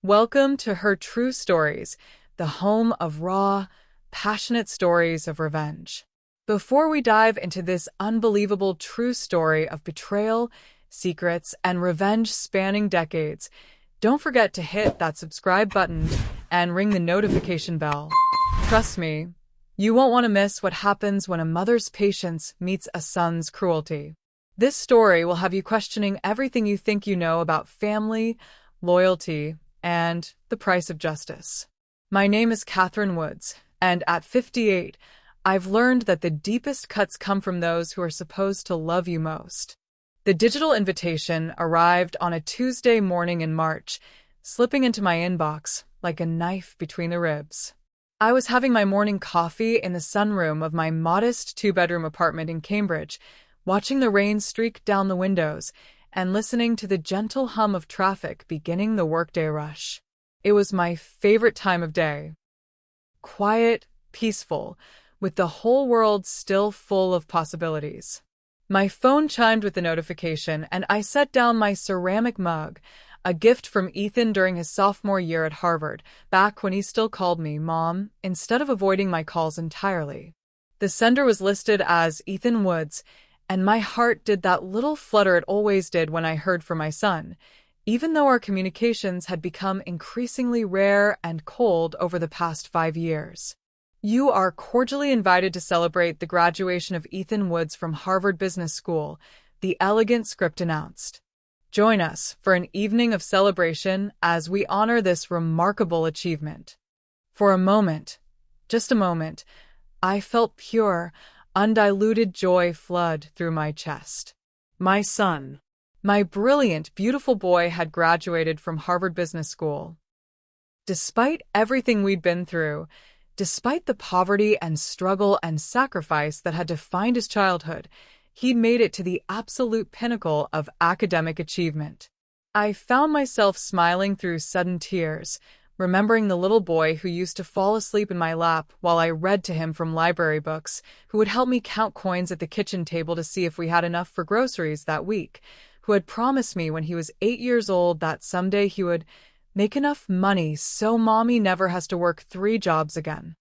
Welcome to Her True Stories, the home of raw, passionate stories of revenge. Before we dive into this unbelievable true story of betrayal, secrets, and revenge spanning decades, don't forget to hit that subscribe button and ring the notification bell. Trust me, you won't want to miss what happens when a mother's patience meets a son's cruelty. This story will have you questioning everything you think you know about family, loyalty, and the price of justice. My name is Catherine Woods, and at 58, I've learned that the deepest cuts come from those who are supposed to love you most. The digital invitation arrived on a Tuesday morning in March, slipping into my inbox like a knife between the ribs. I was having my morning coffee in the sunroom of my modest two-bedroom apartment in Cambridge, watching the rain streak down the windows and listening to the gentle hum of traffic beginning the workday rush. It was my favorite time of day. Quiet, peaceful, with the whole world still full of possibilities. My phone chimed with the notification, and I set down my ceramic mug, a gift from Ethan during his sophomore year at Harvard, back when he still called me Mom, instead of avoiding my calls entirely. The sender was listed as Ethan Woods, and my heart did that little flutter it always did when I heard from my son, even though our communications had become increasingly rare and cold over the past 5 years. You are cordially invited to celebrate the graduation of Ethan Woods from Harvard Business School, the elegant script announced. Join us for an evening of celebration as we honor this remarkable achievement. For a moment, just a moment, I felt pure, undiluted joy flood through my chest. My son, my brilliant, beautiful boy, had graduated from Harvard Business School. Despite everything we'd been through, despite the poverty and struggle and sacrifice that had defined his childhood, he'd made it to the absolute pinnacle of academic achievement. I found myself smiling through sudden tears, remembering the little boy who used to fall asleep in my lap while I read to him from library books, who would help me count coins at the kitchen table to see if we had enough for groceries that week, who had promised me when he was 8 years old that someday he would make enough money so Mommy never has to work 3 jobs again.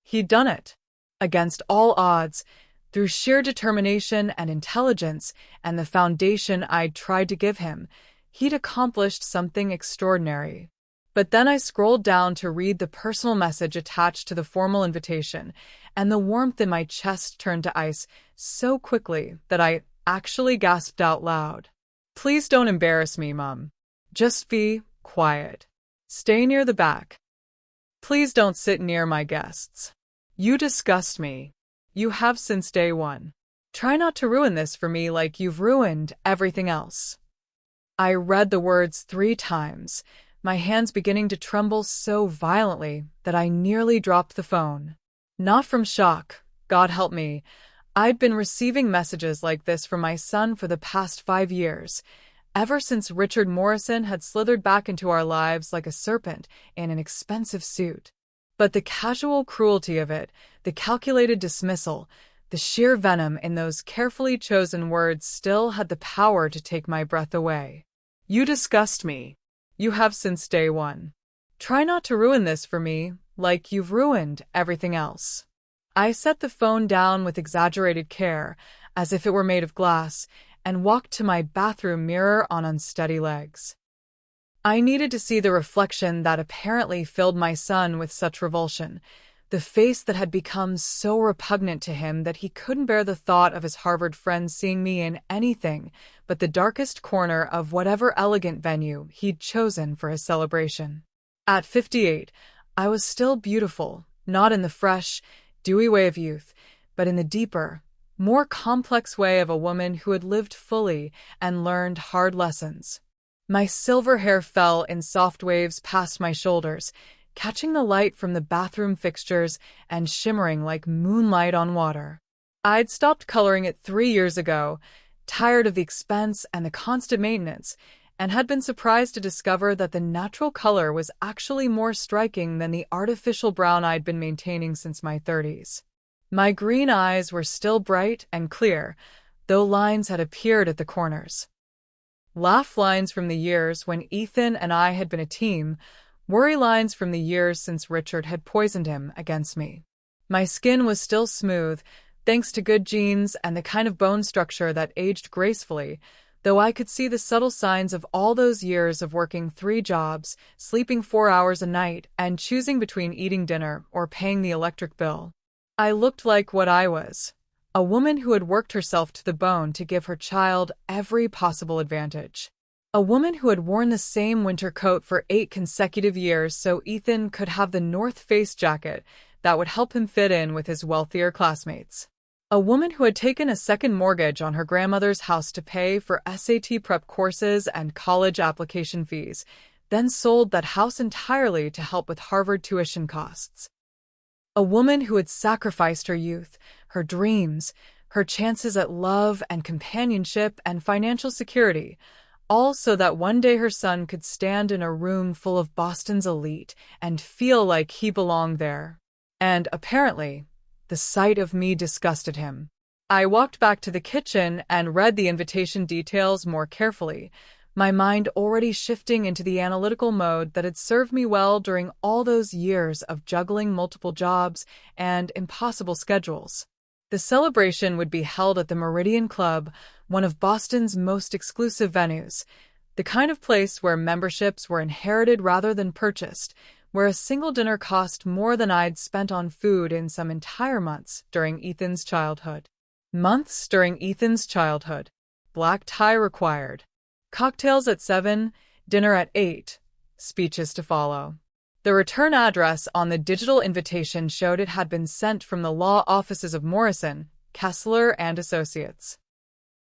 He'd done it, against all odds, through sheer determination and intelligence and the foundation I'd tried to give him. He'd accomplished something extraordinary. But then I scrolled down to read the personal message attached to the formal invitation, and the warmth in my chest turned to ice so quickly that I actually gasped out loud. Please don't embarrass me, Mom. Just be quiet. Stay near the back. Please don't sit near my guests. You disgust me. You have since day one. Try not to ruin this for me like you've ruined everything else. I read the words 3 times, my hands beginning to tremble so violently that I nearly dropped the phone. Not from shock, God help me. I'd been receiving messages like this from my son for the past 5 years, ever since Richard Morrison had slithered back into our lives like a serpent in an expensive suit. But the casual cruelty of it, the calculated dismissal, the sheer venom in those carefully chosen words still had the power to take my breath away. You disgust me. You have since day one. Try not to ruin this for me like you've ruined everything else. I set the phone down with exaggerated care, as if it were made of glass, and walked to my bathroom mirror on unsteady legs. I needed to see the reflection that apparently filled my son with such revulsion, the face that had become so repugnant to him that he couldn't bear the thought of his Harvard friends seeing me in anything but the darkest corner of whatever elegant venue he'd chosen for his celebration. At 58, I was still beautiful, not in the fresh, dewy way of youth, but in the deeper, more complex way of a woman who had lived fully and learned hard lessons. My silver hair fell in soft waves past my shoulders, catching the light from the bathroom fixtures and shimmering like moonlight on water. I'd stopped coloring it 3 years ago, tired of the expense and the constant maintenance, and had been surprised to discover that the natural color was actually more striking than the artificial brown I'd been maintaining since my 30s. My green eyes were still bright and clear, though lines had appeared at the corners. Laugh lines from the years when Ethan and I had been a team, worry lines from the years since Richard had poisoned him against me. My skin was still smooth, thanks to good genes and the kind of bone structure that aged gracefully, though I could see the subtle signs of all those years of working 3 jobs, sleeping 4 hours a night, and choosing between eating dinner or paying the electric bill. I looked like what I was, a woman who had worked herself to the bone to give her child every possible advantage. A woman who had worn the same winter coat for 8 consecutive years so Ethan could have the North Face jacket that would help him fit in with his wealthier classmates. A woman who had taken a second mortgage on her grandmother's house to pay for SAT prep courses and college application fees, then sold that house entirely to help with Harvard tuition costs. A woman who had sacrificed her youth, her dreams, her chances at love and companionship and financial security, all so that one day her son could stand in a room full of Boston's elite and feel like he belonged there. And apparently, the sight of me disgusted him. I walked back to the kitchen and read the invitation details more carefully, my mind already shifting into the analytical mode that had served me well during all those years of juggling multiple jobs and impossible schedules. The celebration would be held at the Meridian Club, one of Boston's most exclusive venues, the kind of place where memberships were inherited rather than purchased, where a single dinner cost more than I'd spent on food in some entire months during Ethan's childhood. Months during Ethan's childhood. Black tie required. Cocktails at 7, dinner at 8, speeches to follow. The return address on the digital invitation showed it had been sent from the law offices of Morrison, Kessler and Associates,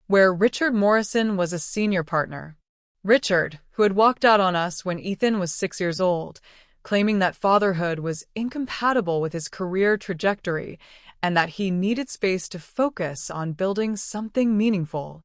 where Richard Morrison was a senior partner. Richard, who had walked out on us when Ethan was 6 years old, claiming that fatherhood was incompatible with his career trajectory and that he needed space to focus on building something meaningful.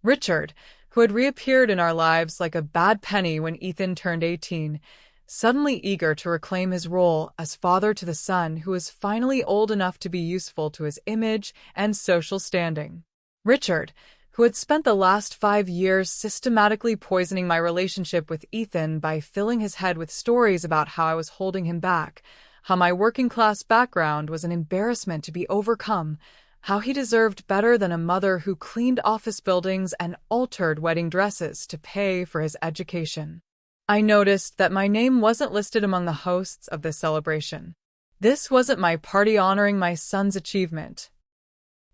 Richard, who had reappeared in our lives like a bad penny when Ethan turned 18, suddenly eager to reclaim his role as father to the son who was finally old enough to be useful to his image and social standing. Richard, who had spent the last 5 years systematically poisoning my relationship with Ethan by filling his head with stories about how I was holding him back, how my working-class background was an embarrassment to be overcome, how he deserved better than a mother who cleaned office buildings and altered wedding dresses to pay for his education. I noticed that my name wasn't listed among the hosts of this celebration. This wasn't my party honoring my son's achievement.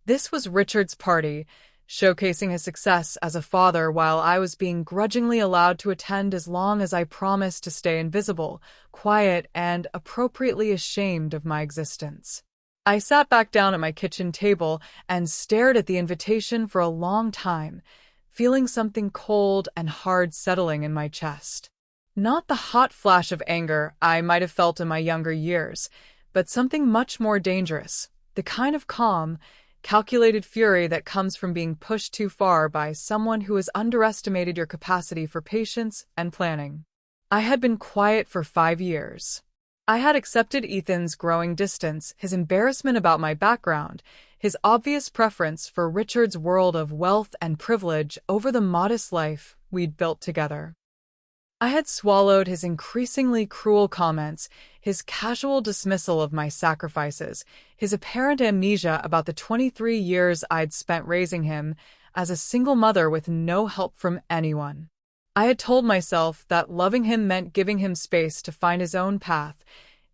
This was Richard's party, showcasing his success as a father while I was being grudgingly allowed to attend as long as I promised to stay invisible, quiet, and appropriately ashamed of my existence. I sat back down at my kitchen table and stared at the invitation for a long time, feeling something cold and hard settling in my chest. Not the hot flash of anger I might have felt in my younger years, but something much more dangerous, the kind of calm, calculated fury that comes from being pushed too far by someone who has underestimated your capacity for patience and planning. I had been quiet for 5 years. I had accepted Ethan's growing distance, his embarrassment about my background, his obvious preference for Richard's world of wealth and privilege over the modest life we'd built together. I had swallowed his increasingly cruel comments, his casual dismissal of my sacrifices, his apparent amnesia about the 23 years I'd spent raising him as a single mother with no help from anyone. I had told myself that loving him meant giving him space to find his own path,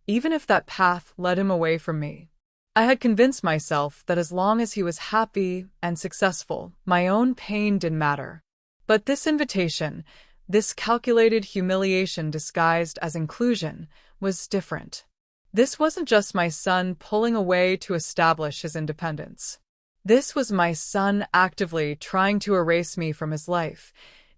even if that path led him away from me. I had convinced myself that as long as he was happy and successful, my own pain didn't matter. But this invitation, this calculated humiliation disguised as inclusion, was different. This wasn't just my son pulling away to establish his independence. This was my son actively trying to erase me from his life,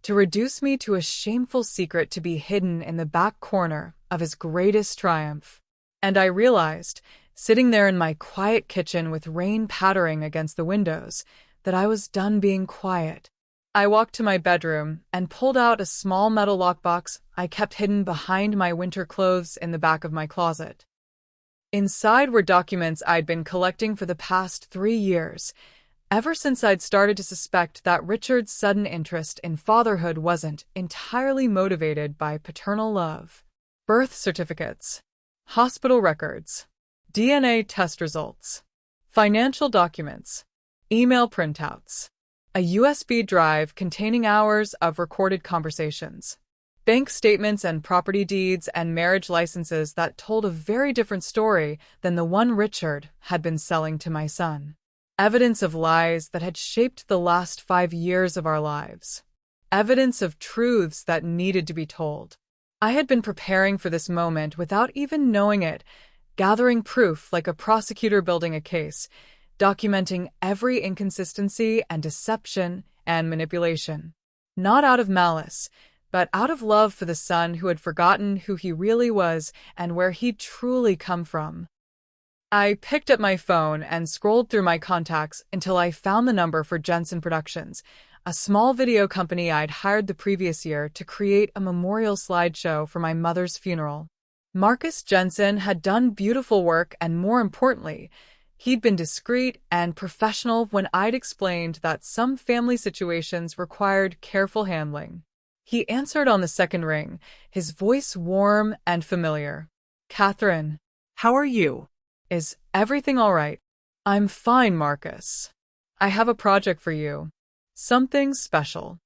to reduce me to a shameful secret to be hidden in the back corner of his greatest triumph. And I realized, sitting there in my quiet kitchen with rain pattering against the windows, that I was done being quiet. I walked to my bedroom and pulled out a small metal lockbox I kept hidden behind my winter clothes in the back of my closet. Inside were documents I'd been collecting for the past 3 years, ever since I'd started to suspect that Richard's sudden interest in fatherhood wasn't entirely motivated by paternal love. birth certificates, hospital records, DNA test results, financial documents, email printouts, a USB drive containing hours of recorded conversations, bank statements and property deeds and marriage licenses that told a very different story than the one Richard had been selling to my son. Evidence of lies that had shaped the last 5 years of our lives. Evidence of truths that needed to be told. I had been preparing for this moment without even knowing it, gathering proof like a prosecutor building a case, documenting every inconsistency and deception and manipulation. Not out of malice, but out of love for the son who had forgotten who he really was and where he'd truly come from. I picked up my phone and scrolled through my contacts until I found the number for Jensen Productions, a small video company I'd hired the previous year to create a memorial slideshow for my mother's funeral. Marcus Jensen had done beautiful work, and more importantly, he'd been discreet and professional when I'd explained that some family situations required careful handling. He answered on the second ring, his voice warm and familiar. "Catherine, how are you? Is everything all right?" "I'm fine, Marcus. I have a project for you. Something special."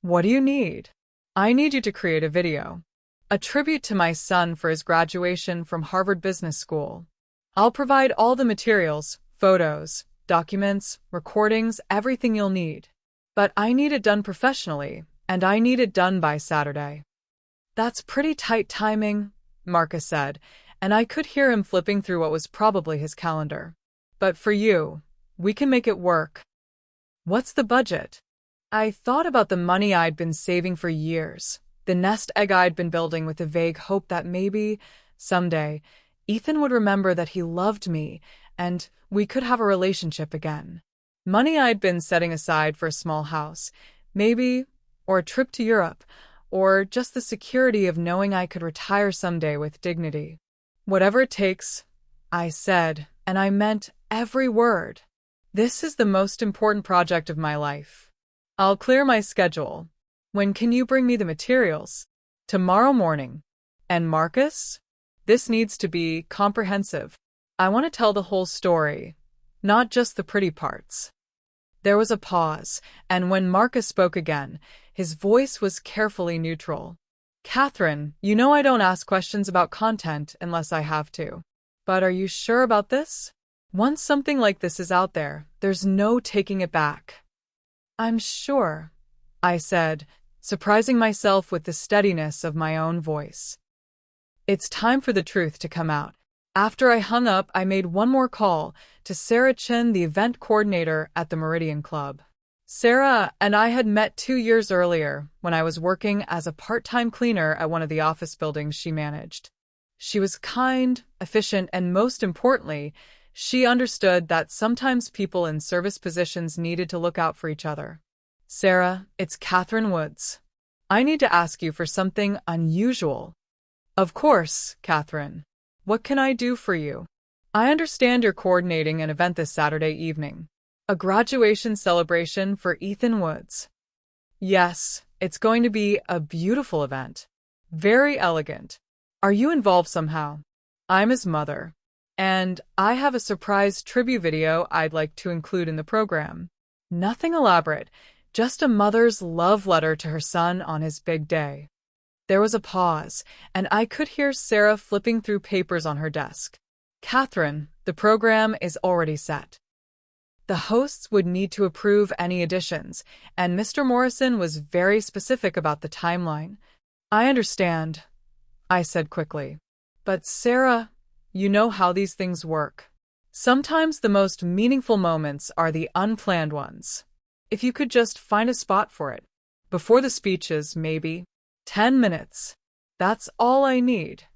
"What do you need?" "I need you to create a video. A tribute to my son for his graduation from Harvard Business School. I'll provide all the materials, photos, documents, recordings, everything you'll need. But I need it done professionally, and I need it done by Saturday." "That's pretty tight timing," Marcus said, and I could hear him flipping through what was probably his calendar. "But for you, we can make it work." "What's the budget?" I thought about the money I'd been saving for years, the nest egg I'd been building with the vague hope that maybe, someday, Ethan would remember that he loved me and we could have a relationship again. Money I'd been setting aside for a small house, maybe, or a trip to Europe, or just the security of knowing I could retire someday with dignity. "Whatever it takes," I said, and I meant every word. "This is the most important project of my life. I'll clear my schedule. When can you bring me the materials?" "Tomorrow morning." "And Marcus? This needs to be comprehensive. I want to tell the whole story, not just the pretty parts." There was a pause, and when Marcus spoke again, his voice was carefully neutral. "Catherine, you know I don't ask questions about content unless I have to. But are you sure about this? Once something like this is out there, there's no taking it back." "I'm sure," I said, surprising myself with the steadiness of my own voice. It's time for the truth to come out. After I hung up, I made one more call to Sarah Chin, the event coordinator at the Meridian Club. Sarah and I had met 2 years earlier when I was working as a part-time cleaner at one of the office buildings she managed. She was kind, efficient, and most importantly, she understood that sometimes people in service positions needed to look out for each other. "Sarah, it's Catherine Woods. I need to ask you for something unusual." "Of course, Catherine. What can I do for you?" "I understand you're coordinating an event this Saturday evening. A graduation celebration for Ethan Woods." "Yes, it's going to be a beautiful event. Very elegant. Are you involved somehow?" "I'm his mother. And I have a surprise tribute video I'd like to include in the program. Nothing elaborate, just a mother's love letter to her son on his big day." There was a pause, and I could hear Sarah flipping through papers on her desk. "Catherine, the program is already set. The hosts would need to approve any additions, and Mr. Morrison was very specific about the timeline." "I understand," I said quickly. "But Sarah, you know how these things work. Sometimes the most meaningful moments are the unplanned ones. If you could just find a spot for it. Before the speeches, maybe. 10 minutes. That's all I need."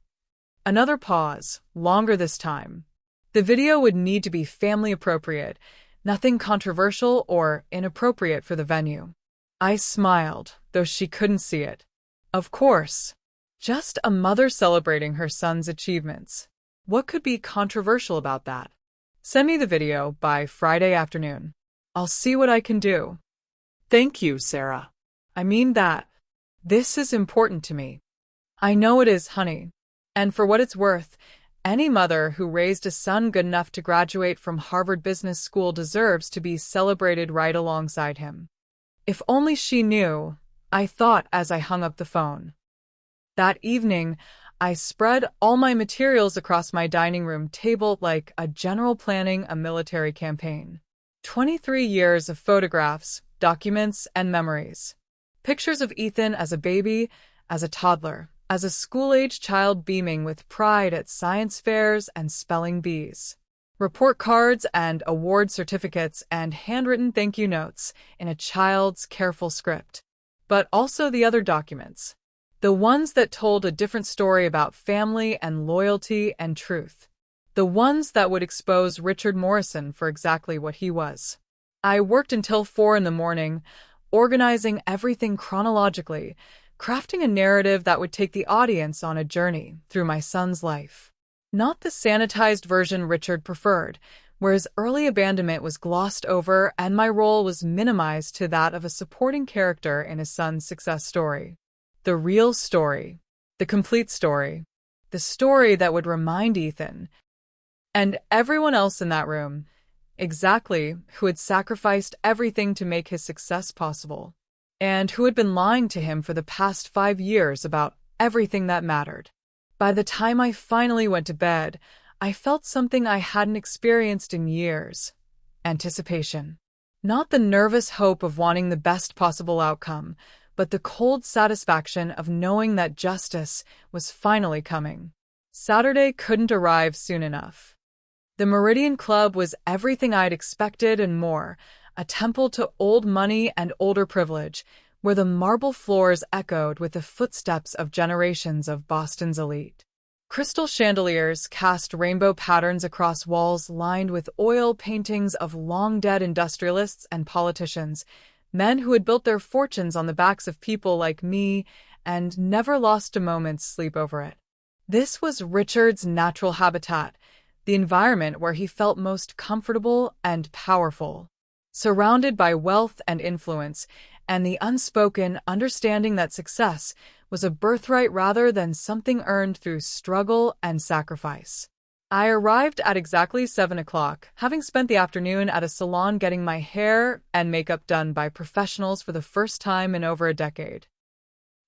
Another pause, longer this time. The video would need to be family appropriate, nothing controversial or inappropriate for the venue. I smiled, though she couldn't see it. Of course. Just a mother celebrating her son's achievements. What could be controversial about that? "Send me the video by Friday afternoon. I'll see what I can do." "Thank you, Sarah. I mean that. This is important to me." "I know it is, honey. And for what it's worth, any mother who raised a son good enough to graduate from Harvard Business School deserves to be celebrated right alongside him. If only she knew, I thought as I hung up the phone. That evening, I spread all my materials across my dining room table like a general planning a military campaign. 23 years of photographs, documents, and memories. Pictures of Ethan as a baby, as a toddler, as a school-age child beaming with pride at science fairs and spelling bees. Report cards and award certificates and handwritten thank you notes in a child's careful script. But also the other documents. The ones that told a different story about family and loyalty and truth. The ones that would expose Richard Morrison for exactly what he was. I worked until 4 in the morning, organizing everything chronologically, crafting a narrative that would take the audience on a journey through my son's life. Not the sanitized version Richard preferred, where his early abandonment was glossed over and my role was minimized to that of a supporting character in his son's success story. The real story. The complete story. The story that would remind Ethan and everyone else in that room exactly who had sacrificed everything to make his success possible, and who had been lying to him for the past 5 years about everything that mattered. By the time I finally went to bed, I felt something I hadn't experienced in years. Anticipation. Not the nervous hope of wanting the best possible outcome, but the cold satisfaction of knowing that justice was finally coming. Saturday couldn't arrive soon enough. The Meridian Club was everything I'd expected and more, a temple to old money and older privilege, where the marble floors echoed with the footsteps of generations of Boston's elite. Crystal chandeliers cast rainbow patterns across walls lined with oil paintings of long-dead industrialists and politicians, men who had built their fortunes on the backs of people like me and never lost a moment's sleep over it. This was Richard's natural habitat, the environment where he felt most comfortable and powerful, surrounded by wealth and influence, and the unspoken understanding that success was a birthright rather than something earned through struggle and sacrifice. I arrived at exactly 7 o'clock, having spent the afternoon at a salon getting my hair and makeup done by professionals for the first time in over a decade.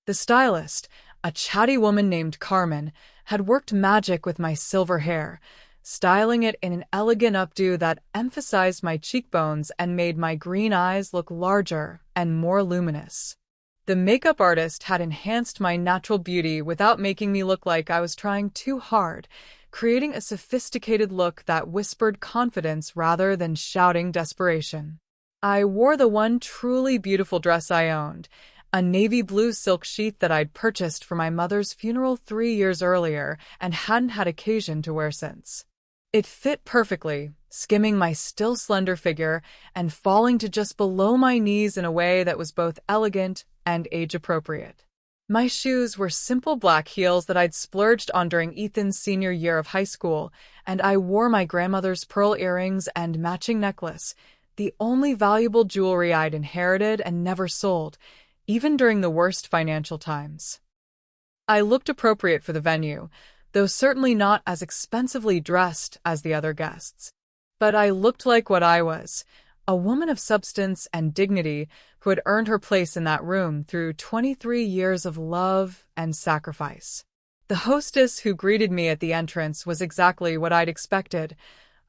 The stylist, a chatty woman named Carmen, had worked magic with my silver hair, styling it in an elegant updo that emphasized my cheekbones and made my green eyes look larger and more luminous. The makeup artist had enhanced my natural beauty without making me look like I was trying too hard, creating a sophisticated look that whispered confidence rather than shouting desperation. I wore the one truly beautiful dress I owned, a navy blue silk sheath that I'd purchased for my mother's funeral 3 years earlier and hadn't had occasion to wear since. It fit perfectly, skimming my still slender figure and falling to just below my knees in a way that was both elegant and age-appropriate. My shoes were simple black heels that I'd splurged on during Ethan's senior year of high school, and I wore my grandmother's pearl earrings and matching necklace, the only valuable jewelry I'd inherited and never sold, even during the worst financial times. I looked appropriate for the venue, though certainly not as expensively dressed as the other guests. But I looked like what I was, a woman of substance and dignity who had earned her place in that room through 23 years of love and sacrifice. The hostess who greeted me at the entrance was exactly what I'd expected,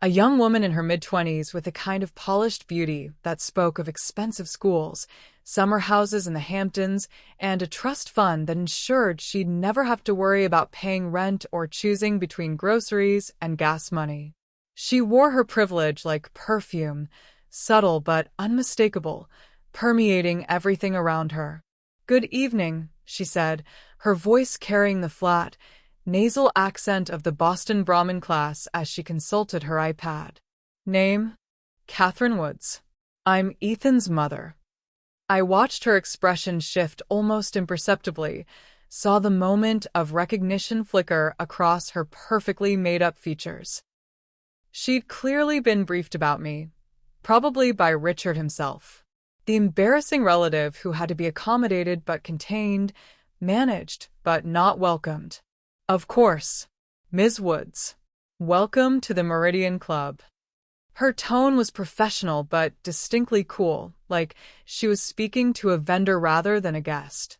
a young woman in her mid-20s with a kind of polished beauty that spoke of expensive schools, summer houses in the Hamptons, and a trust fund that ensured she'd never have to worry about paying rent or choosing between groceries and gas money. She wore her privilege like perfume, subtle but unmistakable, permeating everything around her. "Good evening," she said, her voice carrying the flat, nasal accent of the Boston Brahmin class as she consulted her iPad. "Name? Catherine Woods. I'm Ethan's mother." I watched her expression shift almost imperceptibly, saw the moment of recognition flicker across her perfectly made-up features. She'd clearly been briefed about me, probably by Richard himself. The embarrassing relative who had to be accommodated but contained, managed but not welcomed. Of course, Ms. Woods. Welcome to the Meridian Club. Her tone was professional but distinctly cool, like she was speaking to a vendor rather than a guest.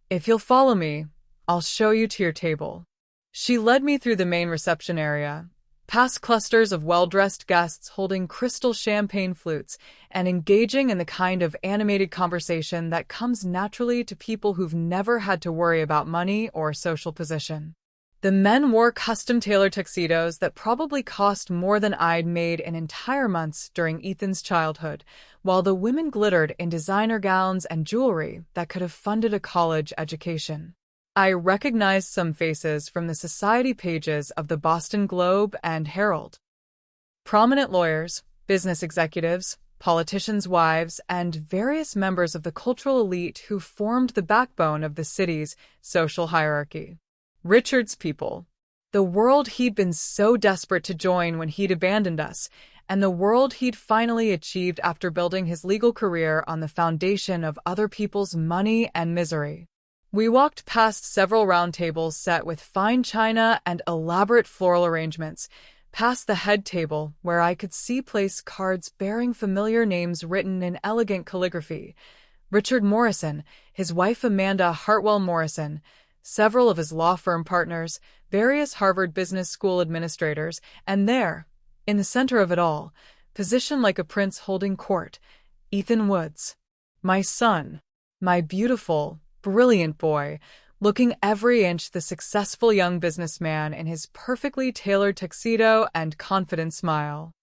If you'll follow me, I'll show you to your table. She led me through the main reception area, past clusters of well-dressed guests holding crystal champagne flutes and engaging in the kind of animated conversation that comes naturally to people who've never had to worry about money or social position. The men wore custom-tailored tuxedos that probably cost more than I'd made in entire months during Ethan's childhood, while the women glittered in designer gowns and jewelry that could have funded a college education. I recognized some faces from the society pages of the Boston Globe and Herald. Prominent lawyers, business executives, politicians' wives, and various members of the cultural elite who formed the backbone of the city's social hierarchy. Richard's people. The world he'd been so desperate to join when he'd abandoned us, and the world he'd finally achieved after building his legal career on the foundation of other people's money and misery. We walked past several round tables set with fine china and elaborate floral arrangements, past the head table where I could see placed cards bearing familiar names written in elegant calligraphy. Richard Morrison, his wife Amanda Hartwell Morrison, several of his law firm partners, various Harvard Business School administrators, and there, in the center of it all, positioned like a prince holding court, Ethan Woods. My son, my beautiful, brilliant boy, looking every inch the successful young businessman in his perfectly tailored tuxedo and confident smile.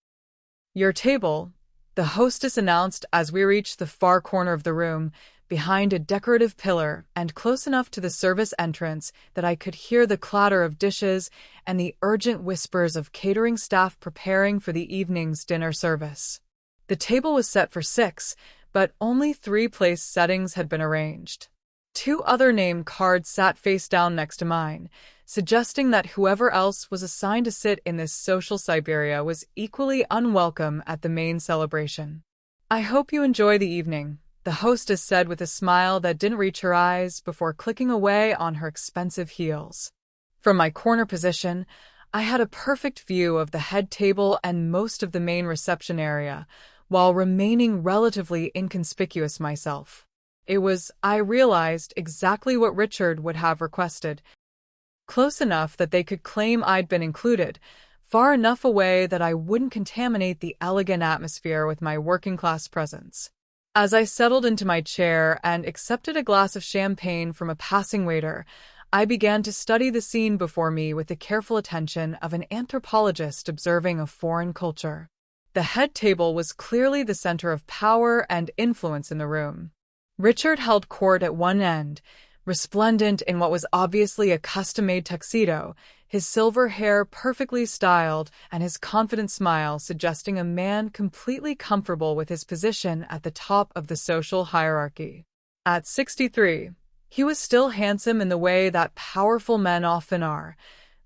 Your table, the hostess announced as we reached the far corner of the room, behind a decorative pillar and close enough to the service entrance that I could hear the clatter of dishes and the urgent whispers of catering staff preparing for the evening's dinner service. The table was set for 6, but only 3 place settings had been arranged. 2 other name cards sat face down next to mine, suggesting that whoever else was assigned to sit in this social Siberia was equally unwelcome at the main celebration. I hope you enjoy the evening, the hostess said with a smile that didn't reach her eyes before clicking away on her expensive heels. From my corner position, I had a perfect view of the head table and most of the main reception area, while remaining relatively inconspicuous myself. It was, I realized, exactly what Richard would have requested. Close enough that they could claim I'd been included, far enough away that I wouldn't contaminate the elegant atmosphere with my working-class presence. As I settled into my chair and accepted a glass of champagne from a passing waiter, I began to study the scene before me with the careful attention of an anthropologist observing a foreign culture. The head table was clearly the center of power and influence in the room. Richard held court at one end, resplendent in what was obviously a custom-made tuxedo, his silver hair perfectly styled and his confident smile suggesting a man completely comfortable with his position at the top of the social hierarchy. At 63, he was still handsome in the way that powerful men often are,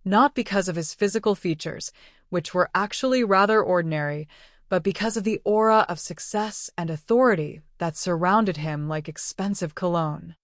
not because of his physical features, which were actually rather ordinary, but because of the aura of success and authority that surrounded him like expensive cologne.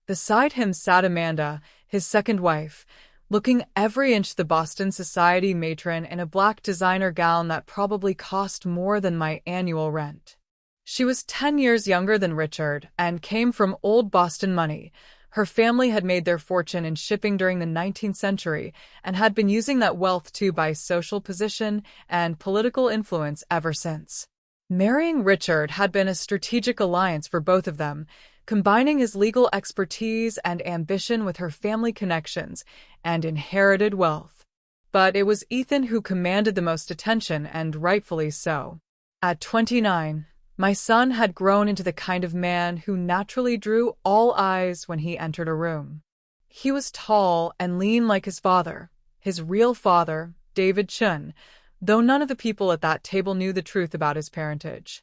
Beside him sat Amanda, his second wife, looking every inch the Boston society matron in a black designer gown that probably cost more than my annual rent. She was 10 years younger than Richard and came from old Boston money. Her family had made their fortune in shipping during the 19th century and had been using that wealth to buy social position and political influence ever since. Marrying Richard had been a strategic alliance for both of them, combining his legal expertise and ambition with her family connections and inherited wealth. But it was Ethan who commanded the most attention, and rightfully so. At 29, my son had grown into the kind of man who naturally drew all eyes when he entered a room. He was tall and lean like his father, his real father, David Chun, though none of the people at that table knew the truth about his parentage.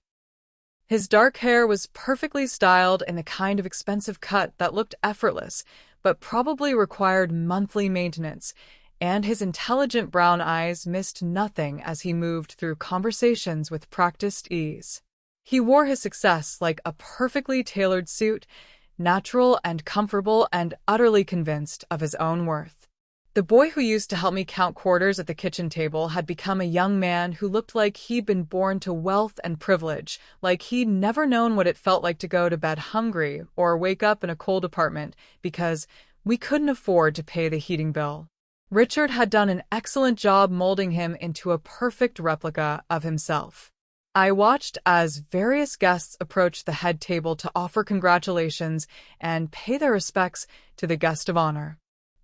His dark hair was perfectly styled in the kind of expensive cut that looked effortless, but probably required monthly maintenance, and his intelligent brown eyes missed nothing as he moved through conversations with practiced ease. He wore his success like a perfectly tailored suit, natural and comfortable and utterly convinced of his own worth. The boy who used to help me count quarters at the kitchen table had become a young man who looked like he'd been born to wealth and privilege, like he'd never known what it felt like to go to bed hungry or wake up in a cold apartment because we couldn't afford to pay the heating bill. Richard had done an excellent job molding him into a perfect replica of himself. I watched as various guests approached the head table to offer congratulations and pay their respects to the guest of honor.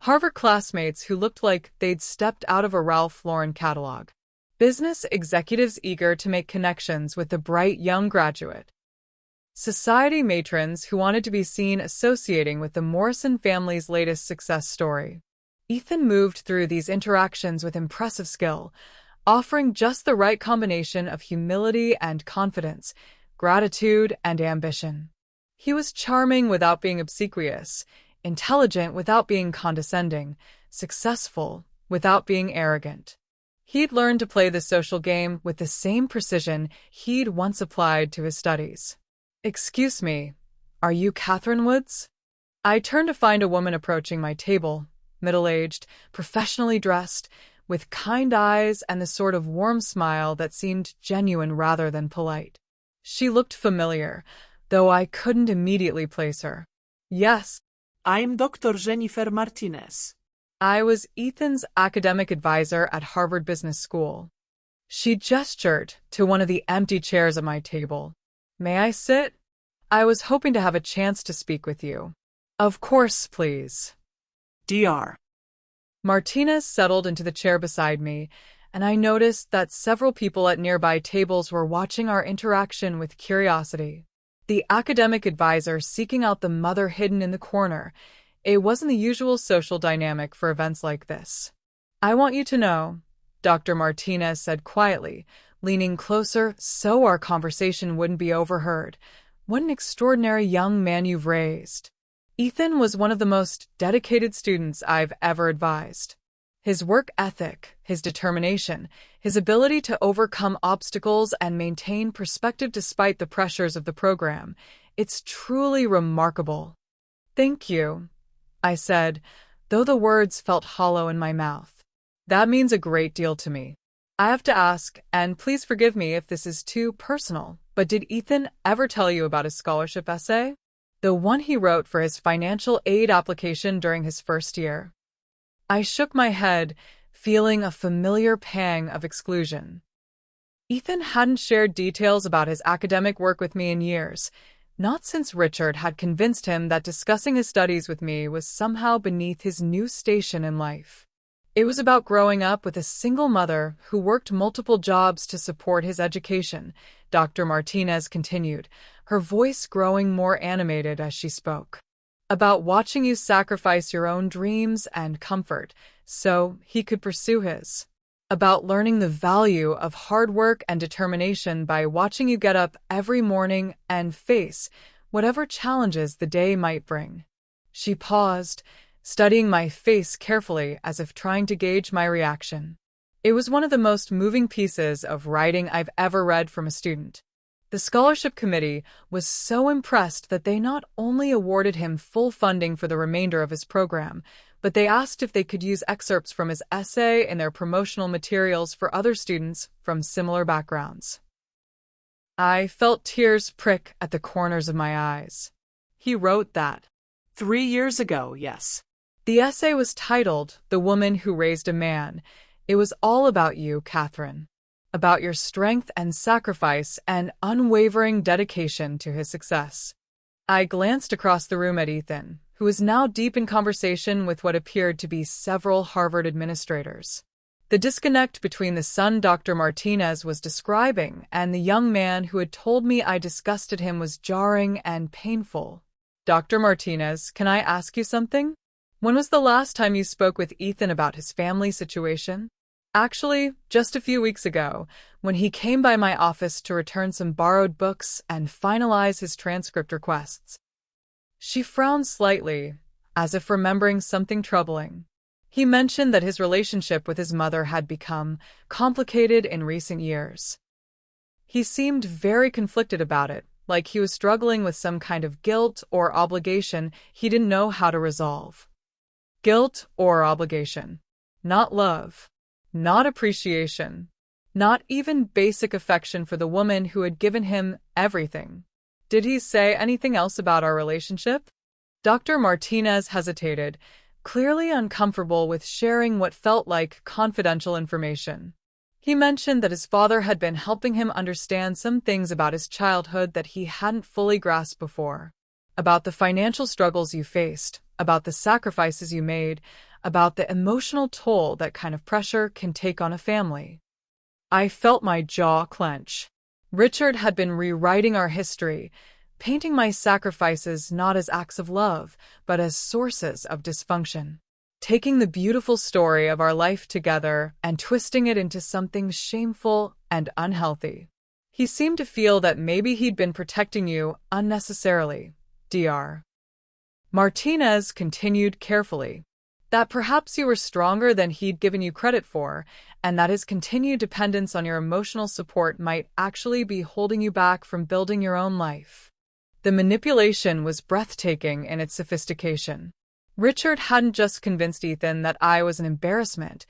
Harvard classmates who looked like they'd stepped out of a Ralph Lauren catalog. Business executives eager to make connections with the bright young graduate. Society matrons who wanted to be seen associating with the Morrison family's latest success story. Ethan moved through these interactions with impressive skill, offering just the right combination of humility and confidence, gratitude and ambition. He was charming without being obsequious, intelligent without being condescending, successful without being arrogant. He'd learned to play the social game with the same precision he'd once applied to his studies. "Excuse me, are you Catherine Woods?" I turned to find a woman approaching my table, middle-aged, professionally dressed, with kind eyes and the sort of warm smile that seemed genuine rather than polite. She looked familiar, though I couldn't immediately place her. "Yes, I'm Dr. Jennifer Martinez." I was Ethan's academic advisor at Harvard Business School. She gestured to one of the empty chairs at my table. "May I sit? I was hoping to have a chance to speak with you." "Of course, please." Dr. Martinez settled into the chair beside me, and I noticed that several people at nearby tables were watching our interaction with curiosity. The academic advisor seeking out the mother hidden in the corner. It wasn't the usual social dynamic for events like this. "I want you to know," Dr. Martinez said quietly, leaning closer so our conversation wouldn't be overheard, "what an extraordinary young man you've raised." Ethan was one of the most dedicated students I've ever advised. His work ethic, his determination, his ability to overcome obstacles and maintain perspective despite the pressures of the program, it's truly remarkable. "Thank you," I said, though the words felt hollow in my mouth. "That means a great deal to me." I have to ask, and please forgive me if this is too personal, but did Ethan ever tell you about his scholarship essay? The one he wrote for his financial aid application during his first year. I shook my head, feeling a familiar pang of exclusion. Ethan hadn't shared details about his academic work with me in years, not since Richard had convinced him that discussing his studies with me was somehow beneath his new station in life. It was about growing up with a single mother who worked multiple jobs to support his education, Dr. Martinez continued, her voice growing more animated as she spoke. About watching you sacrifice your own dreams and comfort so he could pursue his. About learning the value of hard work and determination by watching you get up every morning and face whatever challenges the day might bring. She paused, studying my face carefully as if trying to gauge my reaction. It was one of the most moving pieces of writing I've ever read from a student. The scholarship committee was so impressed that they not only awarded him full funding for the remainder of his program, but they asked if they could use excerpts from his essay in their promotional materials for other students from similar backgrounds. I felt tears prick at the corners of my eyes. He wrote that. 3 years ago, yes. The essay was titled "The Woman Who Raised a Man." It was all about you, Catherine. About your strength and sacrifice and unwavering dedication to his success. I glanced across the room at Ethan, who was now deep in conversation with what appeared to be several Harvard administrators. The disconnect between the son Dr. Martinez was describing and the young man who had told me I disgusted him was jarring and painful. "Dr. Martinez, can I ask you something? When was the last time you spoke with Ethan about his family situation?" "Actually, just a few weeks ago, when he came by my office to return some borrowed books and finalize his transcript requests." She frowned slightly, as if remembering something troubling. "He mentioned that his relationship with his mother had become complicated in recent years. He seemed very conflicted about it, like he was struggling with some kind of guilt or obligation he didn't know how to resolve." Guilt or obligation. Not love. Not appreciation. Not even basic affection for the woman who had given him everything. Did he say anything else about our relationship? Dr. Martinez hesitated, clearly uncomfortable with sharing what felt like confidential information. He mentioned that his father had been helping him understand some things about his childhood that he hadn't fully grasped before. About the financial struggles you faced, about the sacrifices you made, about the emotional toll that kind of pressure can take on a family. I felt my jaw clench. Richard had been rewriting our history, painting my sacrifices not as acts of love, but as sources of dysfunction. Taking the beautiful story of our life together and twisting it into something shameful and unhealthy. He seemed to feel that maybe he'd been protecting you unnecessarily, Dr. Martinez continued carefully. That perhaps you were stronger than he'd given you credit for, and that his continued dependence on your emotional support might actually be holding you back from building your own life. The manipulation was breathtaking in its sophistication. Richard hadn't just convinced Ethan that I was an embarrassment.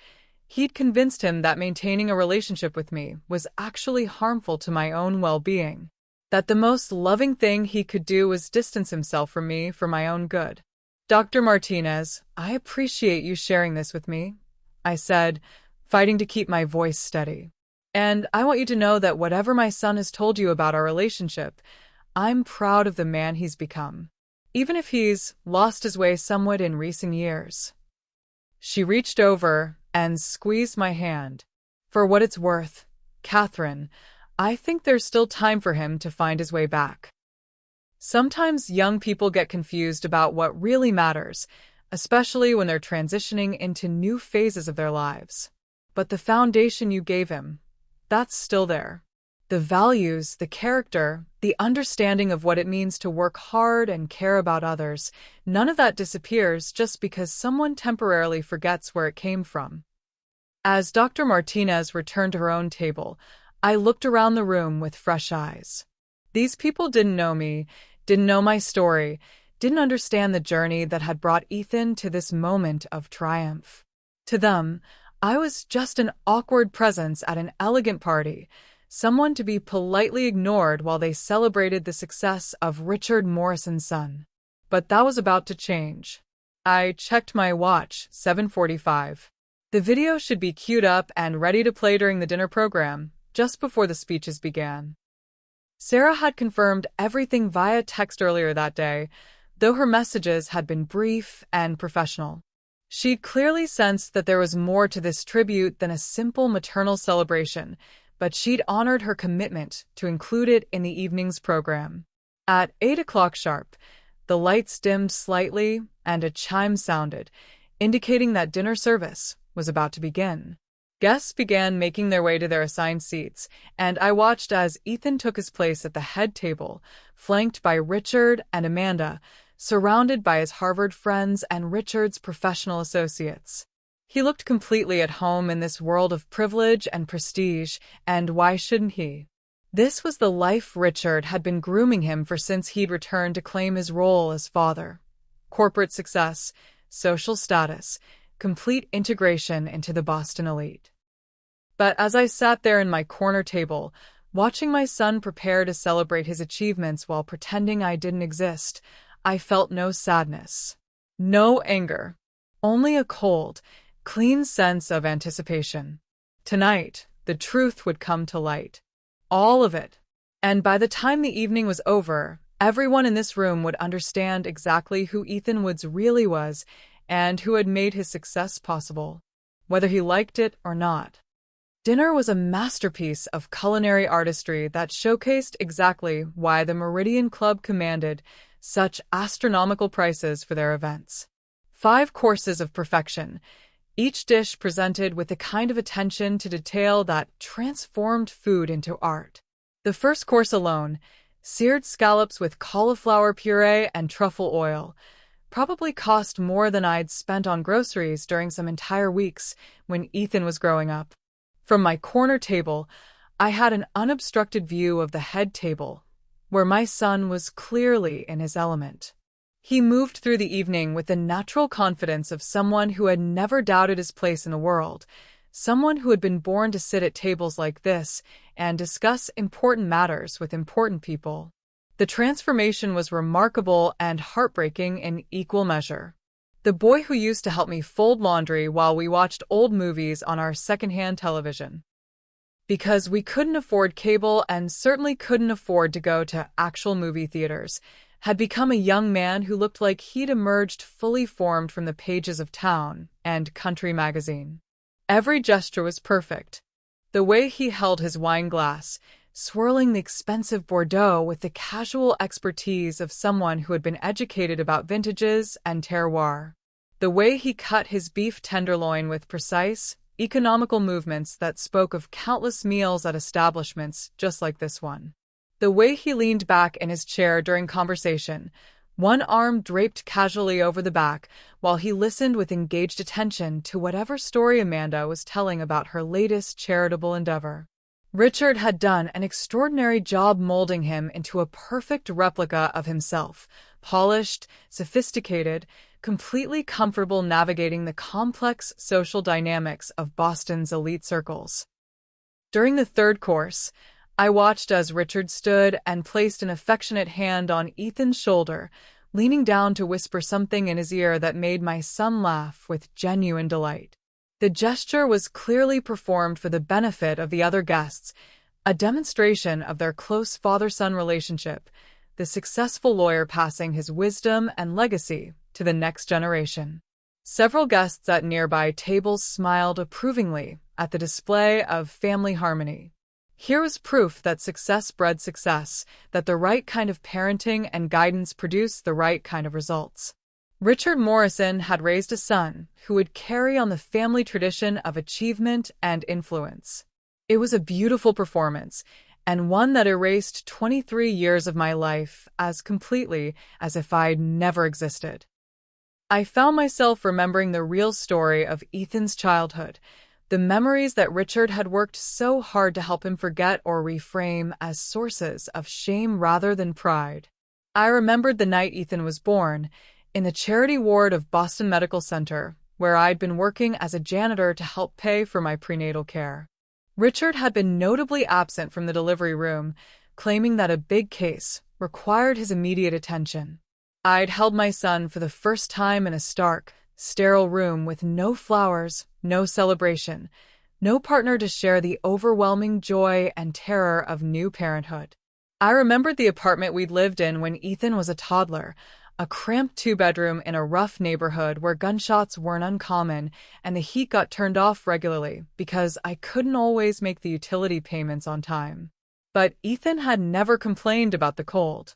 He'd convinced him that maintaining a relationship with me was actually harmful to my own well-being. That the most loving thing he could do was distance himself from me for my own good. Dr. Martinez, I appreciate you sharing this with me, I said, fighting to keep my voice steady. And I want you to know that whatever my son has told you about our relationship, I'm proud of the man he's become, even if he's lost his way somewhat in recent years. She reached over and squeezed my hand. For what it's worth, Catherine, I think there's still time for him to find his way back. Sometimes young people get confused about what really matters, especially when they're transitioning into new phases of their lives. But the foundation you gave him, that's still there. The values, the character, the understanding of what it means to work hard and care about others, none of that disappears just because someone temporarily forgets where it came from. As Dr. Martinez returned to her own table, I looked around the room with fresh eyes. These people didn't know me, didn't know my story, didn't understand the journey that had brought Ethan to this moment of triumph. To them, I was just an awkward presence at an elegant party, someone to be politely ignored while they celebrated the success of Richard Morrison's son. But that was about to change. I checked my watch, 7:45. The video should be queued up and ready to play during the dinner program, just before the speeches began. Sarah had confirmed everything via text earlier that day, though her messages had been brief and professional. She'd clearly sensed that there was more to this tribute than a simple maternal celebration, but she'd honored her commitment to include it in the evening's program. At 8 o'clock sharp, the lights dimmed slightly and a chime sounded, indicating that dinner service was about to begin. Guests began making their way to their assigned seats, and I watched as Ethan took his place at the head table, flanked by Richard and Amanda, surrounded by his Harvard friends and Richard's professional associates. He looked completely at home in this world of privilege and prestige, and why shouldn't he? This was the life Richard had been grooming him for since he'd returned to claim his role as father. Corporate success, social status, complete integration into the Boston elite. But as I sat there in my corner table, watching my son prepare to celebrate his achievements while pretending I didn't exist, I felt no sadness, no anger, only a cold, clean sense of anticipation. Tonight, the truth would come to light. All of it. And by the time the evening was over, everyone in this room would understand exactly who Ethan Woods really was and who had made his success possible, whether he liked it or not. Dinner was a masterpiece of culinary artistry that showcased exactly why the Meridian Club commanded such astronomical prices for their events. 5 courses of perfection, each dish presented with the kind of attention to detail that transformed food into art. The first course alone, seared scallops with cauliflower puree and truffle oil, probably cost more than I'd spent on groceries during some entire weeks when Ethan was growing up. From my corner table, I had an unobstructed view of the head table, where my son was clearly in his element. He moved through the evening with the natural confidence of someone who had never doubted his place in the world, someone who had been born to sit at tables like this and discuss important matters with important people. The transformation was remarkable and heartbreaking in equal measure. The boy who used to help me fold laundry while we watched old movies on our secondhand television. Because we couldn't afford cable and certainly couldn't afford to go to actual movie theaters, had become a young man who looked like he'd emerged fully formed from the pages of Town and Country magazine. Every gesture was perfect. The way he held his wine glass, swirling the expensive Bordeaux with the casual expertise of someone who had been educated about vintages and terroir. The way he cut his beef tenderloin with precise, economical movements that spoke of countless meals at establishments just like this one. The way he leaned back in his chair during conversation, one arm draped casually over the back, while he listened with engaged attention to whatever story Amanda was telling about her latest charitable endeavor. Richard had done an extraordinary job molding him into a perfect replica of himself, polished, sophisticated, completely comfortable navigating the complex social dynamics of Boston's elite circles. During the third course, I watched as Richard stood and placed an affectionate hand on Ethan's shoulder, leaning down to whisper something in his ear that made my son laugh with genuine delight. The gesture was clearly performed for the benefit of the other guests, a demonstration of their close father-son relationship, the successful lawyer passing his wisdom and legacy to the next generation. Several guests at nearby tables smiled approvingly at the display of family harmony. Here was proof that success bred success, that the right kind of parenting and guidance produced the right kind of results. Richard Morrison had raised a son who would carry on the family tradition of achievement and influence. It was a beautiful performance, and one that erased 23 years of my life as completely as if I'd never existed. I found myself remembering the real story of Ethan's childhood, the memories that Richard had worked so hard to help him forget or reframe as sources of shame rather than pride. I remembered the night Ethan was born, in the charity ward of Boston Medical Center, where I'd been working as a janitor to help pay for my prenatal care. Richard had been notably absent from the delivery room, claiming that a big case required his immediate attention. I'd held my son for the first time in a stark, sterile room with no flowers, no celebration, no partner to share the overwhelming joy and terror of new parenthood. I remembered the apartment we'd lived in when Ethan was a toddler, a cramped two-bedroom in a rough neighborhood where gunshots weren't uncommon and the heat got turned off regularly because I couldn't always make the utility payments on time. But Ethan had never complained about the cold.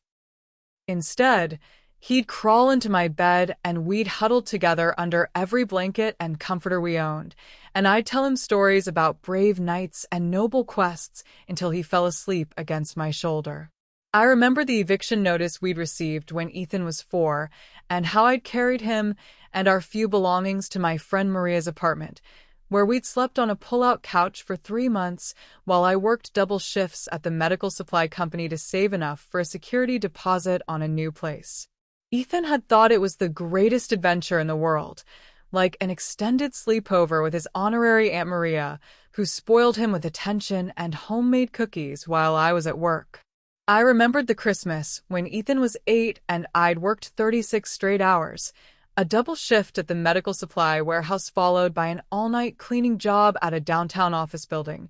Instead, he'd crawl into my bed and we'd huddle together under every blanket and comforter we owned, and I'd tell him stories about brave knights and noble quests until he fell asleep against my shoulder. I remember the eviction notice we'd received when Ethan was 4 and how I'd carried him and our few belongings to my friend Maria's apartment, where we'd slept on a pull-out couch for 3 months while I worked double shifts at the medical supply company to save enough for a security deposit on a new place. Ethan had thought it was the greatest adventure in the world, like an extended sleepover with his honorary Aunt Maria, who spoiled him with attention and homemade cookies while I was at work. I remembered the Christmas when Ethan was 8 and I'd worked 36 straight hours, a double shift at the medical supply warehouse followed by an all-night cleaning job at a downtown office building,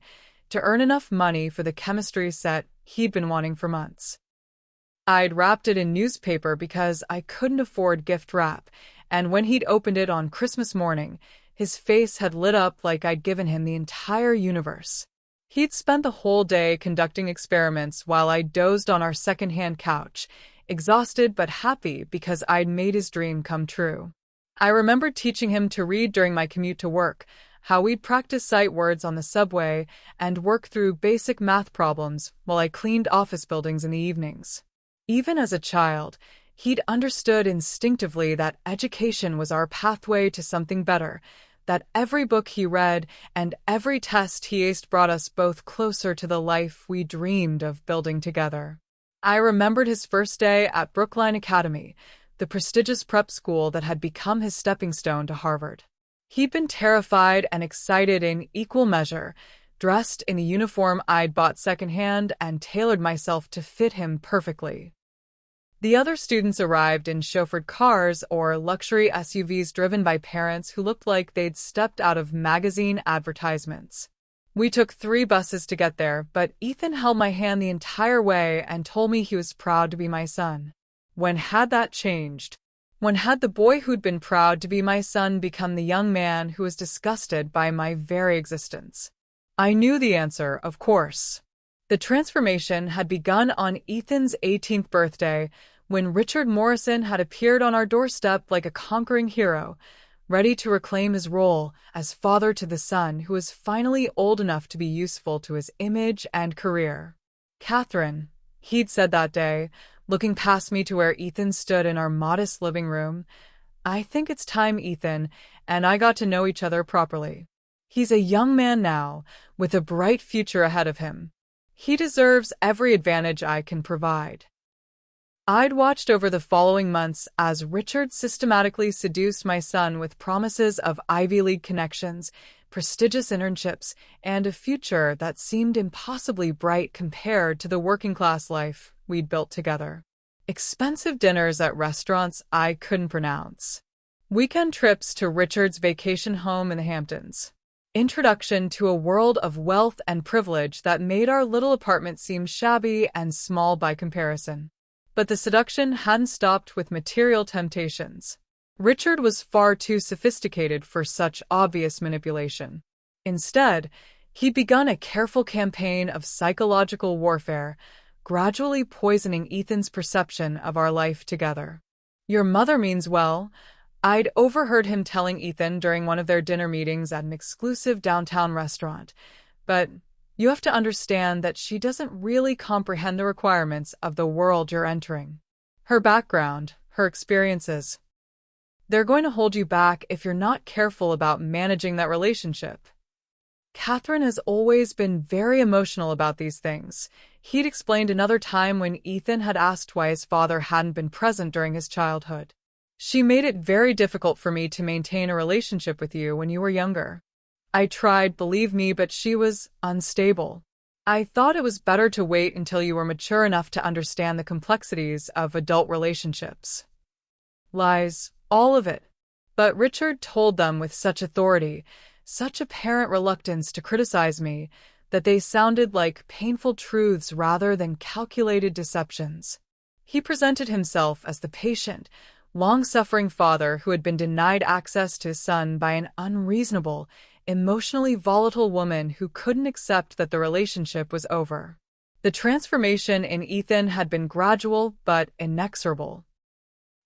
to earn enough money for the chemistry set he'd been wanting for months. I'd wrapped it in newspaper because I couldn't afford gift wrap, and when he'd opened it on Christmas morning, his face had lit up like I'd given him the entire universe. He'd spent the whole day conducting experiments while I dozed on our second-hand couch, exhausted but happy because I'd made his dream come true. I remembered teaching him to read during my commute to work, how we'd practice sight words on the subway and work through basic math problems while I cleaned office buildings in the evenings. Even as a child, he'd understood instinctively that education was our pathway to something better, that every book he read and every test he aced brought us both closer to the life we dreamed of building together. I remembered his first day at Brookline Academy, the prestigious prep school that had become his stepping stone to Harvard. He'd been terrified and excited in equal measure, dressed in a uniform I'd bought secondhand and tailored myself to fit him perfectly. The other students arrived in chauffeured cars or luxury SUVs driven by parents who looked like they'd stepped out of magazine advertisements. We took 3 buses to get there, but Ethan held my hand the entire way and told me he was proud to be my son. When had that changed? When had the boy who'd been proud to be my son become the young man who was disgusted by my very existence? I knew the answer, of course. The transformation had begun on Ethan's 18th birthday, when Richard Morrison had appeared on our doorstep like a conquering hero, ready to reclaim his role as father to the son who was finally old enough to be useful to his image and career. "Catherine," he'd said that day, looking past me to where Ethan stood in our modest living room, "I think it's time Ethan and I got to know each other properly. He's a young man now, with a bright future ahead of him. He deserves every advantage I can provide." I'd watched over the following months as Richard systematically seduced my son with promises of Ivy League connections, prestigious internships, and a future that seemed impossibly bright compared to the working-class life we'd built together. Expensive dinners at restaurants I couldn't pronounce. Weekend trips to Richard's vacation home in the Hamptons. Introduction to a world of wealth and privilege that made our little apartment seem shabby and small by comparison. But the seduction hadn't stopped with material temptations. Richard was far too sophisticated for such obvious manipulation. Instead, he'd begun a careful campaign of psychological warfare, gradually poisoning Ethan's perception of our life together. "Your mother means well," I'd overheard him telling Ethan during one of their dinner meetings at an exclusive downtown restaurant, "but you have to understand that she doesn't really comprehend the requirements of the world you're entering. Her background, her experiences. They're going to hold you back if you're not careful about managing that relationship." Catherine has always been very emotional about these things. He'd explained another time when Ethan had asked why his father hadn't been present during his childhood. "She made it very difficult for me to maintain a relationship with you when you were younger. I tried, believe me, but she was unstable. I thought it was better to wait until you were mature enough to understand the complexities of adult relationships." Lies, all of it. But Richard told them with such authority, such apparent reluctance to criticize me, that they sounded like painful truths rather than calculated deceptions. He presented himself as the patient, long-suffering father who had been denied access to his son by an unreasonable, emotionally volatile woman who couldn't accept that the relationship was over. The transformation in Ethan had been gradual but inexorable.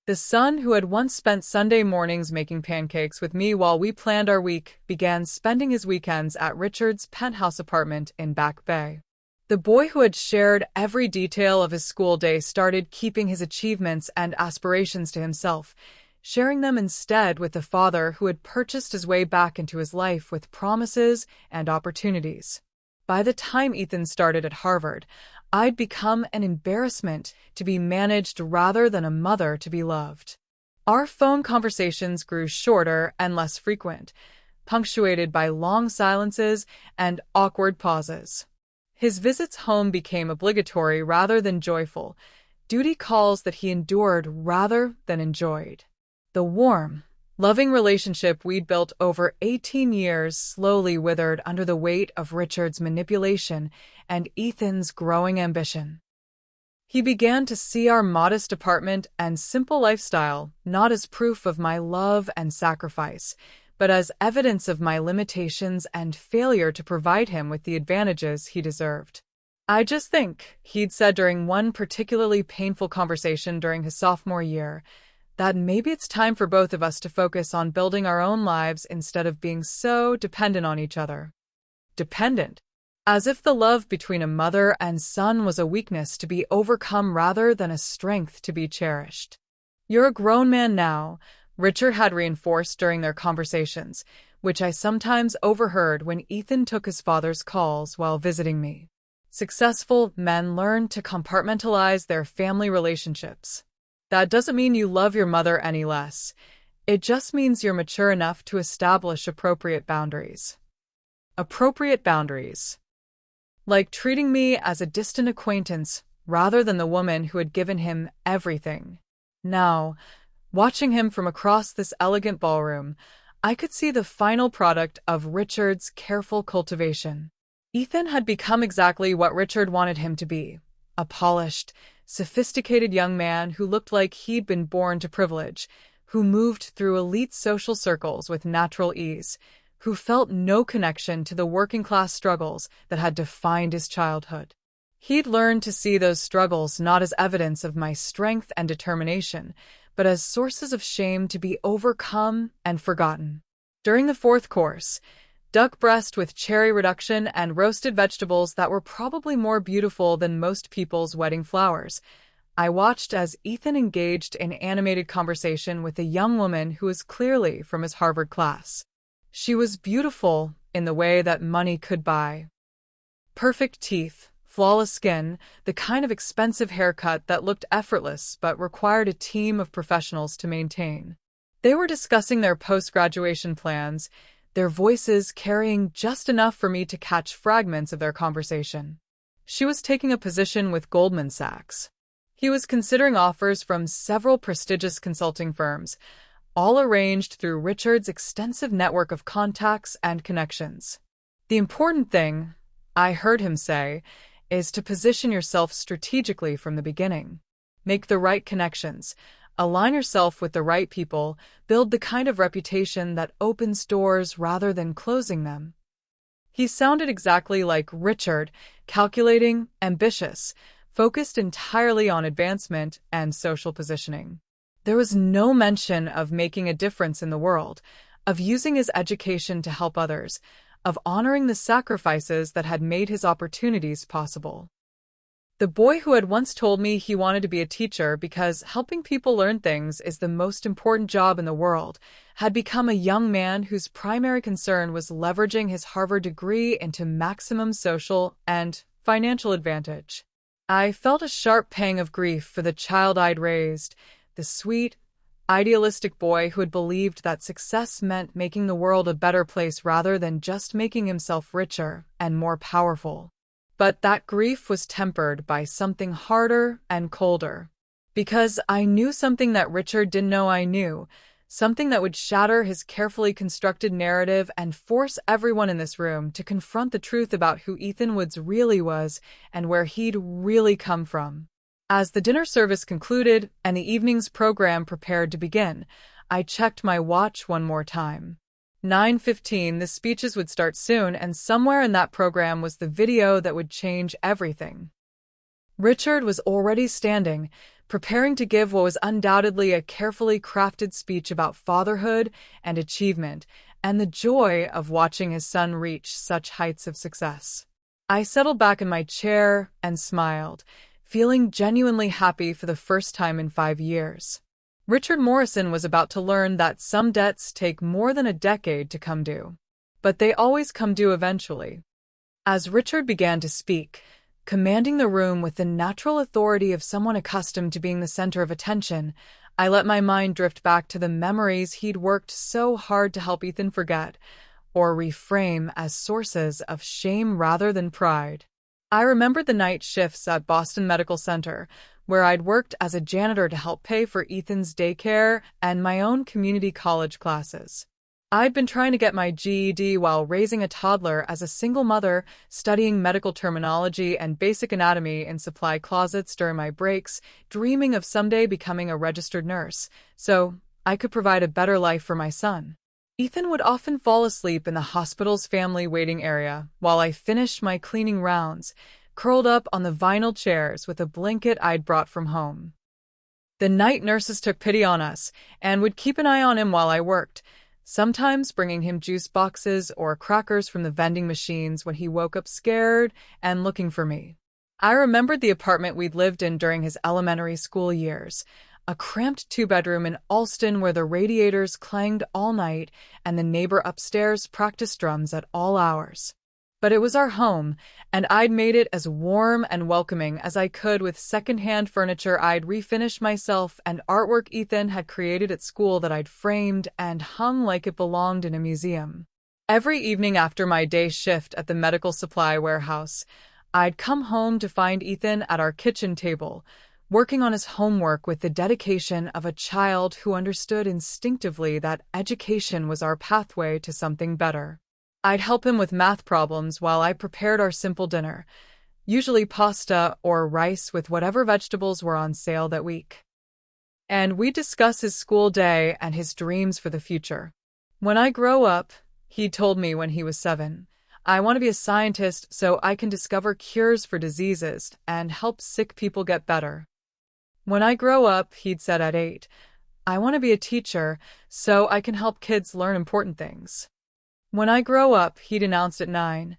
The son who had once spent Sunday mornings making pancakes with me while we planned our week began spending his weekends at Richard's penthouse apartment in Back Bay. The boy who had shared every detail of his school day started keeping his achievements and aspirations to himself, sharing them instead with the father who had purchased his way back into his life with promises and opportunities. By the time Ethan started at Harvard, I'd become an embarrassment to be managed rather than a mother to be loved. Our phone conversations grew shorter and less frequent, punctuated by long silences and awkward pauses. His visits home became obligatory rather than joyful, duty calls that he endured rather than enjoyed. The warm, loving relationship we'd built over 18 years slowly withered under the weight of Richard's manipulation and Ethan's growing ambition. He began to see our modest apartment and simple lifestyle not as proof of my love and sacrifice, but as evidence of my limitations and failure to provide him with the advantages he deserved. "I just think," he'd said during one particularly painful conversation during his sophomore year, "that maybe it's time for both of us to focus on building our own lives instead of being so dependent on each other." Dependent. As if the love between a mother and son was a weakness to be overcome rather than a strength to be cherished. "You're a grown man now," Richard had reinforced during their conversations, which I sometimes overheard when Ethan took his father's calls while visiting me. "Successful men learn to compartmentalize their family relationships. That doesn't mean you love your mother any less. It just means you're mature enough to establish appropriate boundaries. Appropriate boundaries. Like treating me as a distant acquaintance rather than the woman who had given him everything. Now, watching him from across this elegant ballroom, I could see the final product of Richard's careful cultivation. Ethan had become exactly what Richard wanted him to be, a polished, sophisticated young man who looked like he'd been born to privilege, who moved through elite social circles with natural ease, who felt no connection to the working-class struggles that had defined his childhood. He'd learned to see those struggles not as evidence of my strength and determination, but as sources of shame to be overcome and forgotten. During the fourth course, duck breast with cherry reduction and roasted vegetables that were probably more beautiful than most people's wedding flowers, I watched as Ethan engaged in animated conversation with a young woman who was clearly from his Harvard class. She was beautiful in the way that money could buy. Perfect teeth, flawless skin, the kind of expensive haircut that looked effortless but required a team of professionals to maintain. They were discussing their post-graduation plans, their voices carrying just enough for me to catch fragments of their conversation. She was taking a position with Goldman Sachs. He was considering offers from several prestigious consulting firms, all arranged through Richard's extensive network of contacts and connections. The important thing, I heard him say, is to position yourself strategically from the beginning. Make the right connections, align yourself with the right people, build the kind of reputation that opens doors rather than closing them. He sounded exactly like Richard, calculating, ambitious, focused entirely on advancement and social positioning. There was no mention of making a difference in the world, of using his education to help others, of honoring the sacrifices that had made his opportunities possible. The boy who had once told me he wanted to be a teacher because helping people learn things is the most important job in the world had become a young man whose primary concern was leveraging his Harvard degree into maximum social and financial advantage. I felt a sharp pang of grief for the child I'd raised, the sweet, idealistic boy who had believed that success meant making the world a better place rather than just making himself richer and more powerful. But that grief was tempered by something harder and colder. Because I knew something that Richard didn't know I knew, something that would shatter his carefully constructed narrative and force everyone in this room to confront the truth about who Ethan Woods really was and where he'd really come from. As the dinner service concluded and the evening's program prepared to begin, I checked my watch one more time. 9:15, the speeches would start soon, and somewhere in that program was the video that would change everything. Richard was already standing, preparing to give what was undoubtedly a carefully crafted speech about fatherhood and achievement, and the joy of watching his son reach such heights of success. I settled back in my chair and smiled, feeling genuinely happy for the first time in 5 years. Richard Morrison was about to learn that some debts take more than a decade to come due, but they always come due eventually. As Richard began to speak, commanding the room with the natural authority of someone accustomed to being the center of attention, I let my mind drift back to the memories he'd worked so hard to help Ethan forget, or reframe as sources of shame rather than pride. I remembered the night shifts at Boston Medical Center, where I'd worked as a janitor to help pay for Ethan's daycare and my own community college classes. I'd been trying to get my GED while raising a toddler as a single mother, studying medical terminology and basic anatomy in supply closets during my breaks, dreaming of someday becoming a registered nurse, so I could provide a better life for my son. Ethan would often fall asleep in the hospital's family waiting area while I finished my cleaning rounds, curled up on the vinyl chairs with a blanket I'd brought from home. The night nurses took pity on us and would keep an eye on him while I worked, sometimes bringing him juice boxes or crackers from the vending machines when he woke up scared and looking for me. I remembered the apartment we'd lived in during his elementary school years, a cramped 2-bedroom in Alston where the radiators clanged all night and the neighbor upstairs practiced drums at all hours. But it was our home, and I'd made it as warm and welcoming as I could with secondhand furniture I'd refinished myself and artwork Ethan had created at school that I'd framed and hung like it belonged in a museum. Every evening after my day shift at the medical supply warehouse, I'd come home to find Ethan at our kitchen table, working on his homework with the dedication of a child who understood instinctively that education was our pathway to something better. I'd help him with math problems while I prepared our simple dinner, usually pasta or rice with whatever vegetables were on sale that week. And we'd discuss his school day and his dreams for the future. When I grow up, he told me when he was 7, I want to be a scientist so I can discover cures for diseases and help sick people get better. When I grow up, he'd said at 8, I want to be a teacher so I can help kids learn important things. When I grow up, he'd announced at 9,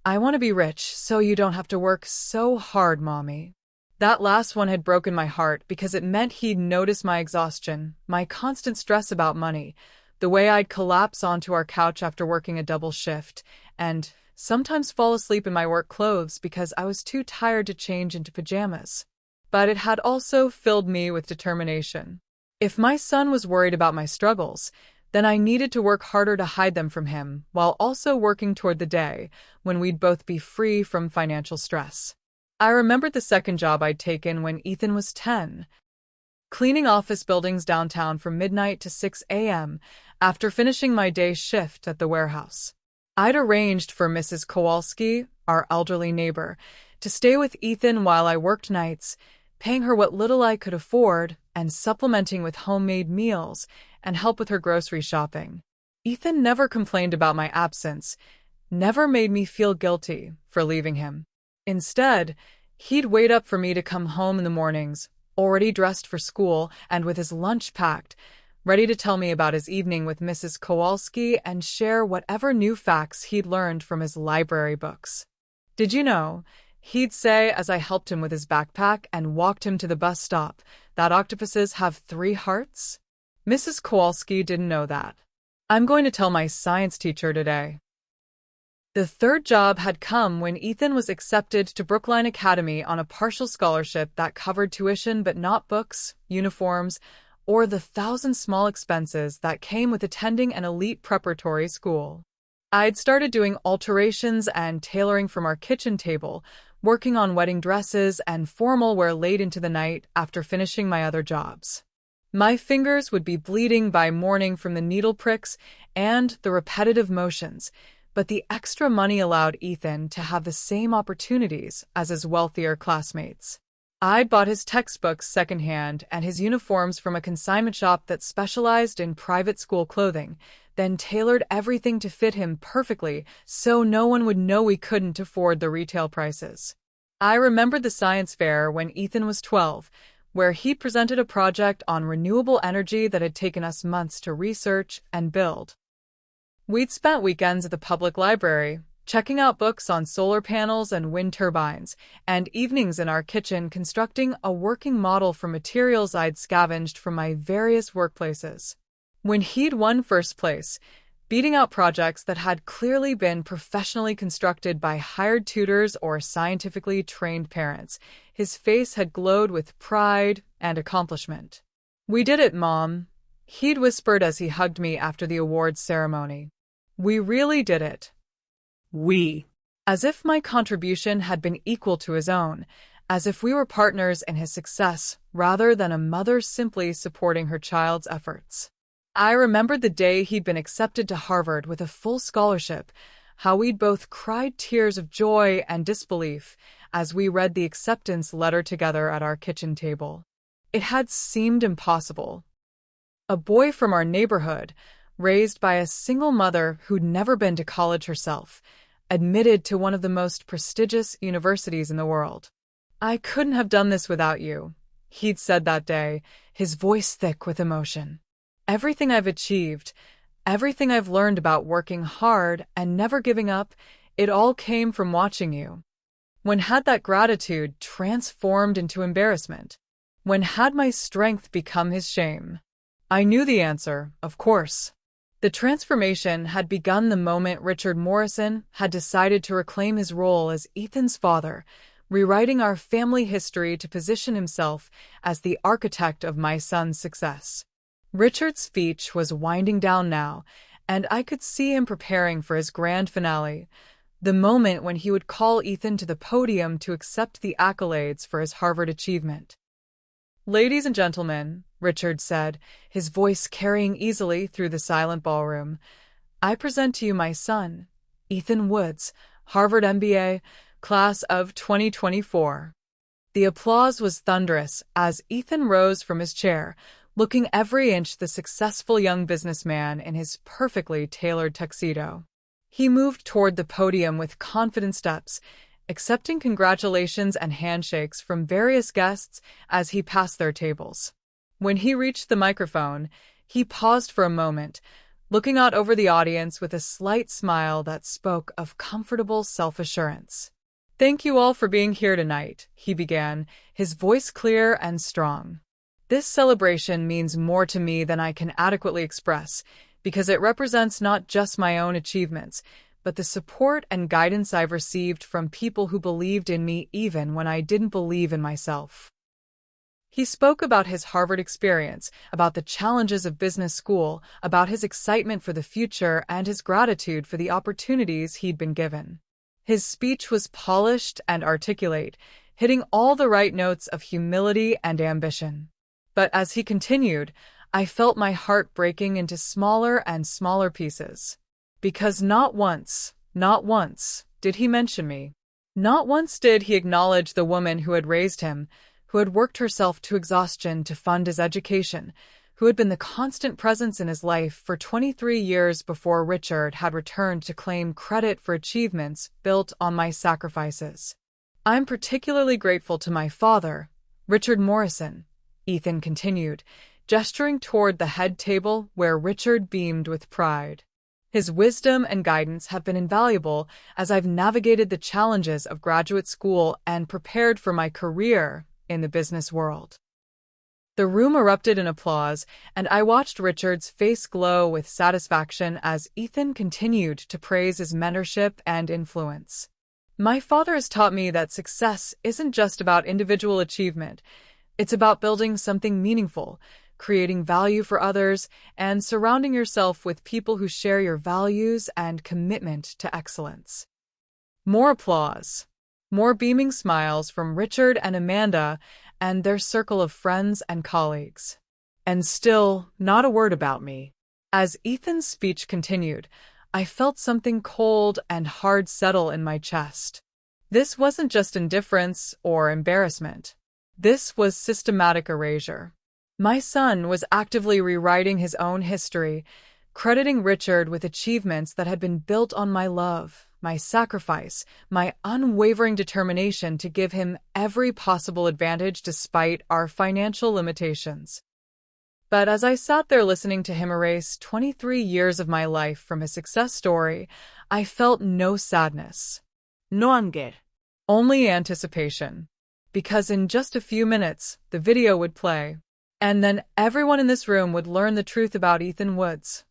I want to be rich so you don't have to work so hard, Mommy. That last one had broken my heart because it meant he'd notice my exhaustion, my constant stress about money, the way I'd collapse onto our couch after working a double shift, and sometimes fall asleep in my work clothes because I was too tired to change into pajamas. But it had also filled me with determination. If my son was worried about my struggles, then I needed to work harder to hide them from him, while also working toward the day when we'd both be free from financial stress. I remembered the second job I'd taken when Ethan was 10, cleaning office buildings downtown from midnight to 6 a.m. after finishing my day shift at the warehouse. I'd arranged for Mrs. Kowalski, our elderly neighbor, to stay with Ethan while I worked nights, paying her what little I could afford and supplementing with homemade meals and help with her grocery shopping. Ethan never complained about my absence, never made me feel guilty for leaving him. Instead, he'd wait up for me to come home in the mornings, already dressed for school and with his lunch packed, ready to tell me about his evening with Mrs. Kowalski and share whatever new facts he'd learned from his library books. Did you know, he'd say as I helped him with his backpack and walked him to the bus stop, that octopuses have 3 hearts? Mrs. Kowalski didn't know that. I'm going to tell my science teacher today. The third job had come when Ethan was accepted to Brookline Academy on a partial scholarship that covered tuition but not books, uniforms, or the 1,000 small expenses that came with attending an elite preparatory school. I'd started doing alterations and tailoring from our kitchen table, working on wedding dresses and formal wear late into the night after finishing my other jobs. My fingers would be bleeding by morning from the needle pricks and the repetitive motions, but the extra money allowed Ethan to have the same opportunities as his wealthier classmates. I'd bought his textbooks secondhand and his uniforms from a consignment shop that specialized in private school clothing, then tailored everything to fit him perfectly so no one would know we couldn't afford the retail prices. I remembered the science fair when Ethan was 12, where he presented a project on renewable energy that had taken us months to research and build. We'd spent weekends at the public library, checking out books on solar panels and wind turbines, and evenings in our kitchen constructing a working model from materials I'd scavenged from my various workplaces. When he'd won first place, beating out projects that had clearly been professionally constructed by hired tutors or scientifically trained parents, his face had glowed with pride and accomplishment. "We did it, Mom," he'd whispered as he hugged me after the awards ceremony. "We really did it." We. As if my contribution had been equal to his own, as if we were partners in his success rather than a mother simply supporting her child's efforts. I remembered the day he'd been accepted to Harvard with a full scholarship, how we'd both cried tears of joy and disbelief as we read the acceptance letter together at our kitchen table. It had seemed impossible. A boy from our neighborhood, raised by a single mother who'd never been to college herself, admitted to one of the most prestigious universities in the world. "I couldn't have done this without you," he'd said that day, his voice thick with emotion. "Everything I've achieved, everything I've learned about working hard and never giving up, it all came from watching you." When had that gratitude transformed into embarrassment? When had my strength become his shame? I knew the answer, of course. The transformation had begun the moment Richard Morrison had decided to reclaim his role as Ethan's father, rewriting our family history to position himself as the architect of my son's success. Richard's speech was winding down now, and I could see him preparing for his grand finale, the moment when he would call Ethan to the podium to accept the accolades for his Harvard achievement. "Ladies and gentlemen," Richard said, his voice carrying easily through the silent ballroom, "I present to you my son, Ethan Woods, Harvard MBA, class of 2024. The applause was thunderous as Ethan rose from his chair, looking every inch the successful young businessman in his perfectly tailored tuxedo. He moved toward the podium with confident steps, accepting congratulations and handshakes from various guests as he passed their tables. When he reached the microphone, he paused for a moment, looking out over the audience with a slight smile that spoke of comfortable self-assurance. "Thank you all for being here tonight," he began, his voice clear and strong. "This celebration means more to me than I can adequately express, because it represents not just my own achievements, but the support and guidance I've received from people who believed in me even when I didn't believe in myself." He spoke about his Harvard experience, about the challenges of business school, about his excitement for the future, and his gratitude for the opportunities he'd been given. His speech was polished and articulate, hitting all the right notes of humility and ambition. But as he continued, I felt my heart breaking into smaller and smaller pieces. Because not once did he mention me. Not once did he acknowledge the woman who had raised him, who had worked herself to exhaustion to fund his education, who had been the constant presence in his life for 23 years before Richard had returned to claim credit for achievements built on my sacrifices. "I'm particularly grateful to my father, Richard Morrison," Ethan continued, gesturing toward the head table where Richard beamed with pride. "His wisdom and guidance have been invaluable as I've navigated the challenges of graduate school and prepared for my career in the business world." The room erupted in applause, and I watched Richard's face glow with satisfaction as Ethan continued to praise his mentorship and influence. "My father has taught me that success isn't just about individual achievement. It's about building something meaningful, creating value for others, and surrounding yourself with people who share your values and commitment to excellence." More applause. More beaming smiles from Richard and Amanda and their circle of friends and colleagues. And still, not a word about me. As Ethan's speech continued, I felt something cold and hard settle in my chest. This wasn't just indifference or embarrassment. This was systematic erasure. My son was actively rewriting his own history, crediting Richard with achievements that had been built on my love, my sacrifice, my unwavering determination to give him every possible advantage despite our financial limitations. But as I sat there listening to him erase 23 years of my life from his success story, I felt no sadness. No anger. Only anticipation. Because in just a few minutes, the video would play. And then everyone in this room would learn the truth about Ethan Woods.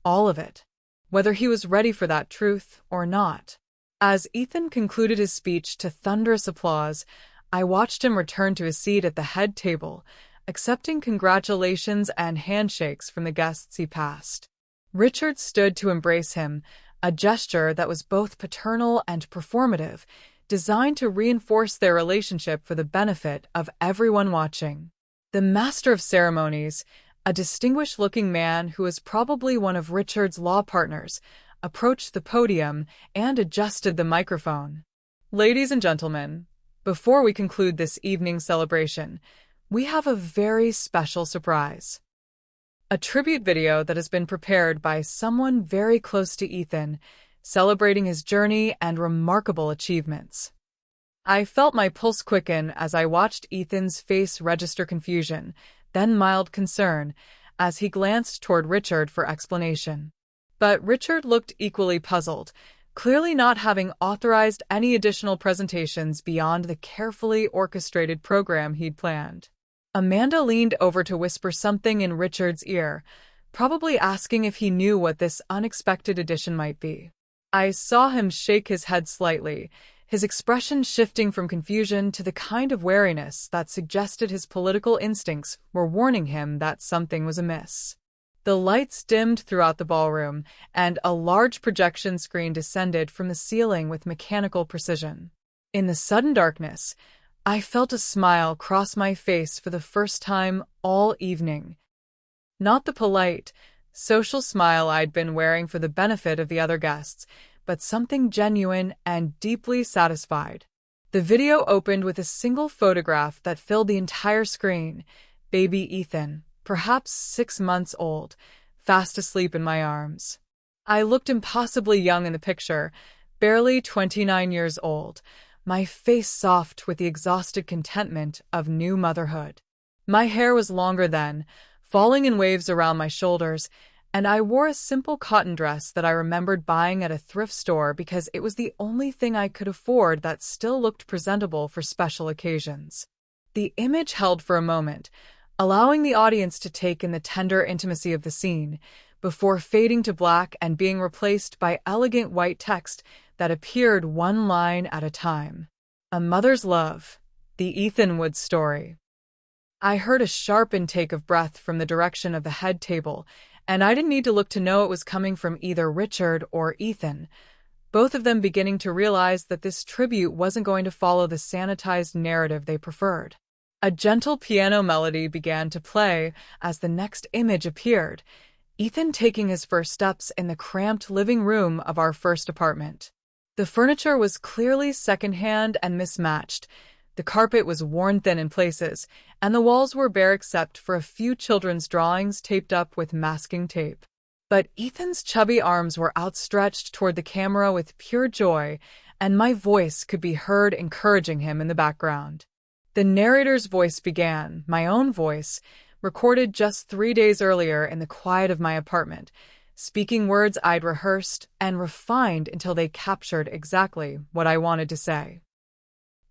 All of it. Whether he was ready for that truth or not. As Ethan concluded his speech to thunderous applause, I watched him return to his seat at the head table, accepting congratulations and handshakes from the guests he passed. Richard stood to embrace him, a gesture that was both paternal and performative, designed to reinforce their relationship for the benefit of everyone watching. The master of ceremonies, a distinguished-looking man who was probably one of Richard's law partners, approached the podium and adjusted the microphone. "Ladies and gentlemen, before we conclude this evening's celebration, we have a very special surprise. A tribute video that has been prepared by someone very close to Ethan, celebrating his journey and remarkable achievements." I felt my pulse quicken as I watched Ethan's face register confusion, then mild concern, as he glanced toward Richard for explanation. But Richard looked equally puzzled, clearly not having authorized any additional presentations beyond the carefully orchestrated program he'd planned. Amanda leaned over to whisper something in Richard's ear, probably asking if he knew what this unexpected addition might be. I saw him shake his head slightly, his expression shifting from confusion to the kind of wariness that suggested his political instincts were warning him that something was amiss. The lights dimmed throughout the ballroom, and a large projection screen descended from the ceiling with mechanical precision. In the sudden darkness, I felt a smile cross my face for the first time all evening. Not the polite, social smile I'd been wearing for the benefit of the other guests, but something genuine and deeply satisfied. The video opened with a single photograph that filled the entire screen: baby Ethan, perhaps 6 months old, fast asleep in my arms. I looked impossibly young in the picture, barely 29 years old, my face soft with the exhausted contentment of new motherhood. My hair was longer then, falling in waves around my shoulders, and I wore a simple cotton dress that I remembered buying at a thrift store because it was the only thing I could afford that still looked presentable for special occasions. The image held for a moment, allowing the audience to take in the tender intimacy of the scene, before fading to black and being replaced by elegant white text that appeared one line at a time. A mother's love, the Ethan Woods story. I heard a sharp intake of breath from the direction of the head table, and I didn't need to look to know it was coming from either Richard or Ethan, both of them beginning to realize that this tribute wasn't going to follow the sanitized narrative they preferred. A gentle piano melody began to play as the next image appeared, Ethan taking his first steps in the cramped living room of our first apartment. The furniture was clearly secondhand and mismatched. The carpet was worn thin in places, and the walls were bare except for a few children's drawings taped up with masking tape. But Ethan's chubby arms were outstretched toward the camera with pure joy, and my voice could be heard encouraging him in the background. The narrator's voice began, my own voice, recorded just 3 days earlier in the quiet of my apartment, speaking words I'd rehearsed and refined until they captured exactly what I wanted to say.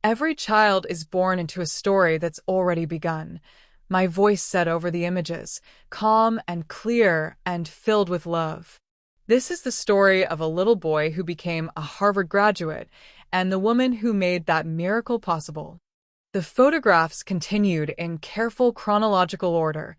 Every child is born into a story that's already begun, my voice said over the images, calm and clear and filled with love. This is the story of a little boy who became a Harvard graduate and the woman who made that miracle possible. The photographs continued in careful chronological order,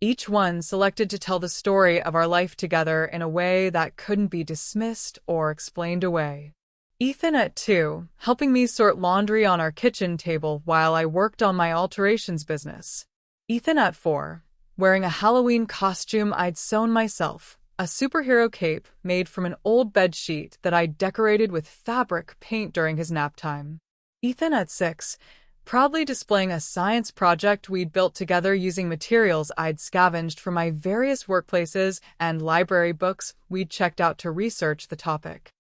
each one selected to tell the story of our life together in a way that couldn't be dismissed or explained away. Ethan at 2, helping me sort laundry on our kitchen table while I worked on my alterations business. Ethan at 4, wearing a Halloween costume I'd sewn myself, a superhero cape made from an old bedsheet that I'd decorated with fabric paint during his nap time. Ethan at 6, proudly displaying a science project we'd built together using materials I'd scavenged from my various workplaces and library books we'd checked out to research the topic.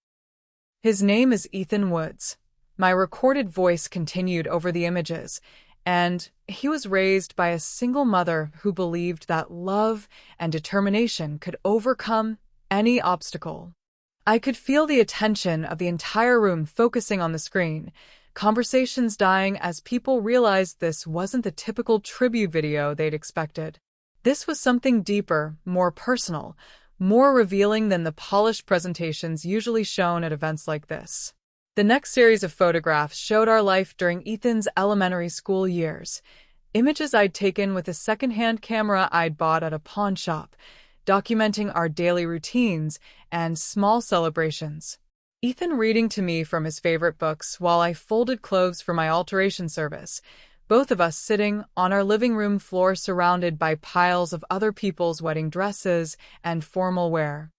His name is Ethan Woods. My recorded voice continued over the images, and he was raised by a single mother who believed that love and determination could overcome any obstacle. I could feel the attention of the entire room focusing on the screen, conversations dying as people realized this wasn't the typical tribute video they'd expected. This was something deeper, more personal, more revealing than the polished presentations usually shown at events like this. The next series of photographs showed our life during Ethan's elementary school years, images I'd taken with a secondhand camera I'd bought at a pawn shop, documenting our daily routines and small celebrations. Ethan reading to me from his favorite books while I folded clothes for my alteration service, both of us sitting on our living room floor surrounded by piles of other people's wedding dresses and formal wear.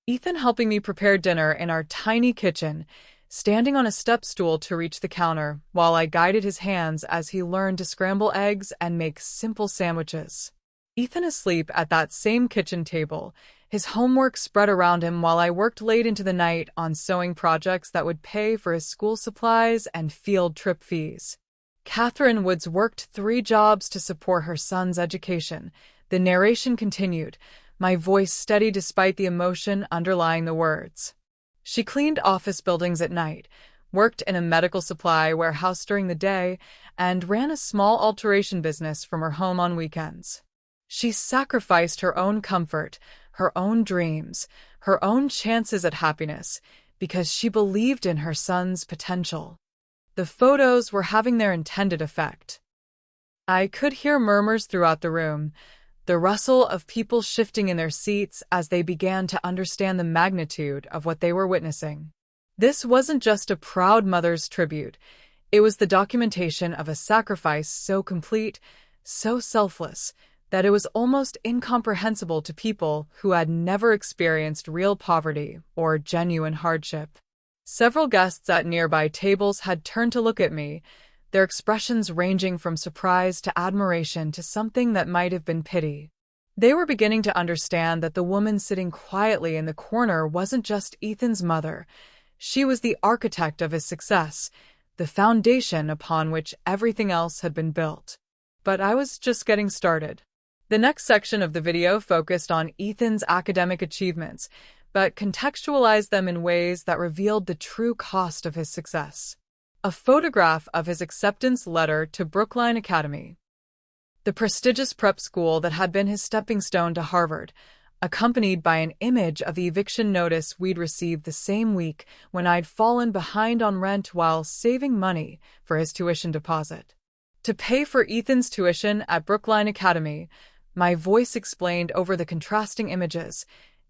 Ethan helping me prepare dinner in our tiny kitchen, standing on a step stool to reach the counter while I guided his hands as he learned to scramble eggs and make simple sandwiches. Ethan asleep at that same kitchen table, his homework spread around him while I worked late into the night on sewing projects that would pay for his school supplies and field trip fees. Catherine Woods worked 3 jobs to support her son's education. The narration continued, my voice steady despite the emotion underlying the words. She cleaned office buildings at night, worked in a medical supply warehouse during the day, and ran a small alteration business from her home on weekends. She sacrificed her own comfort, her own dreams, her own chances at happiness, because she believed in her son's potential. The photos were having their intended effect. I could hear murmurs throughout the room, the rustle of people shifting in their seats as they began to understand the magnitude of what they were witnessing. This wasn't just a proud mother's tribute. It was the documentation of a sacrifice so complete, so selfless, that it was almost incomprehensible to people who had never experienced real poverty or genuine hardship. Several guests at nearby tables had turned to look at me, their expressions ranging from surprise to admiration to something that might have been pity. They were beginning to understand that the woman sitting quietly in the corner wasn't just Ethan's mother. She was the architect of his success, the foundation upon which everything else had been built. But I was just getting started. The next section of the video focused on Ethan's academic achievements, but contextualized them in ways that revealed the true cost of his success. A photograph of his acceptance letter to Brookline Academy, the prestigious prep school that had been his stepping stone to Harvard, accompanied by an image of the eviction notice we'd received the same week when I'd fallen behind on rent while saving money for his tuition deposit. To pay for Ethan's tuition at Brookline Academy, my voice explained over the contrasting images.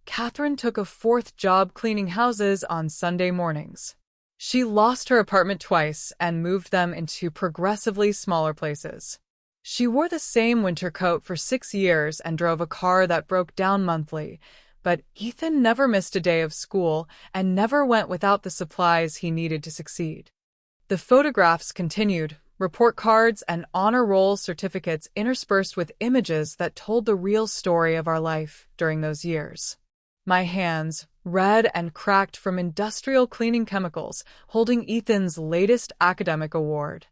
Catherine took a fourth job cleaning houses on Sunday mornings. She lost her apartment twice and moved them into progressively smaller places. She wore the same winter coat for 6 years and drove a car that broke down monthly, but Ethan never missed a day of school and never went without the supplies he needed to succeed. The photographs continued, report cards and honor roll certificates interspersed with images that told the real story of our life during those years. My hands, red and cracked from industrial cleaning chemicals, holding Ethan's latest academic award.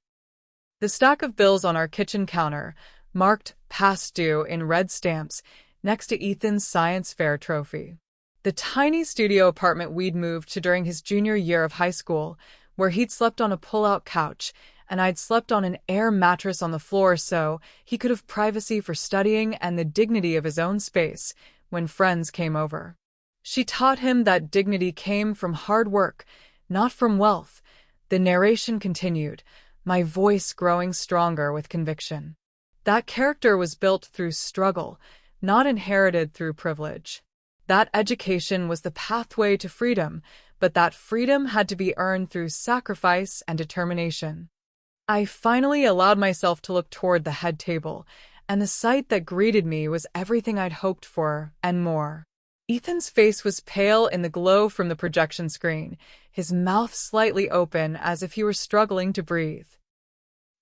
The stack of bills on our kitchen counter, marked past due in red stamps, next to Ethan's science fair trophy. The tiny studio apartment we'd moved to during his junior year of high school, where he'd slept on a pull-out couch, and I'd slept on an air mattress on the floor so he could have privacy for studying and the dignity of his own space when friends came over. She taught him that dignity came from hard work, not from wealth. The narration continued, my voice growing stronger with conviction. That character was built through struggle, not inherited through privilege. That education was the pathway to freedom, but that freedom had to be earned through sacrifice and determination. I finally allowed myself to look toward the head table, and the sight that greeted me was everything I'd hoped for and more. Ethan's face was pale in the glow from the projection screen, his mouth slightly open as if he were struggling to breathe.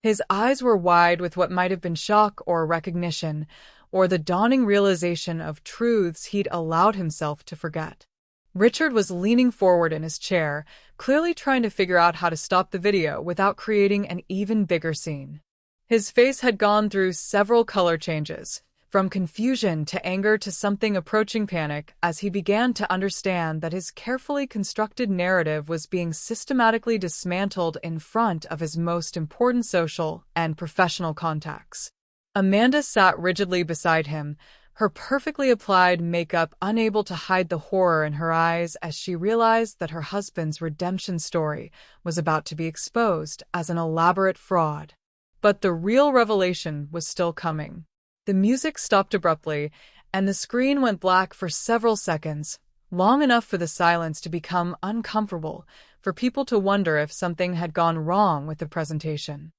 His eyes were wide with what might have been shock or recognition, or the dawning realization of truths he'd allowed himself to forget. Richard was leaning forward in his chair, clearly trying to figure out how to stop the video without creating an even bigger scene. His face had gone through several color changes, from confusion to anger to something approaching panic, as he began to understand that his carefully constructed narrative was being systematically dismantled in front of his most important social and professional contacts. Amanda sat rigidly beside him, her perfectly applied makeup unable to hide the horror in her eyes as she realized that her husband's redemption story was about to be exposed as an elaborate fraud. But the real revelation was still coming. The music stopped abruptly, and the screen went black for several seconds, long enough for the silence to become uncomfortable, for people to wonder if something had gone wrong with the presentation.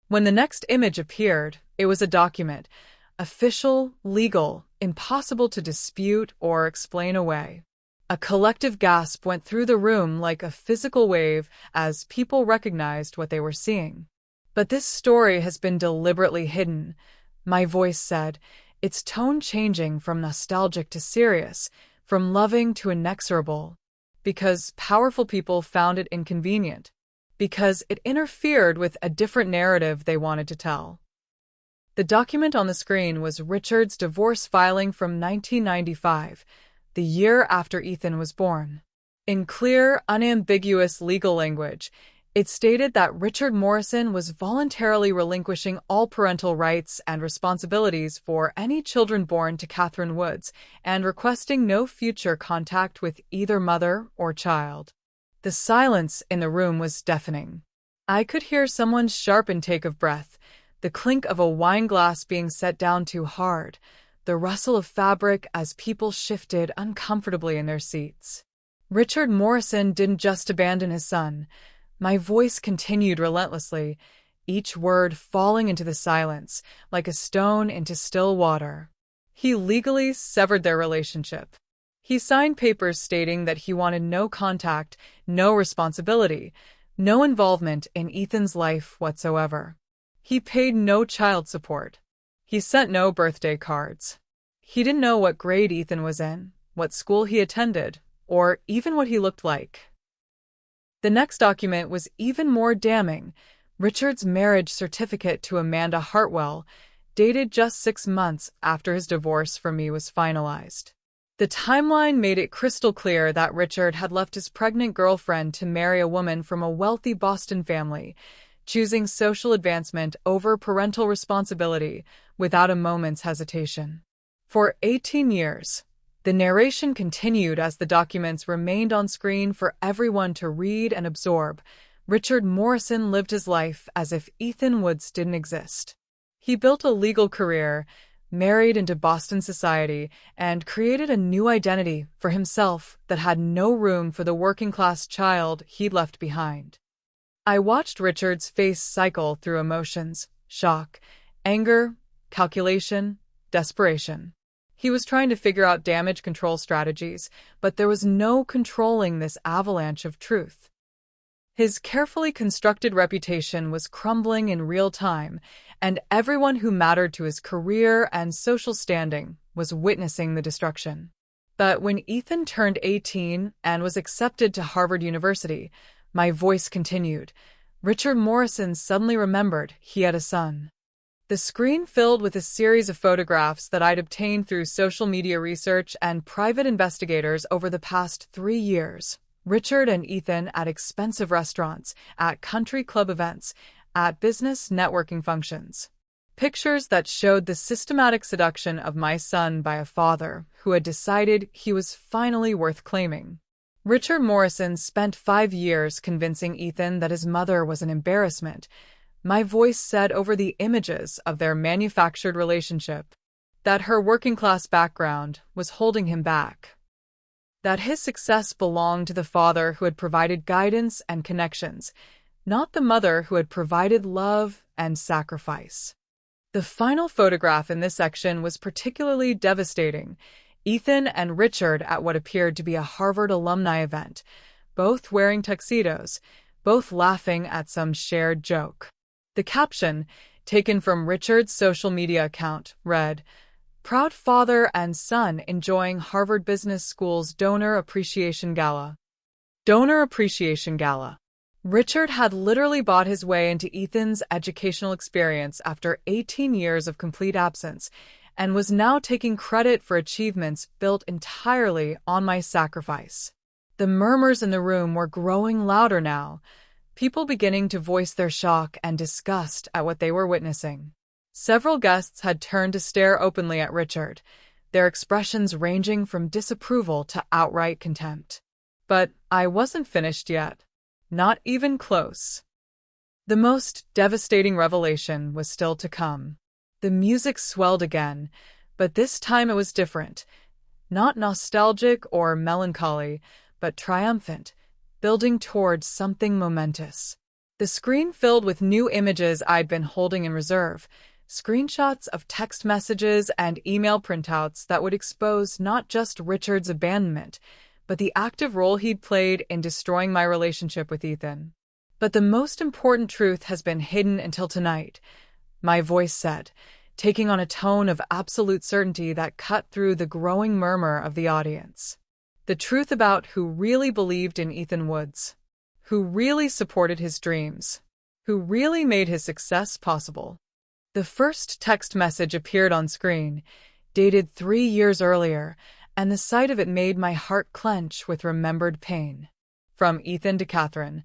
When the next image appeared, it was a document, official, legal, impossible to dispute or explain away. A collective gasp went through the room like a physical wave as people recognized what they were seeing. But this story has been deliberately hidden, my voice said, its tone changing from nostalgic to serious, from loving to inexorable, because powerful people found it inconvenient, because it interfered with a different narrative they wanted to tell. The document on the screen was Richard's divorce filing from 1995, the year after Ethan was born. In clear, unambiguous legal language, It stated that Richard Morrison was voluntarily relinquishing all parental rights and responsibilities for any children born to Catherine Woods and requesting no future contact with either mother or child. The silence in the room was deafening. I could hear someone's sharp intake of breath, the clink of a wine glass being set down too hard, the rustle of fabric as people shifted uncomfortably in their seats. Richard Morrison didn't just abandon his son. My voice continued relentlessly, each word falling into the silence like a stone into still water. He legally severed their relationship. He signed papers stating that he wanted no contact, no responsibility, no involvement in Ethan's life whatsoever. He paid no child support. He sent no birthday cards. He didn't know what grade Ethan was in, what school he attended, or even what he looked like. The next document was even more damning. Richard's marriage certificate to Amanda Hartwell, dated just 6 months after his divorce from me was finalized. The timeline made it crystal clear that Richard had left his pregnant girlfriend to marry a woman from a wealthy Boston family, choosing social advancement over parental responsibility without a moment's hesitation. For 18 years, the narration continued as the documents remained on screen for everyone to read and absorb. Richard Morrison lived his life as if Ethan Woods didn't exist. He built a legal career, married into Boston society, and created a new identity for himself that had no room for the working-class child he'd left behind. I watched Richard's face cycle through emotions: shock, anger, calculation, desperation. He was trying to figure out damage control strategies, but there was no controlling this avalanche of truth. His carefully constructed reputation was crumbling in real time, and everyone who mattered to his career and social standing was witnessing the destruction. But when Ethan turned 18 and was accepted to Harvard University, my voice continued. Richard Morrison suddenly remembered he had a son. The screen filled with a series of photographs that I'd obtained through social media research and private investigators over the past 3 years. Richard and Ethan at expensive restaurants, at country club events, at business networking functions. Pictures that showed the systematic seduction of my son by a father who had decided he was finally worth claiming. Richard Morrison spent 5 years convincing Ethan that his mother was an embarrassment. My voice said over the images of their manufactured relationship that her working-class background was holding him back, that his success belonged to the father who had provided guidance and connections, not the mother who had provided love and sacrifice. The final photograph in this section was particularly devastating. Ethan and Richard at what appeared to be a Harvard alumni event, both wearing tuxedos, both laughing at some shared joke. The caption, taken from Richard's social media account, read, "Proud father and son enjoying Harvard Business School's Donor Appreciation Gala." Donor Appreciation Gala. Richard had literally bought his way into Ethan's educational experience after 18 years of complete absence, and was now taking credit for achievements built entirely on my sacrifice. The murmurs in the room were growing louder now, people beginning to voice their shock and disgust at what they were witnessing. Several guests had turned to stare openly at Richard, their expressions ranging from disapproval to outright contempt. But I wasn't finished yet. Not even close. The most devastating revelation was still to come. The music swelled again, but this time it was different. Not nostalgic or melancholy, but triumphant, building towards something momentous. The screen filled with new images I'd been holding in reserve, screenshots of text messages and email printouts that would expose not just Richard's abandonment, but the active role he'd played in destroying my relationship with Ethan. But the most important truth has been hidden until tonight, my voice said, taking on a tone of absolute certainty that cut through the growing murmur of the audience. The truth about who really believed in Ethan Woods, who really supported his dreams, who really made his success possible. The first text message appeared on screen, dated 3 years earlier, and the sight of it made my heart clench with remembered pain. From Ethan to Catherine,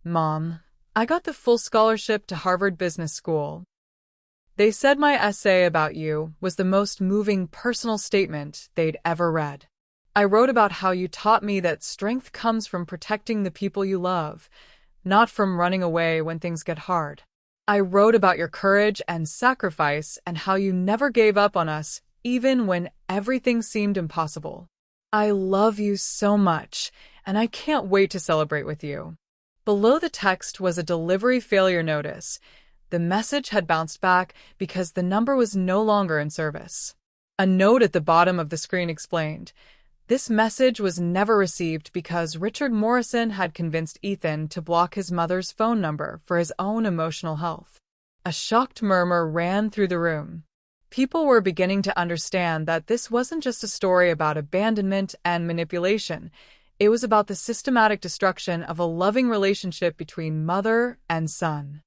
Mom, I got the full scholarship to Harvard Business School. They said my essay about you was the most moving personal statement they'd ever read. I wrote about how you taught me that strength comes from protecting the people you love, not from running away when things get hard. I wrote about your courage and sacrifice and how you never gave up on us, even when everything seemed impossible. I love you so much, and I can't wait to celebrate with you. Below the text was a delivery failure notice. The message had bounced back because the number was no longer in service. A note at the bottom of the screen explained, this message was never received because Richard Morrison had convinced Ethan to block his mother's phone number for his own emotional health. A shocked murmur ran through the room. People were beginning to understand that this wasn't just a story about abandonment and manipulation. It was about the systematic destruction of a loving relationship between mother and son.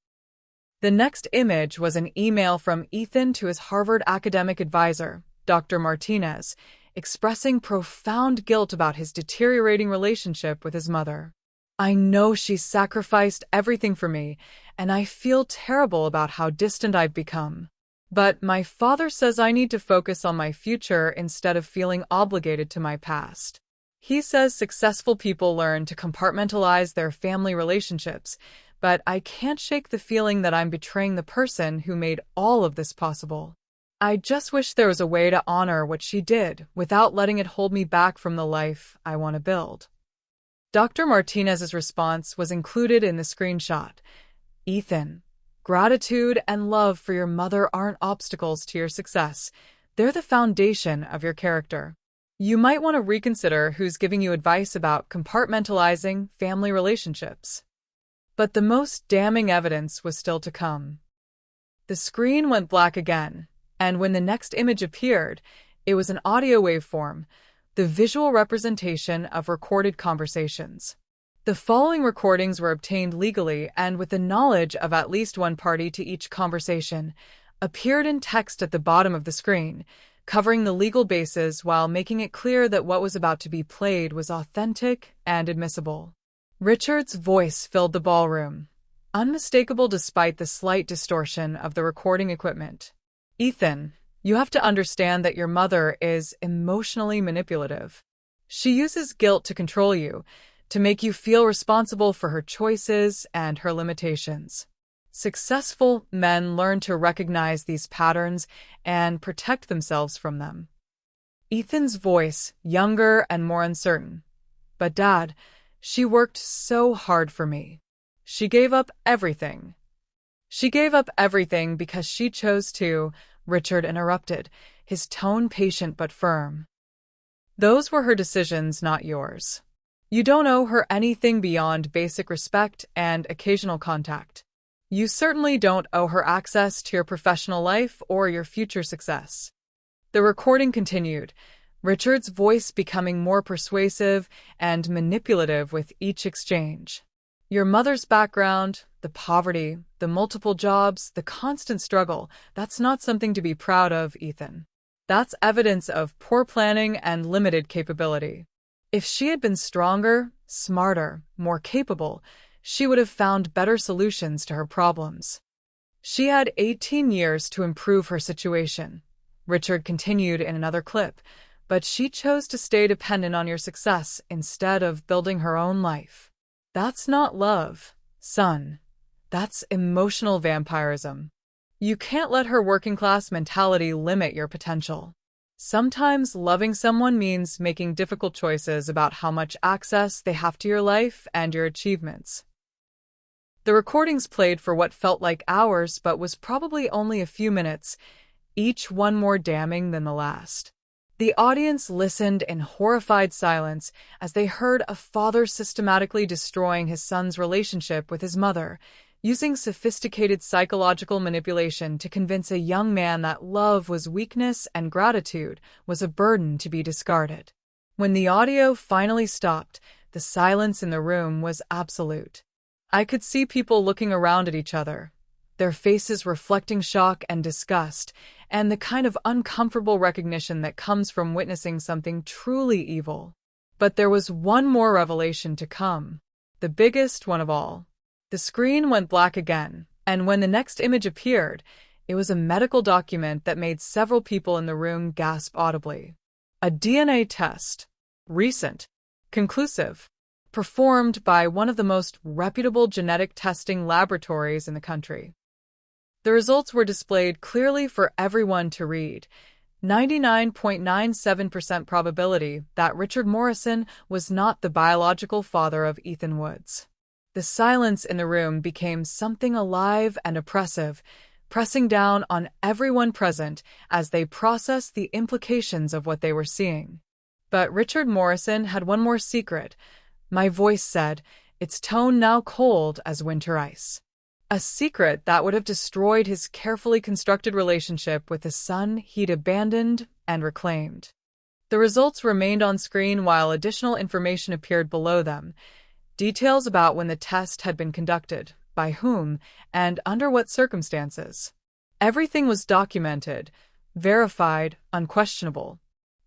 The next image was an email from Ethan to his Harvard academic advisor, Dr. Martinez, expressing profound guilt about his deteriorating relationship with his mother. I know she sacrificed everything for me, and I feel terrible about how distant I've become. But my father says I need to focus on my future instead of feeling obligated to my past. He says successful people learn to compartmentalize their family relationships, but I can't shake the feeling that I'm betraying the person who made all of this possible. I just wish there was a way to honor what she did without letting it hold me back from the life I want to build. Dr. Martinez's response was included in the screenshot. Ethan, gratitude and love for your mother aren't obstacles to your success. They're the foundation of your character. You might want to reconsider who's giving you advice about compartmentalizing family relationships. But the most damning evidence was still to come. The screen went black again, and when the next image appeared, it was an audio waveform, the visual representation of recorded conversations. The following recordings were obtained legally and with the knowledge of at least one party to each conversation, appeared in text at the bottom of the screen, covering the legal bases while making it clear that what was about to be played was authentic and admissible. Richard's voice filled the ballroom, unmistakable despite the slight distortion of the recording equipment. Ethan, you have to understand that your mother is emotionally manipulative. She uses guilt to control you, to make you feel responsible for her choices and her limitations. Successful men learn to recognize these patterns and protect themselves from them. Ethan's voice, younger and more uncertain. But Dad, she worked so hard for me. She gave up everything. She gave up everything because she chose to, Richard interrupted, his tone patient but firm. Those were her decisions, not yours. You don't owe her anything beyond basic respect and occasional contact. You certainly don't owe her access to your professional life or your future success. The recording continued, Richard's voice becoming more persuasive and manipulative with each exchange. Your mother's background, the poverty, the multiple jobs, the constant struggle, that's not something to be proud of, Ethan. That's evidence of poor planning and limited capability. If she had been stronger, smarter, more capable, she would have found better solutions to her problems. She had 18 years to improve her situation, Richard continued in another clip, but she chose to stay dependent on your success instead of building her own life. That's not love, son. That's emotional vampirism. You can't let her working-class mentality limit your potential. Sometimes loving someone means making difficult choices about how much access they have to your life and your achievements. The recordings played for what felt like hours but was probably only a few minutes, each one more damning than the last. The audience listened in horrified silence as they heard a father systematically destroying his son's relationship with his mother, using sophisticated psychological manipulation to convince a young man that love was weakness and gratitude was a burden to be discarded. When the audio finally stopped, the silence in the room was absolute. I could see people looking around at each other, their faces reflecting shock and disgust, and the kind of uncomfortable recognition that comes from witnessing something truly evil. But there was one more revelation to come, the biggest one of all. The screen went black again, and when the next image appeared, it was a medical document that made several people in the room gasp audibly. A DNA test. Recent. Conclusive. Performed by one of the most reputable genetic testing laboratories in the country. The results were displayed clearly for everyone to read. 99.97% probability that Richard Morrison was not the biological father of Ethan Woods. The silence in the room became something alive and oppressive, pressing down on everyone present as they processed the implications of what they were seeing. But Richard Morrison had one more secret. My voice said, its tone now cold as winter ice. A secret that would have destroyed his carefully constructed relationship with the son he'd abandoned and reclaimed. The results remained on screen while additional information appeared below them. Details about when the test had been conducted, by whom, and under what circumstances. Everything was documented, verified, unquestionable.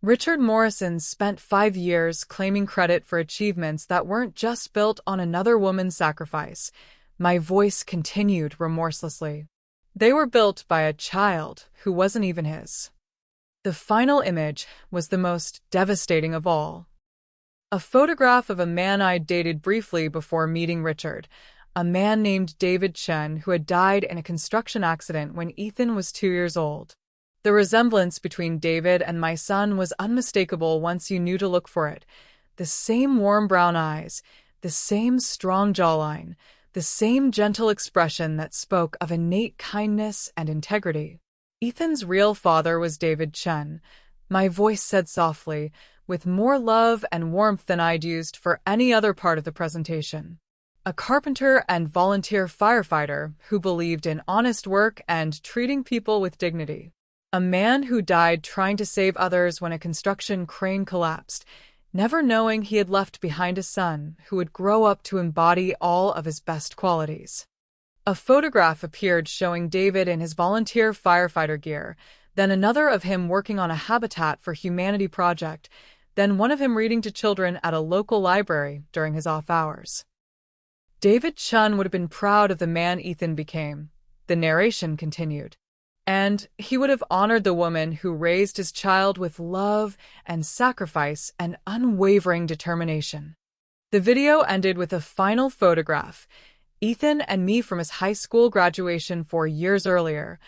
Richard Morrison spent 5 years claiming credit for achievements that weren't just built on another woman's sacrifice. My voice continued remorselessly. They were built by a child who wasn't even his. The final image was the most devastating of all. A photograph of a man I'd dated briefly before meeting Richard, a man named David Chen who had died in a construction accident when Ethan was 2 years old. The resemblance between David and my son was unmistakable once you knew to look for it. The same warm brown eyes, the same strong jawline, the same gentle expression that spoke of innate kindness and integrity. Ethan's real father was David Chen, my voice said softly, with more love and warmth than I'd used for any other part of the presentation. A carpenter and volunteer firefighter who believed in honest work and treating people with dignity. A man who died trying to save others when a construction crane collapsed, never knowing he had left behind a son who would grow up to embody all of his best qualities. A photograph appeared showing David in his volunteer firefighter gear, then another of him working on a Habitat for Humanity project, then one of him reading to children at a local library during his off hours. David Chun would have been proud of the man Ethan became, the narration continued. And he would have honored the woman who raised his child with love and sacrifice and unwavering determination. The video ended with a final photograph, Ethan and me from his high school graduation 4 years earlier,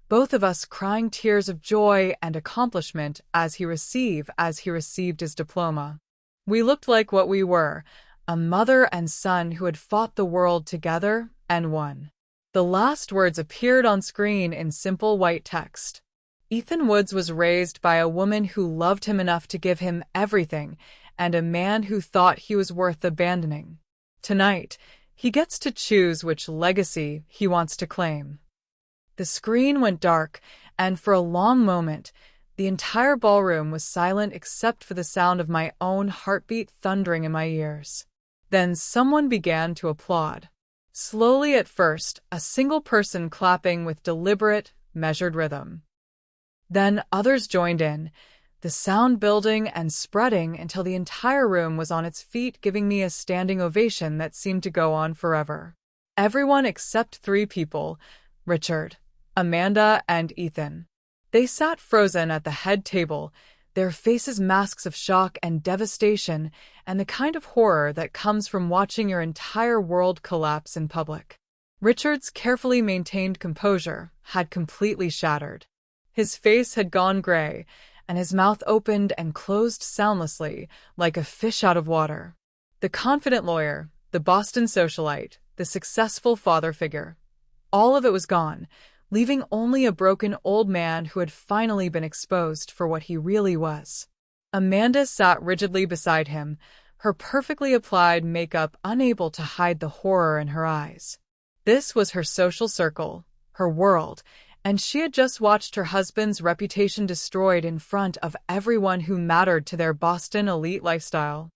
both of us crying tears of joy and accomplishment as he received his diploma. We looked like what we were, a mother and son who had fought the world together and won. The last words appeared on screen in simple white text. Ethan Woods was raised by a woman who loved him enough to give him everything, and a man who thought he was worth abandoning. Tonight, he gets to choose which legacy he wants to claim. The screen went dark, and for a long moment, the entire ballroom was silent except for the sound of my own heartbeat thundering in my ears. Then someone began to applaud. Slowly at first, a single person clapping with deliberate, measured rhythm. Then others joined in, the sound building and spreading until the entire room was on its feet, giving me a standing ovation that seemed to go on forever. Everyone except 3 people, Richard, Amanda, and Ethan. They sat frozen at the head table, their faces masks of shock and devastation and the kind of horror that comes from watching your entire world collapse in public. Richard's carefully maintained composure had completely shattered. His face had gone gray, and his mouth opened and closed soundlessly, like a fish out of water. The confident lawyer, the Boston socialite, the successful father figure. All of it was gone, leaving only a broken old man who had finally been exposed for what he really was. Amanda sat rigidly beside him, her perfectly applied makeup unable to hide the horror in her eyes. This was her social circle, her world, and she had just watched her husband's reputation destroyed in front of everyone who mattered to their Boston elite lifestyle.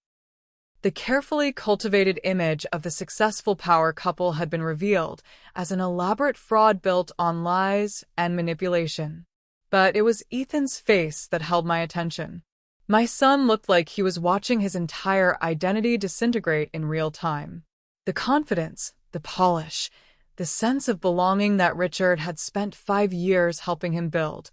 The carefully cultivated image of the successful power couple had been revealed as an elaborate fraud built on lies and manipulation. But it was Ethan's face that held my attention. My son looked like he was watching his entire identity disintegrate in real time. The confidence, the polish, the sense of belonging that Richard had spent 5 years helping him build.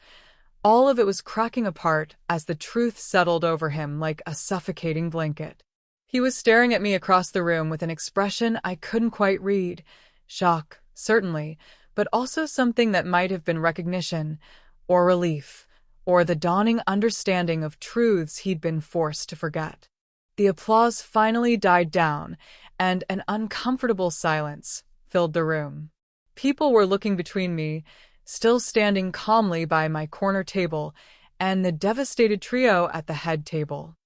All of it was cracking apart as the truth settled over him like a suffocating blanket. He was staring at me across the room with an expression I couldn't quite read. Shock, certainly, but also something that might have been recognition, or relief, or the dawning understanding of truths he'd been forced to forget. The applause finally died down, and an uncomfortable silence filled the room. People were looking between me, still standing calmly by my corner table, and the devastated trio at the head table.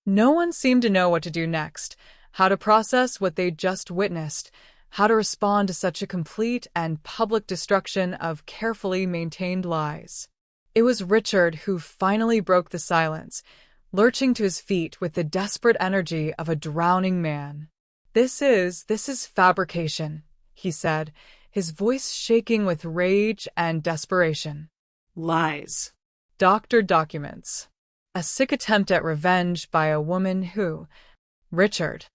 No one seemed to know what to do next, how to process what they'd just witnessed, how to respond to such a complete and public destruction of carefully maintained lies. It was Richard who finally broke the silence, lurching to his feet with the desperate energy of a drowning man. This is fabrication," he said, his voice shaking with rage and desperation. Lies. Doctored documents. A sick attempt at revenge by a woman who... Richard.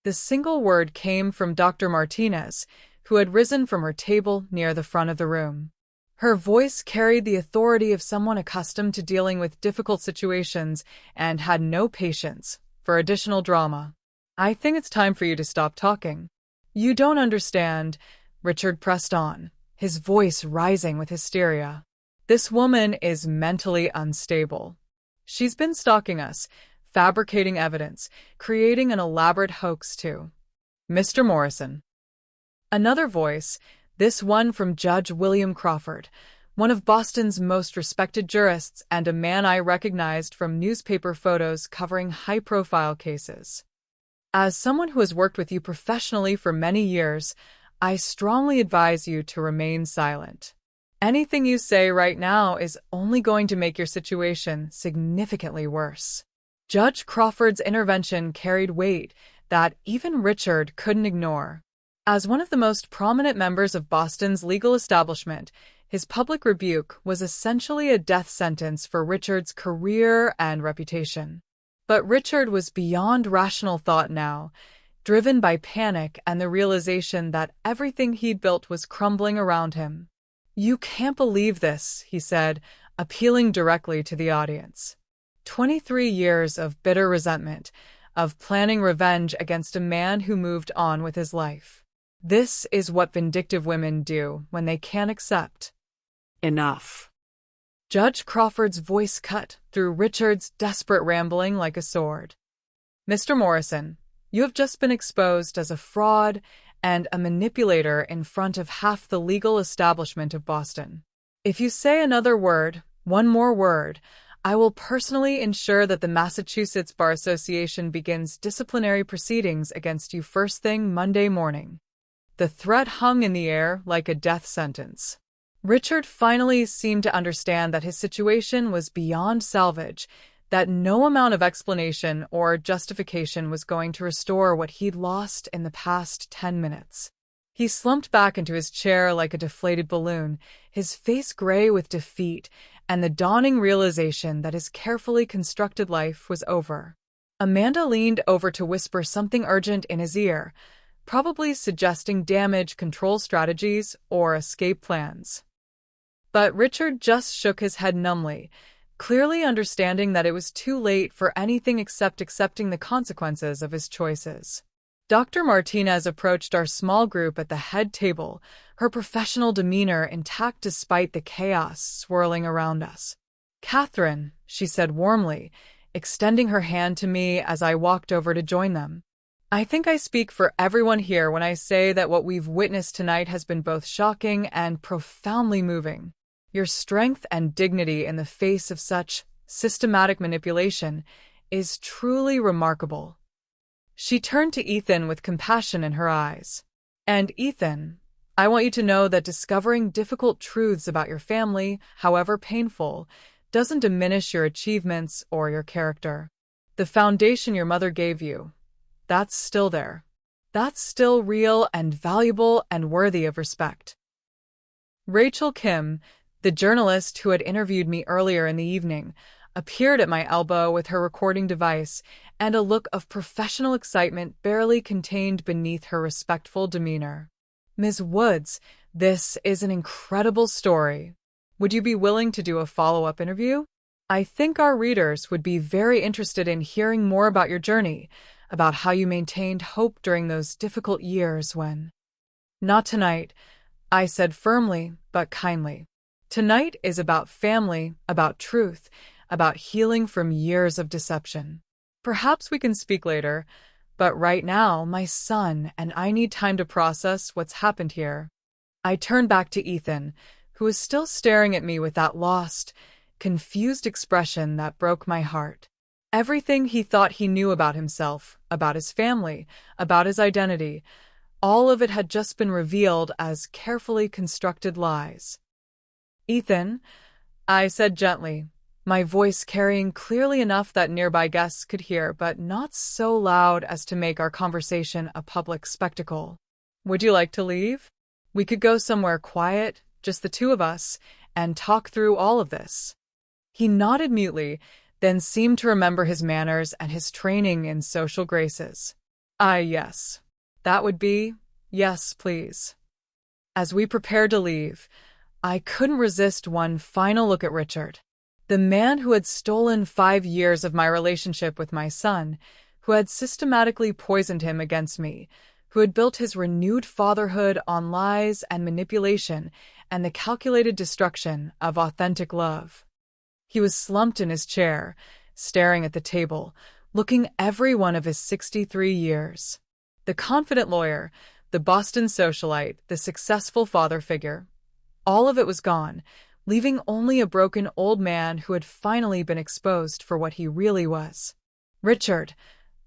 The single word came from Dr. Martinez, who had risen from her table near the front of the room. Her voice carried the authority of someone accustomed to dealing with difficult situations and had no patience for additional drama. "I think it's time for you to stop talking. You don't understand," Richard pressed on, his voice rising with hysteria. "This woman is mentally unstable. She's been stalking us, fabricating evidence, creating an elaborate hoax too." "Mr. Morrison." Another voice, this one from Judge William Crawford, one of Boston's most respected jurists and a man I recognized from newspaper photos covering high-profile cases. "As someone who has worked with you professionally for many years, I strongly advise you to remain silent. Anything you say right now is only going to make your situation significantly worse." Judge Crawford's intervention carried weight that even Richard couldn't ignore. As one of the most prominent members of Boston's legal establishment, his public rebuke was essentially a death sentence for Richard's career and reputation. But Richard was beyond rational thought now, driven by panic and the realization that everything he'd built was crumbling around him. "You can't believe this," he said, appealing directly to the audience. 23 years of bitter resentment, of planning revenge against a man who moved on with his life. This is what vindictive women do when they can't accept. Enough. Judge Crawford's voice cut through Richard's desperate rambling like a sword. "Mr. Morrison, you have just been exposed as a fraud and a manipulator in front of half the legal establishment of Boston. If you say another word, one more word, I will personally ensure that the Massachusetts Bar Association begins disciplinary proceedings against you first thing Monday morning." The threat hung in the air like a death sentence. Richard finally seemed to understand that his situation was beyond salvage, that no amount of explanation or justification was going to restore what he'd lost in the past 10 minutes. He slumped back into his chair like a deflated balloon, his face gray with defeat and the dawning realization that his carefully constructed life was over. Amanda leaned over to whisper something urgent in his ear, probably suggesting damage control strategies or escape plans. But Richard just shook his head numbly, clearly understanding that it was too late for anything except accepting the consequences of his choices. Dr. Martinez approached our small group at the head table, her professional demeanor intact despite the chaos swirling around us. "Catherine," she said warmly, extending her hand to me as I walked over to join them. "I think I speak for everyone here when I say that what we've witnessed tonight has been both shocking and profoundly moving. Your strength and dignity in the face of such systematic manipulation is truly remarkable." She turned to Ethan with compassion in her eyes. "And Ethan, I want you to know that discovering difficult truths about your family, however painful, doesn't diminish your achievements or your character. The foundation your mother gave you, that's still there. That's still real and valuable and worthy of respect." Rachel Kim, the journalist who had interviewed me earlier in the evening, appeared at my elbow with her recording device and a look of professional excitement barely contained beneath her respectful demeanor. "Ms. Woods, this is an incredible story. Would you be willing to do a follow-up interview? I think our readers would be very interested in hearing more about your journey, about how you maintained hope during those difficult years when—" "Not tonight," I said firmly but kindly. "Tonight is about family, about truth, about healing from years of deception. Perhaps we can speak later, but right now, my son and I need time to process what's happened here." I turned back to Ethan, who was still staring at me with that lost, confused expression that broke my heart. Everything he thought he knew about himself, about his family, about his identity, all of it had just been revealed as carefully constructed lies. "Ethan," I said gently, my voice carrying clearly enough that nearby guests could hear, but not so loud as to make our conversation a public spectacle. "Would you like to leave? We could go somewhere quiet, just the two of us, and talk through all of this." He nodded mutely, then seemed to remember his manners and his training in social graces. Yes. That would be, yes, please." As we prepared to leave, I couldn't resist one final look at Richard, the man who had stolen 5 years of my relationship with my son, who had systematically poisoned him against me, who had built his renewed fatherhood on lies and manipulation and the calculated destruction of authentic love. He was slumped in his chair, staring at the table, looking every one of his 63 years. The confident lawyer, the Boston socialite, the successful father figure. All of it was gone, leaving only a broken old man who had finally been exposed for what he really was. "Richard,"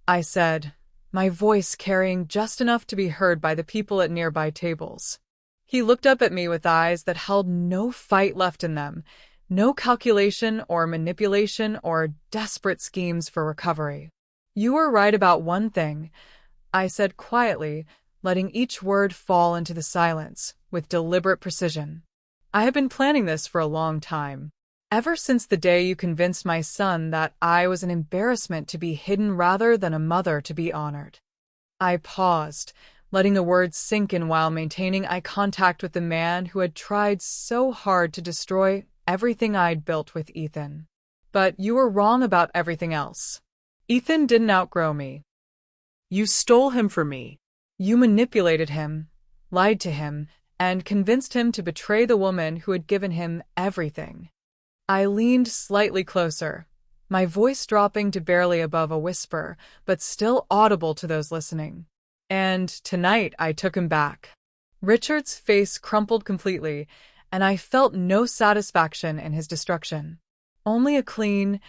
I said, my voice carrying just enough to be heard by the people at nearby tables. He looked up at me with eyes that held no fight left in them, no calculation or manipulation or desperate schemes for recovery. "You were right about one thing," I said quietly, letting each word fall into the silence with deliberate precision. "I have been planning this for a long time. Ever since the day you convinced my son that I was an embarrassment to be hidden rather than a mother to be honored." I paused, letting the words sink in while maintaining eye contact with the man who had tried so hard to destroy everything I'd built with Ethan. "But you were wrong about everything else. Ethan didn't outgrow me. You stole him from me. You manipulated him, lied to him, and convinced him to betray the woman who had given him everything." I leaned slightly closer, my voice dropping to barely above a whisper, but still audible to those listening. "And tonight I took him back." Richard's face crumpled completely, and I felt no satisfaction in his destruction. Only a clean,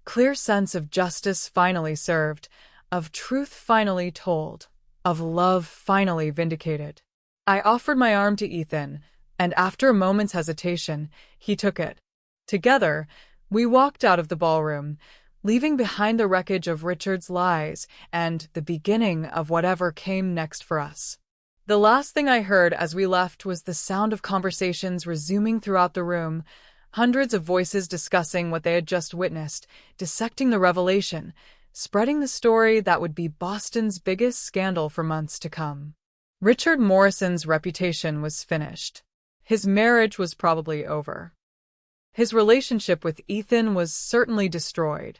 clear sense of justice finally served, of truth finally told, of love finally vindicated. I offered my arm to Ethan, and after a moment's hesitation, he took it. Together, we walked out of the ballroom, leaving behind the wreckage of Richard's lies and the beginning of whatever came next for us. The last thing I heard as we left was the sound of conversations resuming throughout the room, hundreds of voices discussing what they had just witnessed, dissecting the revelation, spreading the story that would be Boston's biggest scandal for months to come. Richard Morrison's reputation was finished. His marriage was probably over. His relationship with Ethan was certainly destroyed.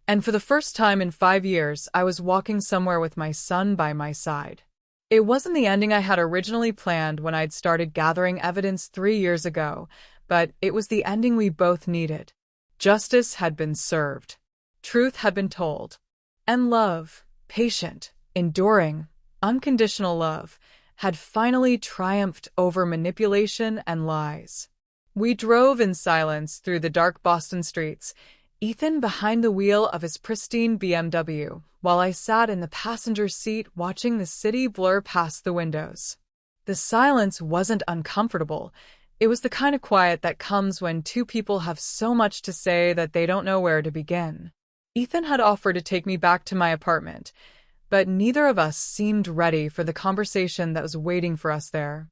And for the first time in 5 years, I was walking somewhere with my son by my side. It wasn't the ending I had originally planned when I'd started gathering evidence 3 years ago, but it was the ending we both needed. Justice had been served. Truth had been told. And love, patient, enduring, unconditional love, had finally triumphed over manipulation and lies. We drove in silence through the dark Boston streets, Ethan behind the wheel of his pristine BMW, while I sat in the passenger seat watching the city blur past the windows. The silence wasn't uncomfortable. It was the kind of quiet that comes when two people have so much to say that they don't know where to begin. Ethan had offered to take me back to my apartment, but neither of us seemed ready for the conversation that was waiting for us there.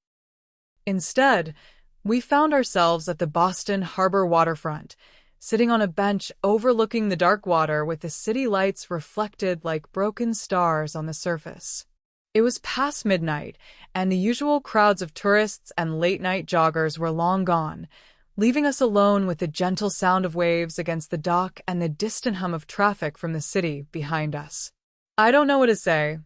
Instead, we found ourselves at the Boston Harbor waterfront, sitting on a bench overlooking the dark water with the city lights reflected like broken stars on the surface. It was past midnight, and the usual crowds of tourists and late-night joggers were long gone, leaving us alone with the gentle sound of waves against the dock and the distant hum of traffic from the city behind us. "I don't know what to say."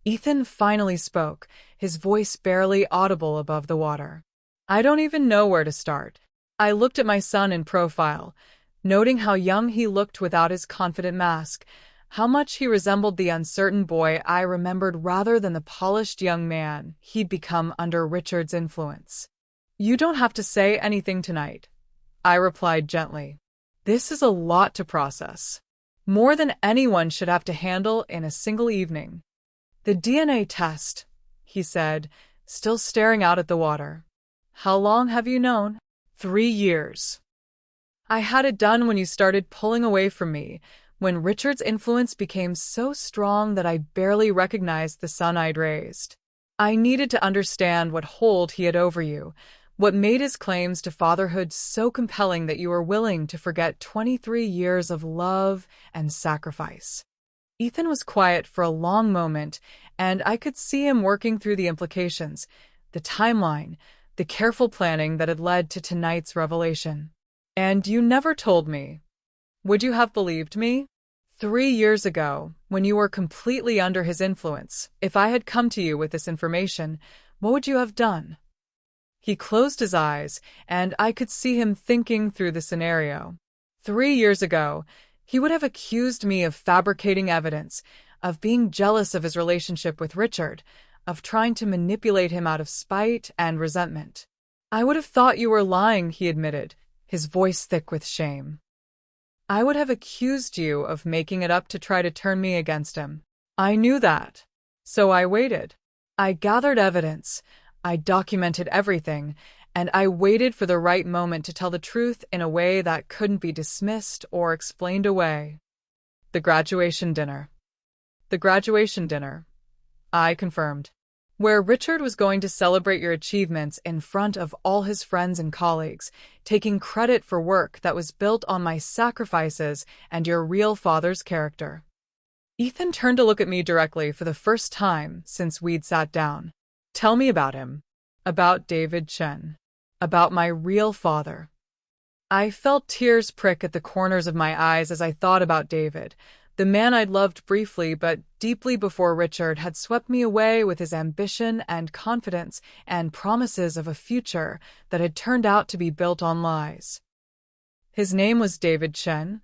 Ethan finally spoke, his voice barely audible above the water. "I don't even know where to start." I looked at my son in profile, noting how young he looked without his confident mask, how much he resembled the uncertain boy I remembered rather than the polished young man he'd become under Richard's influence. "You don't have to say anything tonight," I replied gently. "This is a lot to process. More than anyone should have to handle in a single evening." "The DNA test," he said, still staring out at the water. "How long have you known?" 3 years. "I had it done when you started pulling away from me, when Richard's influence became so strong that I barely recognized the son I'd raised. I needed to understand what hold he had over you, what made his claims to fatherhood so compelling that you were willing to forget 23 years of love and sacrifice." Ethan was quiet for a long moment, and I could see him working through the implications, the timeline, the careful planning that had led to tonight's revelation. "And you never told me. Would you have believed me? 3 years ago, when you were completely under his influence, if I had come to you with this information, what would you have done?" He closed his eyes, and I could see him thinking through the scenario. 3 years ago, he would have accused me of fabricating evidence, of being jealous of his relationship with Richard, of trying to manipulate him out of spite and resentment. "I would have thought you were lying," he admitted, his voice thick with shame. "I would have accused you of making it up to try to turn me against him. I knew that. So I waited. I gathered evidence. I documented everything, and I waited for the right moment to tell the truth in a way that couldn't be dismissed or explained away." "The graduation dinner." "The graduation dinner," I confirmed. "Where Richard was going to celebrate your achievements in front of all his friends and colleagues, taking credit for work that was built on my sacrifices and your real father's character." Ethan turned to look at me directly for the first time since we'd sat down. "Tell me about him." "About David Chen. About my real father." I felt tears prick at the corners of my eyes as I thought about David, the man I'd loved briefly but deeply before Richard had swept me away with his ambition and confidence and promises of a future that had turned out to be built on lies. "His name was David Chen,"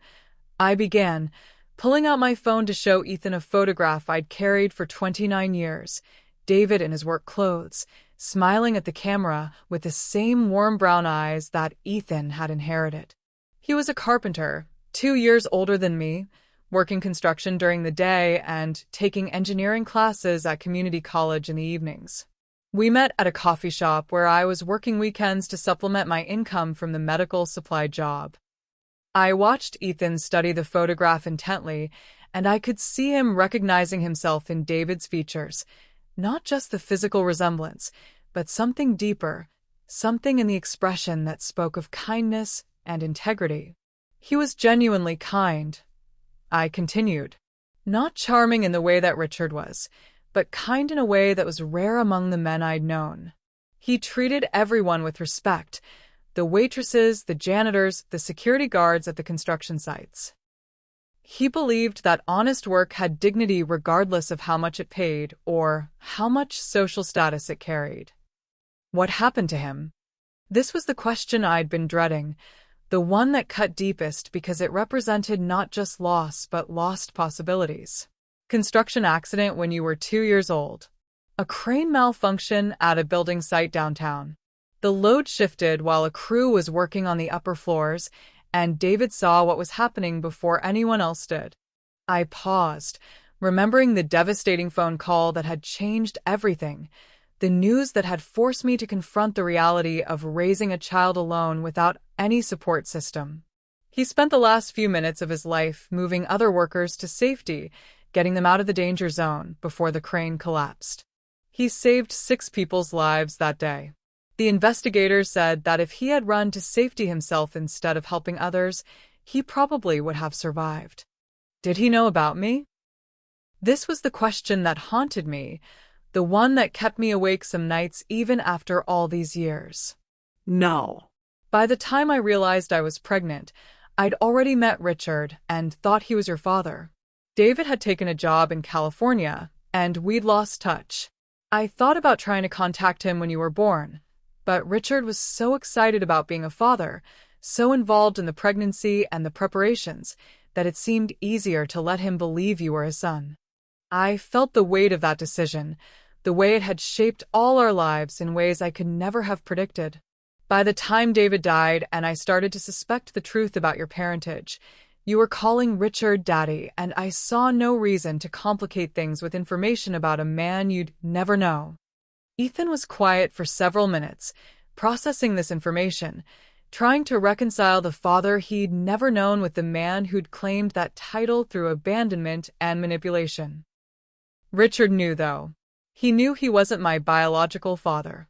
I began, pulling out my phone to show Ethan a photograph I'd carried for 29 years. David in his work clothes, smiling at the camera with the same warm brown eyes that Ethan had inherited. He was a carpenter, 2 years older than me, working construction during the day and taking engineering classes at community college in the evenings. We met at a coffee shop where I was working weekends to supplement my income from the medical supply job. I watched Ethan study the photograph intently, and I could see him recognizing himself in David's features. Not just the physical resemblance, but something deeper, something in the expression that spoke of kindness and integrity. "He was genuinely kind," I continued. "Not charming in the way that Richard was, but kind in a way that was rare among the men I'd known. He treated everyone with respect, the waitresses, the janitors, the security guards at the construction sites. He believed that honest work had dignity regardless of how much it paid or how much social status it carried." What happened to him? This was the question I'd been dreading, the one that cut deepest because it represented not just loss but lost possibilities. Construction accident when you were 2 years old. A crane malfunction at a building site downtown. The load shifted while a crew was working on the upper floors, and David saw what was happening before anyone else did. I paused, remembering the devastating phone call that had changed everything, the news that had forced me to confront the reality of raising a child alone without any support system. He spent the last few minutes of his life moving other workers to safety, getting them out of the danger zone before the crane collapsed. He saved 6 people's lives that day. The investigators said that if he had run to safety himself instead of helping others, he probably would have survived. Did he know about me? This was the question that haunted me, the one that kept me awake some nights even after all these years. No. By the time I realized I was pregnant, I'd already met Richard and thought he was your father. David had taken a job in California, and we'd lost touch. I thought about trying to contact him when you were born, but Richard was so excited about being a father, so involved in the pregnancy and the preparations, that it seemed easier to let him believe you were his son. I felt the weight of that decision, the way it had shaped all our lives in ways I could never have predicted. By the time David died and I started to suspect the truth about your parentage, you were calling Richard Daddy, and I saw no reason to complicate things with information about a man you'd never know. Ethan was quiet for several minutes, processing this information, trying to reconcile the father he'd never known with the man who'd claimed that title through abandonment and manipulation. Richard knew, though. He knew he wasn't my biological father.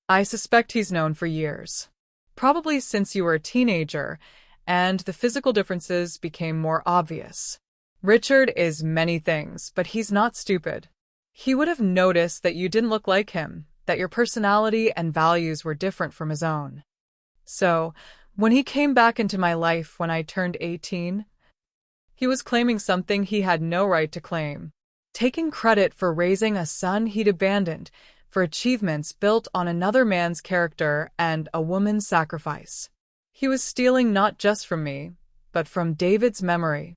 I suspect he's known for years. Probably since you were a teenager, and the physical differences became more obvious. Richard is many things, but he's not stupid. He would have noticed that you didn't look like him, that your personality and values were different from his own. So, when he came back into my life when I turned 18, he was claiming something he had no right to claim, taking credit for raising a son he'd abandoned, for achievements built on another man's character and a woman's sacrifice. He was stealing not just from me, but from David's memory.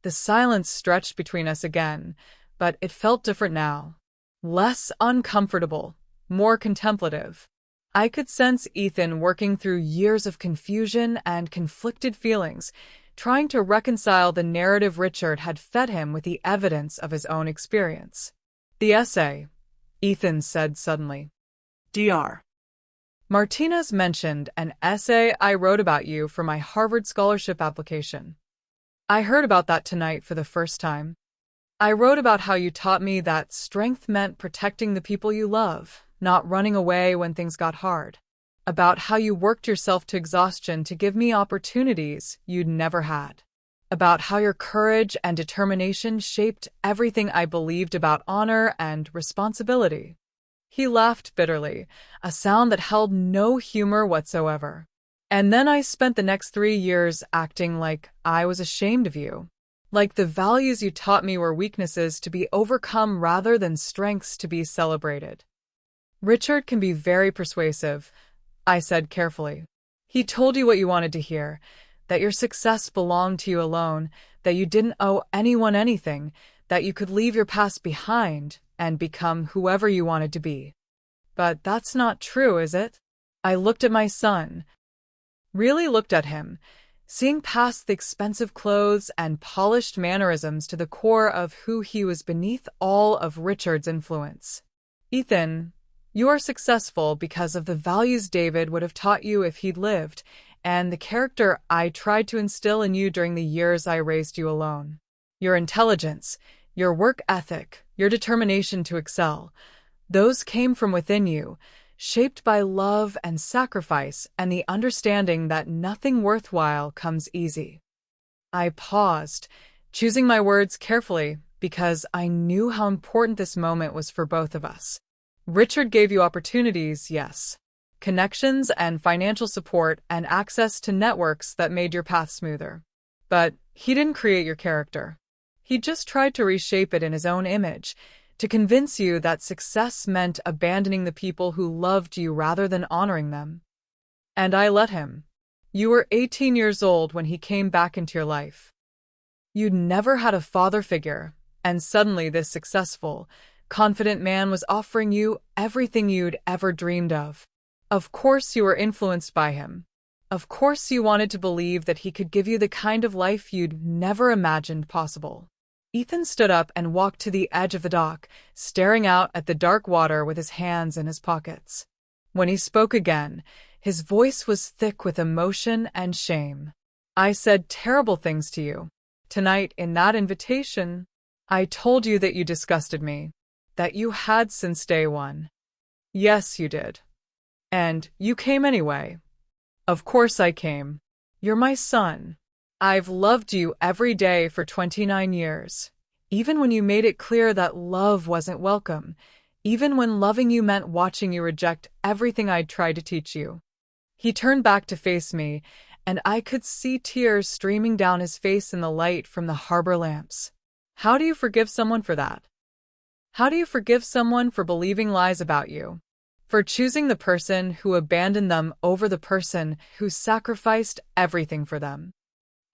The silence stretched between us again, but it felt different now. Less uncomfortable, more contemplative. I could sense Ethan working through years of confusion and conflicted feelings, trying to reconcile the narrative Richard had fed him with the evidence of his own experience. The essay, Ethan said suddenly. Dr. Martinez mentioned an essay I wrote about you for my Harvard scholarship application. I heard about that tonight for the first time. I wrote about how you taught me that strength meant protecting the people you love, not running away when things got hard. About how you worked yourself to exhaustion to give me opportunities you'd never had. About how your courage and determination shaped everything I believed about honor and responsibility. He laughed bitterly, a sound that held no humor whatsoever. And then I spent the next 3 years acting like I was ashamed of you. Like the values you taught me were weaknesses to be overcome rather than strengths to be celebrated. Richard can be very persuasive, I said carefully. He told you what you wanted to hear, that your success belonged to you alone, that you didn't owe anyone anything, that you could leave your past behind and become whoever you wanted to be. But that's not true, is it? I looked at my son, really looked at him, seeing past the expensive clothes and polished mannerisms to the core of who he was beneath all of Richard's influence. Ethan, you are successful because of the values David would have taught you if he'd lived, and the character I tried to instill in you during the years I raised you alone. Your intelligence, your work ethic, your determination to excel, those came from within you, shaped by love and sacrifice and the understanding that nothing worthwhile comes easy. I paused, choosing my words carefully because I knew how important this moment was for both of us. Richard gave you opportunities, yes. Connections and financial support and access to networks that made your path smoother. But he didn't create your character. He just tried to reshape it in his own image, to convince you that success meant abandoning the people who loved you rather than honoring them. And I let him. You were 18 years old when he came back into your life. You'd never had a father figure, and suddenly this successful, confident man was offering you everything you'd ever dreamed of. Of course you were influenced by him. Of course you wanted to believe that he could give you the kind of life you'd never imagined possible. Ethan stood up and walked to the edge of the dock, staring out at the dark water with his hands in his pockets. When he spoke again, his voice was thick with emotion and shame. I said terrible things to you. Tonight, in that invitation, I told you that you disgusted me, that you had since day one. Yes, you did. And you came anyway. Of course I came. You're my son. I've loved you every day for 29 years. Even when you made it clear that love wasn't welcome. Even when loving you meant watching you reject everything I'd tried to teach you. He turned back to face me, and I could see tears streaming down his face in the light from the harbor lamps. How do you forgive someone for that? How do you forgive someone for believing lies about you? For choosing the person who abandoned them over the person who sacrificed everything for them?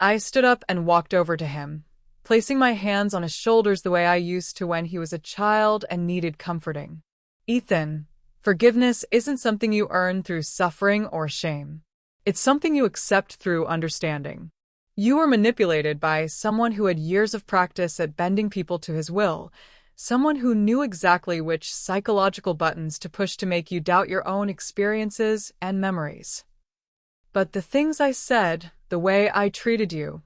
I stood up and walked over to him, placing my hands on his shoulders the way I used to when he was a child and needed comforting. Ethan, forgiveness isn't something you earn through suffering or shame. It's something you accept through understanding. You were manipulated by someone who had years of practice at bending people to his will, someone who knew exactly which psychological buttons to push to make you doubt your own experiences and memories. But the things I said, the way I treated you,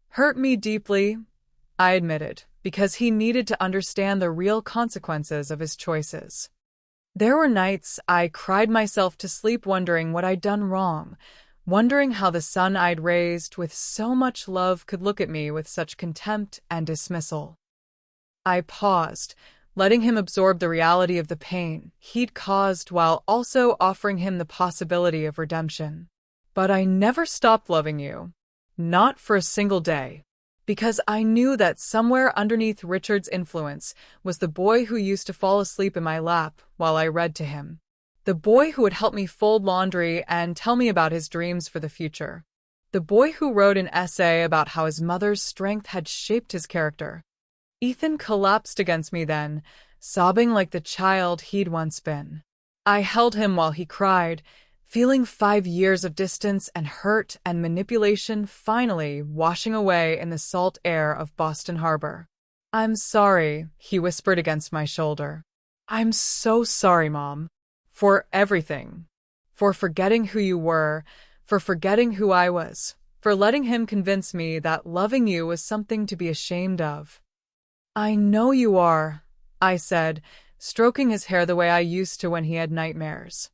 hurt me deeply, I admitted, because he needed to understand the real consequences of his choices. There were nights I cried myself to sleep wondering what I'd done wrong, wondering how the son I'd raised with so much love could look at me with such contempt and dismissal. I paused, letting him absorb the reality of the pain he'd caused while also offering him the possibility of redemption. But I never stopped loving you. Not for a single day. Because I knew that somewhere underneath Richard's influence was the boy who used to fall asleep in my lap while I read to him. The boy who would help me fold laundry and tell me about his dreams for the future. The boy who wrote an essay about how his mother's strength had shaped his character. Ethan collapsed against me then, sobbing like the child he'd once been. I held him while he cried, feeling 5 years of distance and hurt and manipulation finally washing away in the salt air of Boston Harbor. I'm sorry, he whispered against my shoulder. I'm so sorry, Mom. For everything. For forgetting who you were, for forgetting who I was, for letting him convince me that loving you was something to be ashamed of. I know you are, I said, stroking his hair the way I used to when he had nightmares.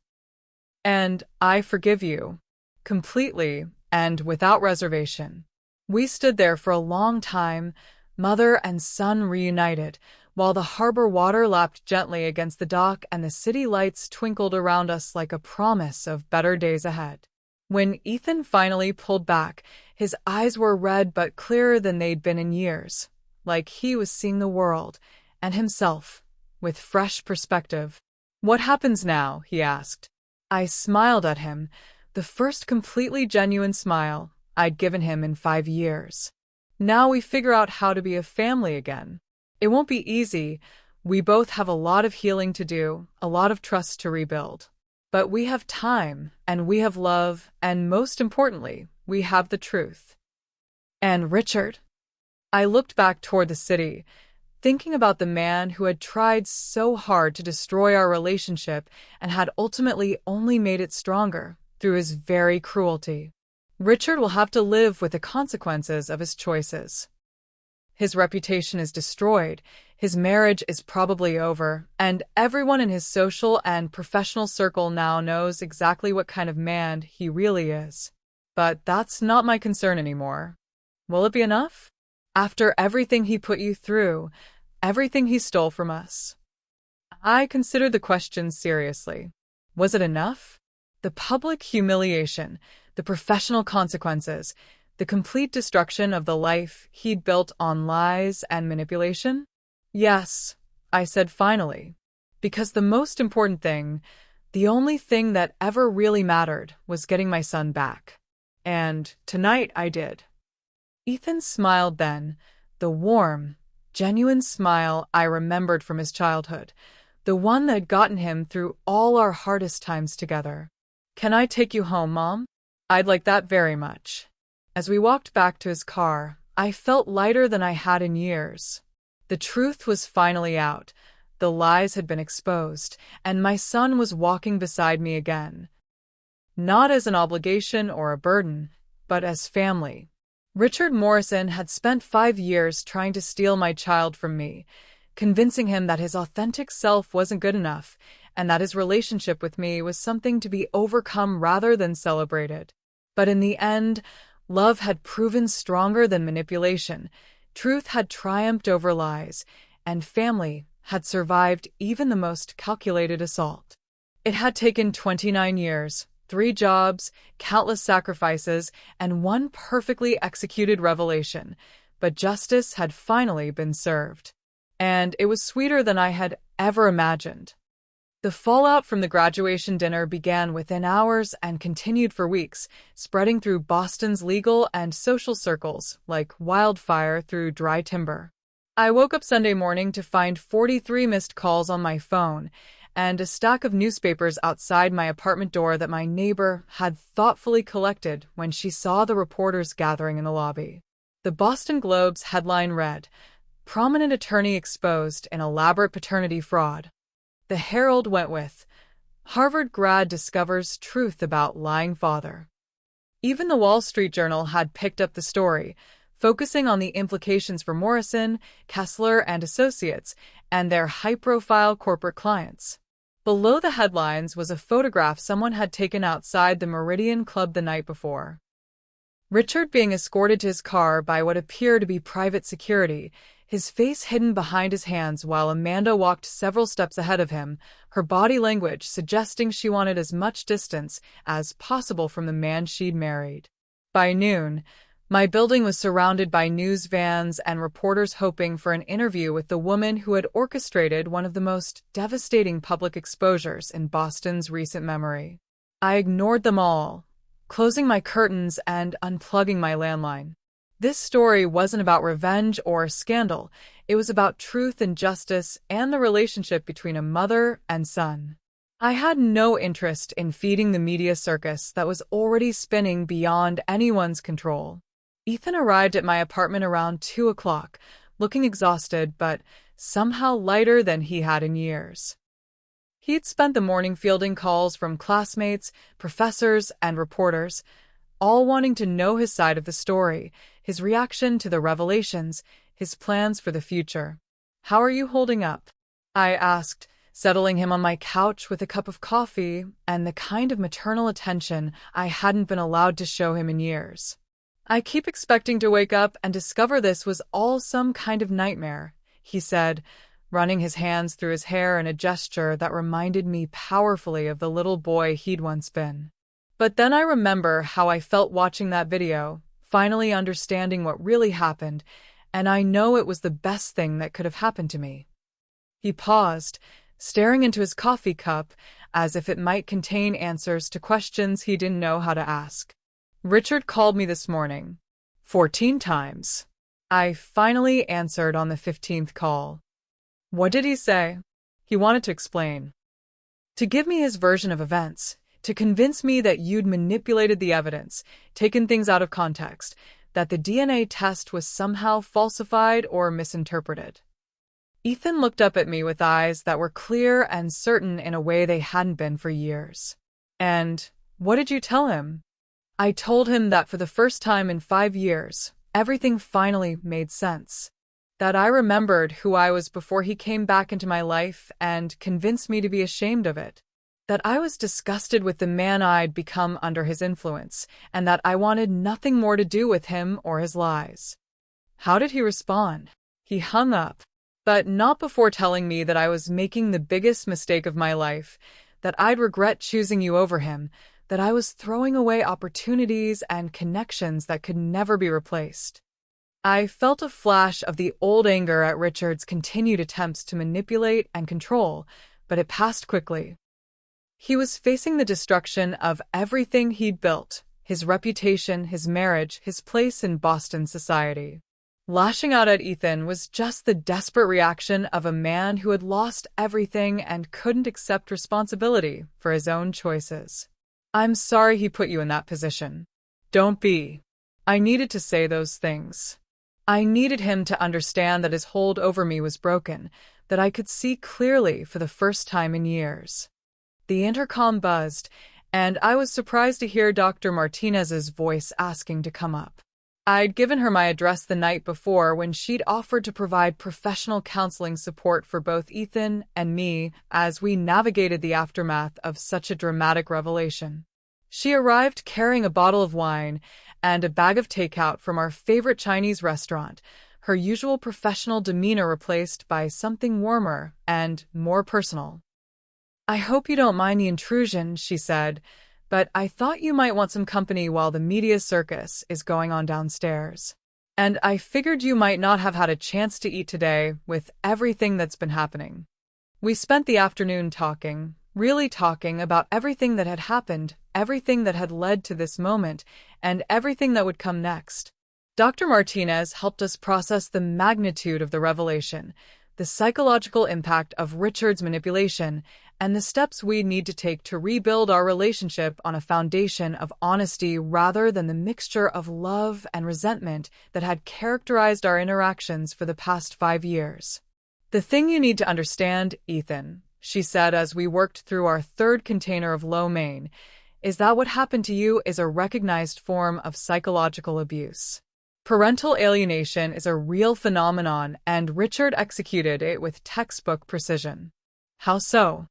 And I forgive you. Completely and without reservation. We stood there for a long time, mother and son reunited, while the harbor water lapped gently against the dock and the city lights twinkled around us like a promise of better days ahead. When Ethan finally pulled back, his eyes were red but clearer than they'd been in years, like he was seeing the world, and himself, with fresh perspective. What happens now? He asked. I smiled at him, the first completely genuine smile I'd given him in 5 years. Now we figure out how to be a family again. It won't be easy. We both have a lot of healing to do, a lot of trust to rebuild. But we have time, and we have love, and most importantly, we have the truth. And Richard? I looked back toward the city, thinking about the man who had tried so hard to destroy our relationship and had ultimately only made it stronger through his very cruelty. Richard will have to live with the consequences of his choices. His reputation is destroyed, his marriage is probably over, and everyone in his social and professional circle now knows exactly what kind of man he really is. But that's not my concern anymore. Will it be enough? After everything he put you through, everything he stole from us. I considered the question seriously. Was it enough? The public humiliation, the professional consequences, the complete destruction of the life he'd built on lies and manipulation? Yes, I said finally, because the most important thing, the only thing that ever really mattered, was getting my son back. And tonight I did. Ethan smiled then, the warm, genuine smile I remembered from his childhood, the one that had gotten him through all our hardest times together. Can I take you home, Mom? I'd like that very much. As we walked back to his car, I felt lighter than I had in years. The truth was finally out, the lies had been exposed, and my son was walking beside me again. Not as an obligation or a burden, but as family. Richard Morrison had spent 5 years trying to steal my child from me, convincing him that his authentic self wasn't good enough, and that his relationship with me was something to be overcome rather than celebrated. But in the end, Love had proven stronger than manipulation, truth had triumphed over lies, and family had survived even the most calculated assault. It had taken 29 years, 3 jobs, countless sacrifices, and one perfectly executed revelation, but justice had finally been served. And it was sweeter than I had ever imagined. The fallout from the graduation dinner began within hours and continued for weeks, spreading through Boston's legal and social circles like wildfire through dry timber. I woke up Sunday morning to find 43 missed calls on my phone and a stack of newspapers outside my apartment door that my neighbor had thoughtfully collected when she saw the reporters gathering in the lobby. The Boston Globe's headline read, "Prominent attorney exposed in elaborate paternity fraud." The Herald went with, "Harvard grad discovers truth about lying father." Even the Wall Street Journal had picked up the story, focusing on the implications for Morrison, Kessler and Associates, and their high-profile corporate clients. Below the headlines was a photograph someone had taken outside the Meridian Club the night before. Richard being escorted to his car by what appeared to be private security, his face hidden behind his hands while Amanda walked several steps ahead of him, her body language suggesting she wanted as much distance as possible from the man she'd married. By noon, my building was surrounded by news vans and reporters hoping for an interview with the woman who had orchestrated one of the most devastating public exposures in Boston's recent memory. I ignored them all, closing my curtains and unplugging my landline. This story wasn't about revenge or scandal. It was about truth and justice and the relationship between a mother and son. I had no interest in feeding the media circus that was already spinning beyond anyone's control. Ethan arrived at my apartment around 2 o'clock, looking exhausted but somehow lighter than he had in years. He'd spent the morning fielding calls from classmates, professors, and reporters, all wanting to know his side of the story, his reaction to the revelations, his plans for the future. "How are you holding up?" I asked, settling him on my couch with a cup of coffee and the kind of maternal attention I hadn't been allowed to show him in years. "I keep expecting to wake up and discover this was all some kind of nightmare," he said, running his hands through his hair in a gesture that reminded me powerfully of the little boy he'd once been. But then I remember how I felt watching that video, finally understanding what really happened, and I know it was the best thing that could have happened to me. He paused, staring into his coffee cup as if it might contain answers to questions he didn't know how to ask. "Richard called me this morning. 14 times. I finally answered on the 15th call." "What did he say?" "He wanted to explain. To give me his version of events. To convince me that you'd manipulated the evidence, taken things out of context, that the DNA test was somehow falsified or misinterpreted." Ethan looked up at me with eyes that were clear and certain in a way they hadn't been for years. "And what did you tell him?" I told him that for the first time in 5 years, everything finally made sense. That I remembered who I was before he came back into my life and convinced me to be ashamed of it. That I was disgusted with the man I'd become under his influence, and that I wanted nothing more to do with him or his lies. How did he respond? He hung up, but not before telling me that I was making the biggest mistake of my life, that I'd regret choosing you over him, that I was throwing away opportunities and connections that could never be replaced. I felt a flash of the old anger at Richard's continued attempts to manipulate and control, but it passed quickly. He was facing the destruction of everything he'd built, his reputation, his marriage, his place in Boston society. Lashing out at Ethan was just the desperate reaction of a man who had lost everything and couldn't accept responsibility for his own choices. "I'm sorry he put you in that position. Don't be." I needed to say those things. I needed him to understand that his hold over me was broken, that I could see clearly for the first time in years. The intercom buzzed, and I was surprised to hear Dr. Martinez's voice asking to come up. I'd given her my address the night before when she'd offered to provide professional counseling support for both Ethan and me as we navigated the aftermath of such a dramatic revelation. She arrived carrying a bottle of wine, and a bag of takeout from our favorite Chinese restaurant, her usual professional demeanor replaced by something warmer and more personal. "I hope you don't mind the intrusion," she said, "but I thought you might want some company while the media circus is going on downstairs. And I figured you might not have had a chance to eat today with everything that's been happening." We spent the afternoon talking, really talking about everything that had happened, everything that had led to this moment, and everything that would come next. Dr. Martinez helped us process the magnitude of the revelation, the psychological impact of Richard's manipulation, and the steps we need to take to rebuild our relationship on a foundation of honesty rather than the mixture of love and resentment that had characterized our interactions for the past 5 years. "The thing you need to understand, Ethan," she said as we worked through our third container of lo mein, "is that what happened to you is a recognized form of psychological abuse. Parental alienation is a real phenomenon, and Richard executed it with textbook precision." "How so?"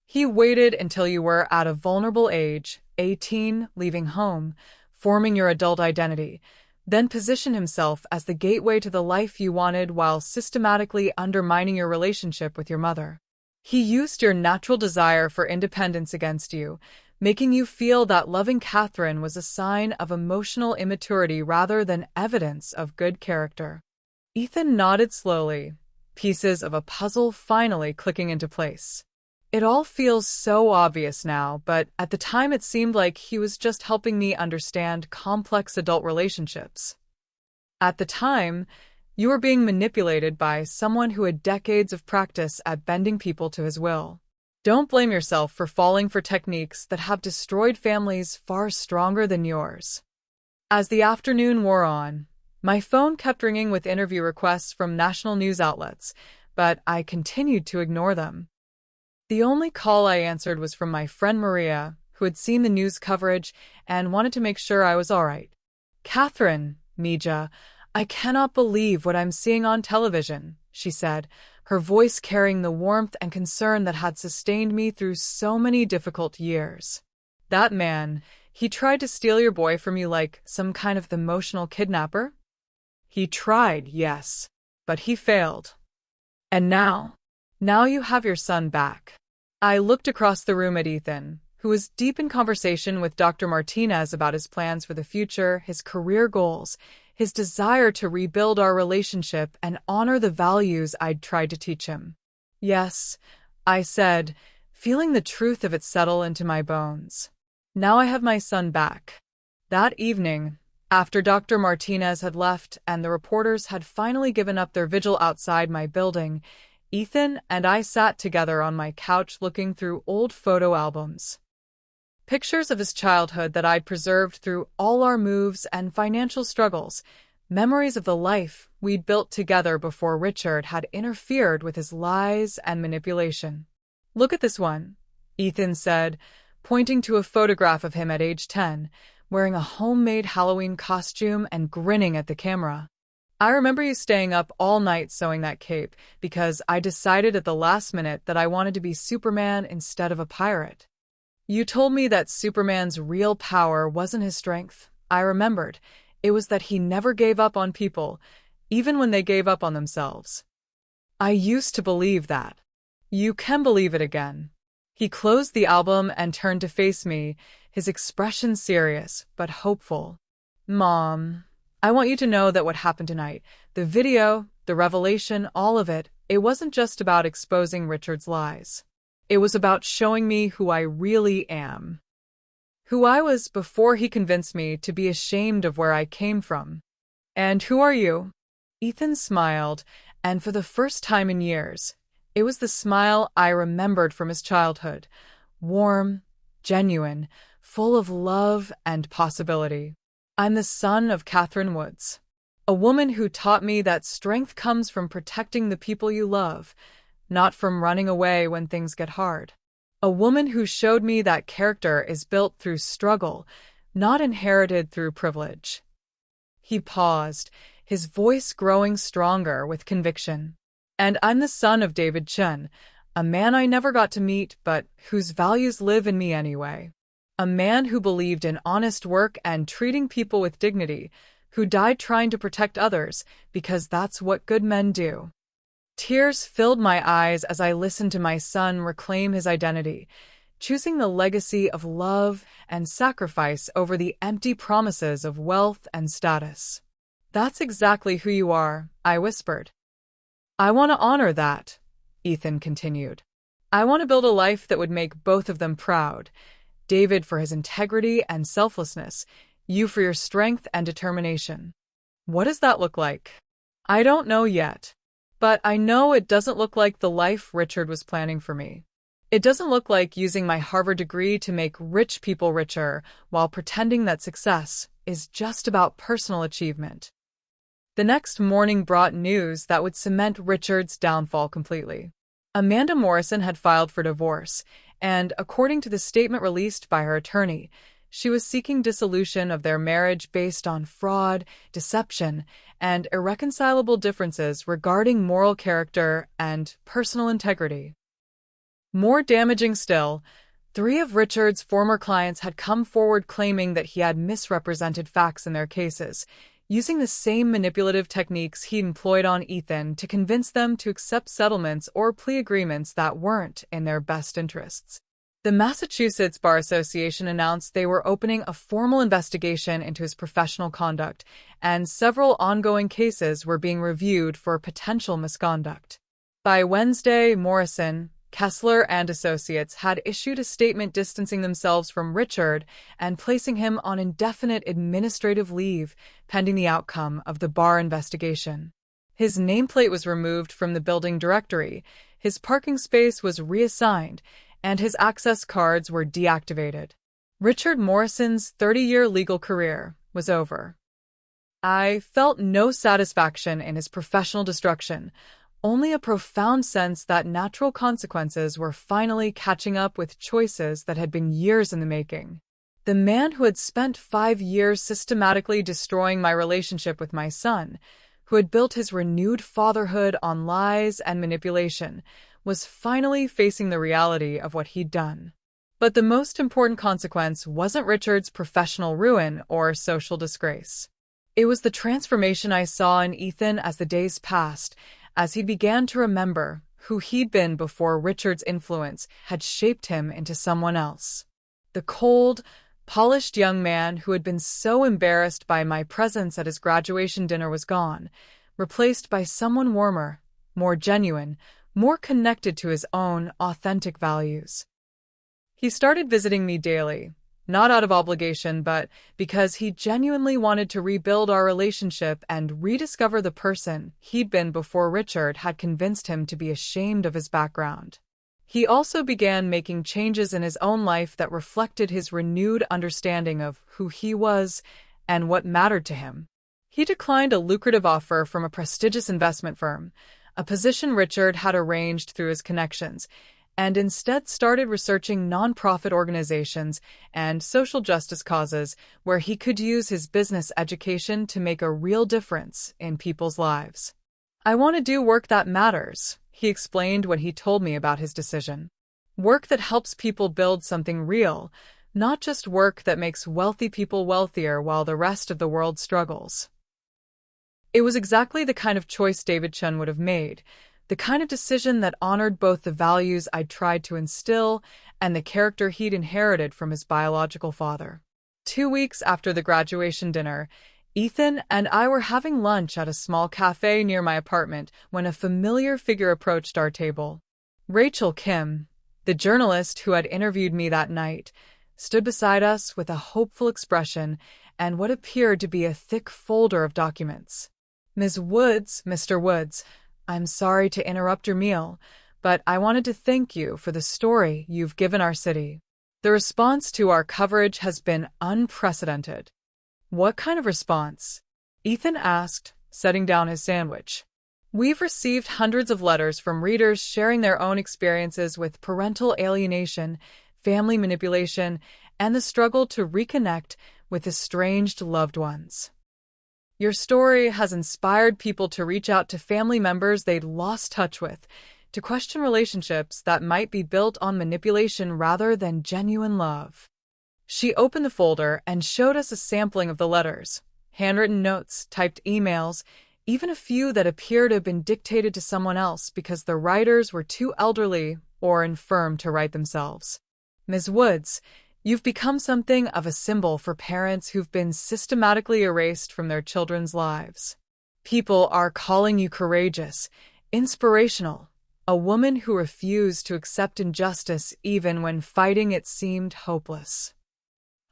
"He waited until you were at a vulnerable age, 18, leaving home, forming your adult identity, then positioned himself as the gateway to the life you wanted while systematically undermining your relationship with your mother. He used your natural desire for independence against you, making you feel that loving Catherine was a sign of emotional immaturity rather than evidence of good character." Ethan nodded slowly, pieces of a puzzle finally clicking into place. "It all feels so obvious now, but at the time it seemed like he was just helping me understand complex adult relationships. At the time, you were being manipulated by someone who had decades of practice at bending people to his will. Don't blame yourself for falling for techniques that have destroyed families far stronger than yours." As the afternoon wore on, my phone kept ringing with interview requests from national news outlets, but I continued to ignore them. The only call I answered was from my friend Maria, who had seen the news coverage and wanted to make sure I was all right. "Catherine, Mija, I cannot believe what I'm seeing on television," she said, her voice carrying the warmth and concern that had sustained me through so many difficult years. "That man, he tried to steal your boy from you like some kind of emotional kidnapper?" "He tried, yes, but he failed. And now you have your son back." I looked across the room at Ethan, who was deep in conversation with Dr. Martinez about his plans for the future, his career goals, his desire to rebuild our relationship and honor the values I'd tried to teach him. "Yes," I said, feeling the truth of it settle into my bones. "Now I have my son back." That evening, after Dr. Martinez had left and the reporters had finally given up their vigil outside my building, Ethan and I sat together on my couch looking through old photo albums. Pictures of his childhood that I'd preserved through all our moves and financial struggles, memories of the life we'd built together before Richard had interfered with his lies and manipulation. "Look at this one," Ethan said, pointing to a photograph of him at age 10, wearing a homemade Halloween costume and grinning at the camera. "I remember you staying up all night sewing that cape because I decided at the last minute that I wanted to be Superman instead of a pirate. You told me that Superman's real power wasn't his strength. I remembered. It was that he never gave up on people, even when they gave up on themselves. I used to believe that. You can believe it again." He closed the album and turned to face me, his expression serious but hopeful. "Mom, I want you to know that what happened tonight, the video, the revelation, all of it, it wasn't just about exposing Richard's lies. It was about showing me who I really am. Who I was before he convinced me to be ashamed of where I came from." "And who are you?" Ethan smiled, and for the first time in years, it was the smile I remembered from his childhood. Warm, genuine, full of love and possibility. "I'm the son of Catherine Woods, a woman who taught me that strength comes from protecting the people you love, not from running away when things get hard. A woman who showed me that character is built through struggle, not inherited through privilege." He paused, his voice growing stronger with conviction. "And I'm the son of David Chen, a man I never got to meet but whose values live in me anyway." A man who believed in honest work and treating people with dignity, who died trying to protect others, because that's what good men do. Tears filled my eyes as I listened to my son reclaim his identity, choosing the legacy of love and sacrifice over the empty promises of wealth and status. "That's exactly who you are," I whispered. "I want to honor that," Ethan continued. "I want to build a life that would make both of them proud. David for his integrity and selflessness, you for your strength and determination." "What does that look like?" "I don't know yet. But I know it doesn't look like the life Richard was planning for me. It doesn't look like using my Harvard degree to make rich people richer while pretending that success is just about personal achievement." The next morning brought news that would cement Richard's downfall completely. Amanda Morrison had filed for divorce, and according to the statement released by her attorney, she was seeking dissolution of their marriage based on fraud, deception, and irreconcilable differences regarding moral character and personal integrity. More damaging still, 3 of Richard's former clients had come forward claiming that he had misrepresented facts in their cases, using the same manipulative techniques he employed on Ethan to convince them to accept settlements or plea agreements that weren't in their best interests. The Massachusetts Bar Association announced they were opening a formal investigation into his professional conduct, and several ongoing cases were being reviewed for potential misconduct. By Wednesday, Morrison, Kessler, and Associates had issued a statement distancing themselves from Richard and placing him on indefinite administrative leave pending the outcome of the bar investigation. His nameplate was removed from the building directory, his parking space was reassigned, and his access cards were deactivated. Richard Morrison's 30-year legal career was over. I felt no satisfaction in his professional destruction, only a profound sense that natural consequences were finally catching up with choices that had been years in the making. The man who had spent 5 years systematically destroying my relationship with my son, who had built his renewed fatherhood on lies and manipulation, was finally facing the reality of what he'd done. But the most important consequence wasn't Richard's professional ruin or social disgrace. It was the transformation I saw in Ethan as the days passed, as he began to remember who he'd been before Richard's influence had shaped him into someone else. The cold, polished young man who had been so embarrassed by my presence at his graduation dinner was gone, replaced by someone warmer, more genuine, more connected to his own authentic values. He started visiting me daily, not out of obligation, but because he genuinely wanted to rebuild our relationship and rediscover the person he'd been before Richard had convinced him to be ashamed of his background. He also began making changes in his own life that reflected his renewed understanding of who he was and what mattered to him. He declined a lucrative offer from a prestigious investment firm, a position Richard had arranged through his connections, and instead started researching nonprofit organizations and social justice causes where he could use his business education to make a real difference in people's lives. "I want to do work that matters," he explained when he told me about his decision. "Work that helps people build something real, not just work that makes wealthy people wealthier while the rest of the world struggles." It was exactly the kind of choice David Chun would have made, the kind of decision that honored both the values I'd tried to instill and the character he'd inherited from his biological father. 2 weeks after the graduation dinner, Ethan and I were having lunch at a small cafe near my apartment when a familiar figure approached our table. Rachel Kim, the journalist who had interviewed me that night, stood beside us with a hopeful expression and what appeared to be a thick folder of documents. "Ms. Woods, Mr. Woods, I'm sorry to interrupt your meal, but I wanted to thank you for the story you've given our city. The response to our coverage has been unprecedented." "What kind of response?" Ethan asked, setting down his sandwich. "We've received hundreds of letters from readers sharing their own experiences with parental alienation, family manipulation, and the struggle to reconnect with estranged loved ones. Your story has inspired people to reach out to family members they'd lost touch with, to question relationships that might be built on manipulation rather than genuine love." She opened the folder and showed us a sampling of the letters, handwritten notes, typed emails, even a few that appeared to have been dictated to someone else because the writers were too elderly or infirm to write themselves. Ms. Woods, you've become something of a symbol for parents who've been systematically erased from their children's lives. People are calling you courageous, inspirational, a woman who refused to accept injustice even when fighting it seemed hopeless.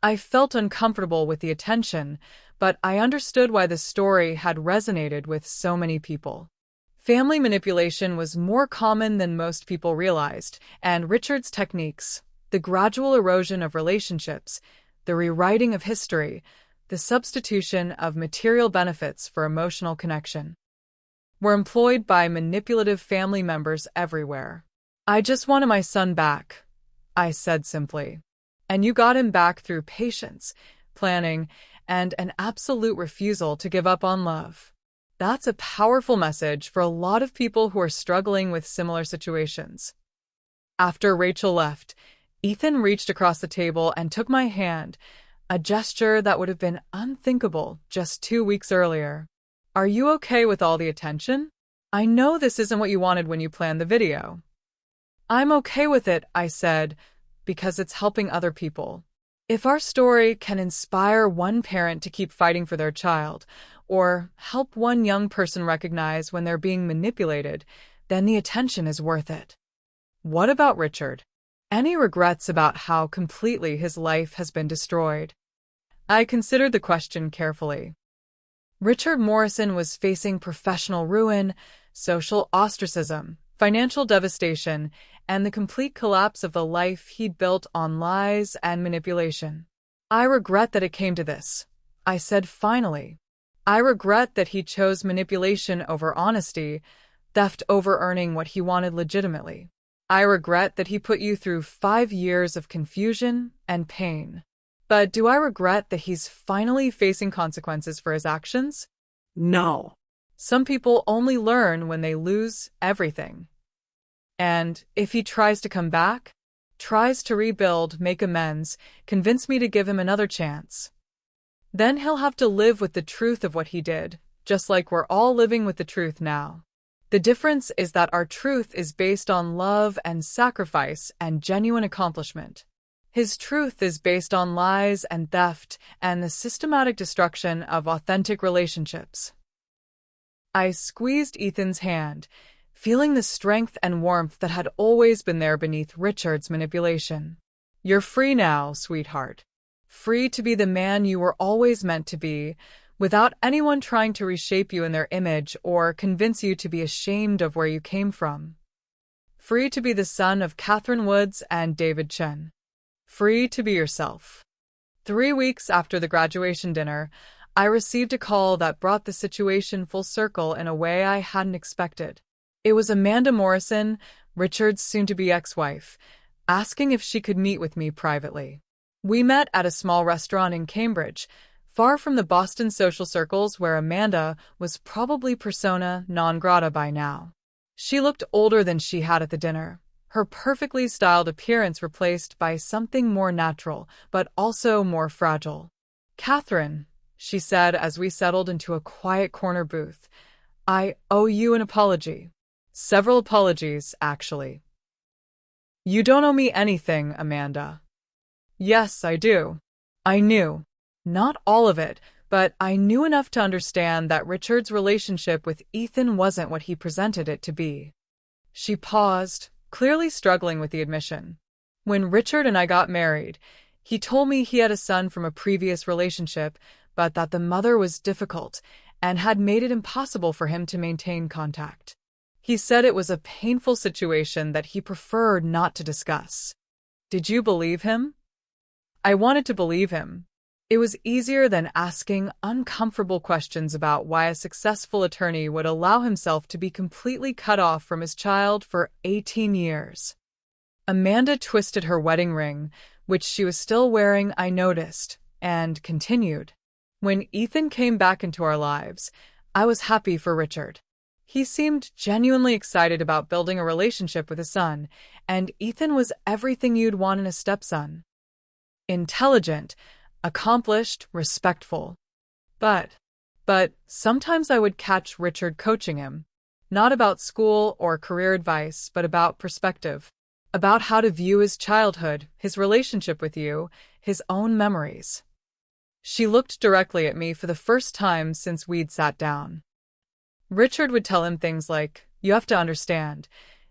I felt uncomfortable with the attention, but I understood why the story had resonated with so many people. Family manipulation was more common than most people realized, and Richard's techniques, the gradual erosion of relationships, the rewriting of history, the substitution of material benefits for emotional connection, were employed by manipulative family members everywhere. "I just wanted my son back," I said simply. "And you got him back through patience, planning, and an absolute refusal to give up on love." That's a powerful message for a lot of people who are struggling with similar situations. After Rachel left, Ethan reached across the table and took my hand, a gesture that would have been unthinkable just 2 weeks earlier. "Are you okay with all the attention? I know this isn't what you wanted when you planned the video." "I'm okay with it," I said, "because it's helping other people. If our story can inspire one parent to keep fighting for their child, or help one young person recognize when they're being manipulated, then the attention is worth it." What about Richard? Any regrets about how completely his life has been destroyed? I considered the question carefully. Richard Morrison was facing professional ruin, social ostracism, financial devastation, and the complete collapse of the life he'd built on lies and manipulation. "I regret that it came to this," I said finally. "I regret that he chose manipulation over honesty, theft over earning what he wanted legitimately. I regret that he put you through 5 years of confusion and pain. But do I regret that he's finally facing consequences for his actions? No. Some people only learn when they lose everything. And if he tries to come back, tries to rebuild, make amends, convince me to give him another chance, then he'll have to live with the truth of what he did, just like we're all living with the truth now. The difference is that our truth is based on love and sacrifice and genuine accomplishment. His truth is based on lies and theft and the systematic destruction of authentic relationships." I squeezed Ethan's hand, feeling the strength and warmth that had always been there beneath Richard's manipulation. "You're free now, sweetheart. Free to be the man you were always meant to be, without anyone trying to reshape you in their image or convince you to be ashamed of where you came from. Free to be the son of Catherine Woods and David Chen. Free to be yourself." 3 weeks after the graduation dinner, I received a call that brought the situation full circle in a way I hadn't expected. It was Amanda Morrison, Richard's soon-to-be ex-wife, asking if she could meet with me privately. We met at a small restaurant in Cambridge, far from the Boston social circles where Amanda was probably persona non grata by now. She looked older than she had at the dinner, her perfectly styled appearance replaced by something more natural, but also more fragile. "Catherine," she said as we settled into a quiet corner booth, "I owe you an apology. Several apologies, actually." "You don't owe me anything, Amanda." "Yes, I do. I knew. Not all of it, but I knew enough to understand that Richard's relationship with Ethan wasn't what he presented it to be." She paused, clearly struggling with the admission. "When Richard and I got married, he told me he had a son from a previous relationship, but that the mother was difficult and had made it impossible for him to maintain contact. He said it was a painful situation that he preferred not to discuss." Did you believe him? I wanted to believe him. It was easier than asking uncomfortable questions about why a successful attorney would allow himself to be completely cut off from his child for 18 years. Amanda twisted her wedding ring, which she was still wearing, I noticed, and continued. "When Ethan came back into our lives, I was happy for Richard. He seemed genuinely excited about building a relationship with his son, and Ethan was everything you'd want in a stepson. intelligent, accomplished, respectful. But, but sometimes I would catch Richard coaching him, not about school or career advice, but about perspective, about how to view his childhood, his relationship with you, his own memories. She looked directly at me for the first time since we'd sat down. Richard would tell him things like, "You have to understand,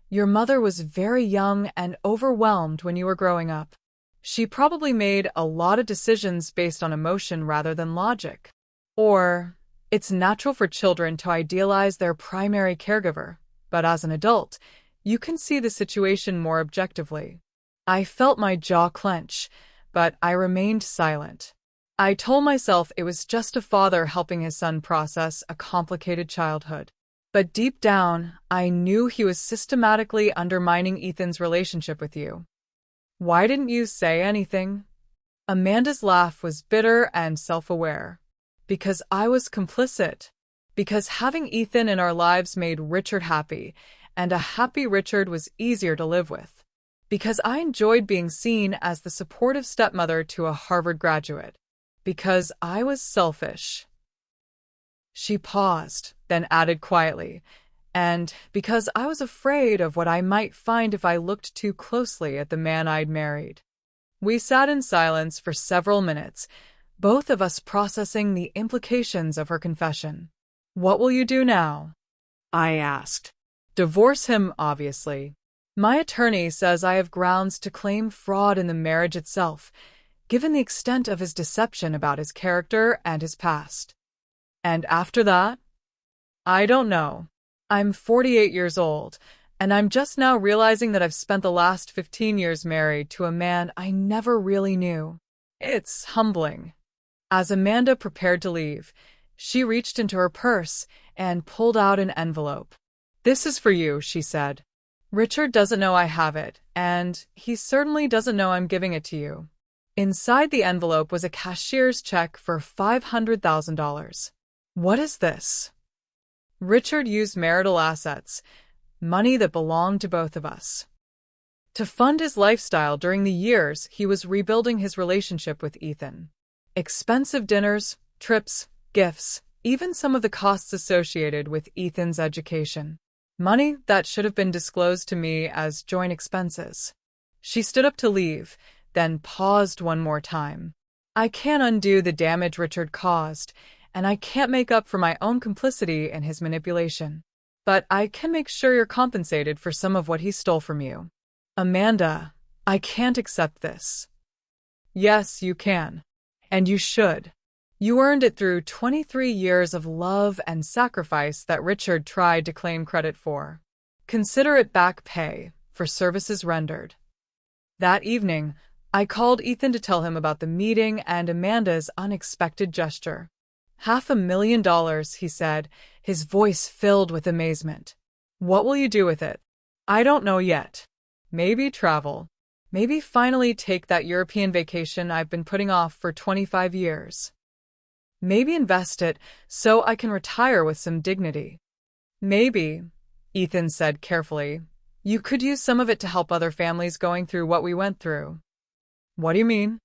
your mother was very young and overwhelmed when you were growing up. She probably made a lot of decisions based on emotion rather than logic." Or, "It's natural for children to idealize their primary caregiver, but as an adult, you can see the situation more objectively." I felt my jaw clench, but I remained silent. I told myself it was just a father helping his son process a complicated childhood. But deep down, I knew he was systematically undermining Ethan's relationship with you. "Why didn't you say anything?" Amanda's laugh was bitter and self-aware. "Because I was complicit. Because having Ethan in our lives made Richard happy, and a happy Richard was easier to live with. Because I enjoyed being seen as the supportive stepmother to a Harvard graduate. Because I was selfish." She paused, then added quietly, "And because I was afraid of what I might find if I looked too closely at the man I'd married." We sat in silence for several minutes, both of us processing the implications of her confession. "What will you do now?" I asked. "Divorce him, obviously. My attorney says I have grounds to claim fraud in the marriage itself, given the extent of his deception about his character and his past." "And after that?" "I don't know. I'm 48 years old, and I'm just now realizing that I've spent the last 15 years married to a man I never really knew. It's humbling." As Amanda prepared to leave, she reached into her purse and pulled out an envelope. "This is for you," she said. "Richard doesn't know I have it, and he certainly doesn't know I'm giving it to you." Inside the envelope was a cashier's check for $500,000. "What is this?" Richard used marital assets, money that belonged to both of us, to fund his lifestyle during the years he was rebuilding his relationship with Ethan. Expensive dinners, trips, gifts, even some of the costs associated with Ethan's education. Money that should have been disclosed to me as joint expenses. She stood up to leave, then paused one more time. "I can't undo the damage Richard caused, and I can't make up for my own complicity in his manipulation. But I can make sure you're compensated for some of what he stole from you." "Amanda, I can't accept this." "Yes, you can. And you should. You earned it through 23 years of love and sacrifice that Richard tried to claim credit for. Consider it back pay for services rendered." That evening, I called Ethan to tell him about the meeting and Amanda's unexpected gesture. $500,000, he said, his voice filled with amazement. "What will you do with it?" "I don't know yet. Maybe travel. Maybe finally take that European vacation I've been putting off for 25 years. Maybe invest it so I can retire with some dignity. Maybe," Ethan said carefully, "you could use some of it to help other families going through what we went through." "What do you mean?"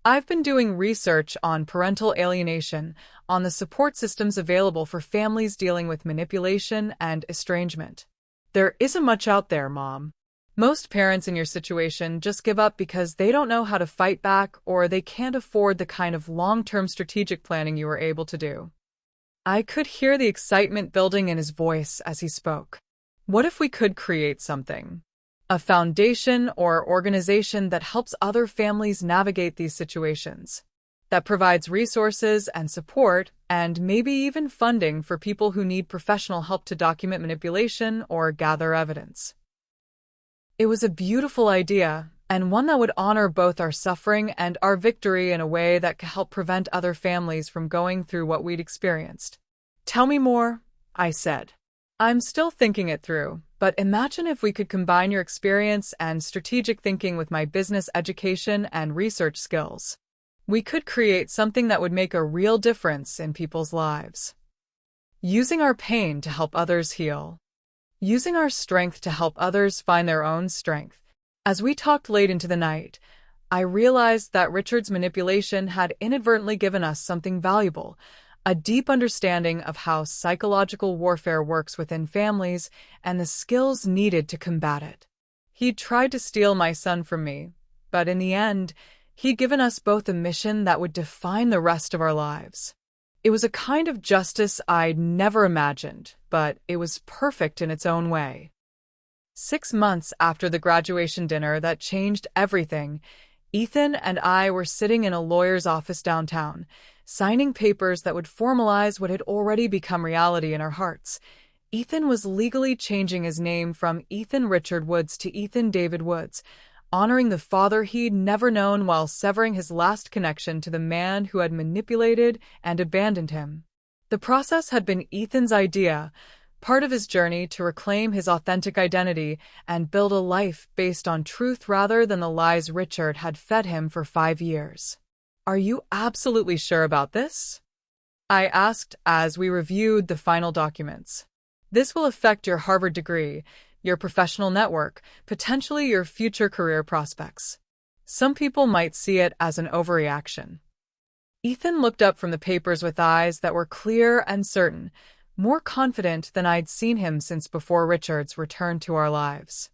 "I've been doing research on parental alienation, on the support systems available for families dealing with manipulation and estrangement. There isn't much out there, Mom. Most parents in your situation just give up because they don't know how to fight back or they can't afford the kind of long-term strategic planning you were able to do." I could hear the excitement building in his voice as he spoke. "What if we could create something? A foundation or organization that helps other families navigate these situations, that provides resources and support, and maybe even funding for people who need professional help to document manipulation or gather evidence." It was a beautiful idea, and one that would honor both our suffering and our victory in a way that could help prevent other families from going through what we'd experienced. "Tell me more," I said. "I'm still thinking it through, but imagine if we could combine your experience and strategic thinking with my business education and research skills. We could create something that would make a real difference in people's lives. Using our pain to help others heal. Using our strength to help others find their own strength." As we talked late into the night, I realized that Richard's manipulation had inadvertently given us something valuable, a deep understanding of how psychological warfare works within families and the skills needed to combat it. He tried to steal my son from me, but in the end, he'd given us both a mission that would define the rest of our lives. It was a kind of justice I'd never imagined, but it was perfect in its own way. 6 months after the graduation dinner that changed everything, Ethan and I were sitting in a lawyer's office downtown, signing papers that would formalize what had already become reality in our hearts. Ethan was legally changing his name from Ethan Richard Woods to Ethan David Woods, honoring the father he'd never known while severing his last connection to the man who had manipulated and abandoned him. The process had been Ethan's idea, part of his journey to reclaim his authentic identity and build a life based on truth rather than the lies Richard had fed him for 5 years. "Are you absolutely sure about this?" I asked as we reviewed the final documents. "This will affect your Harvard degree, your professional network, potentially your future career prospects. Some people might see it as an overreaction." Ethan looked up from the papers with eyes that were clear and certain, more confident than I'd seen him since before Richard's return to our lives.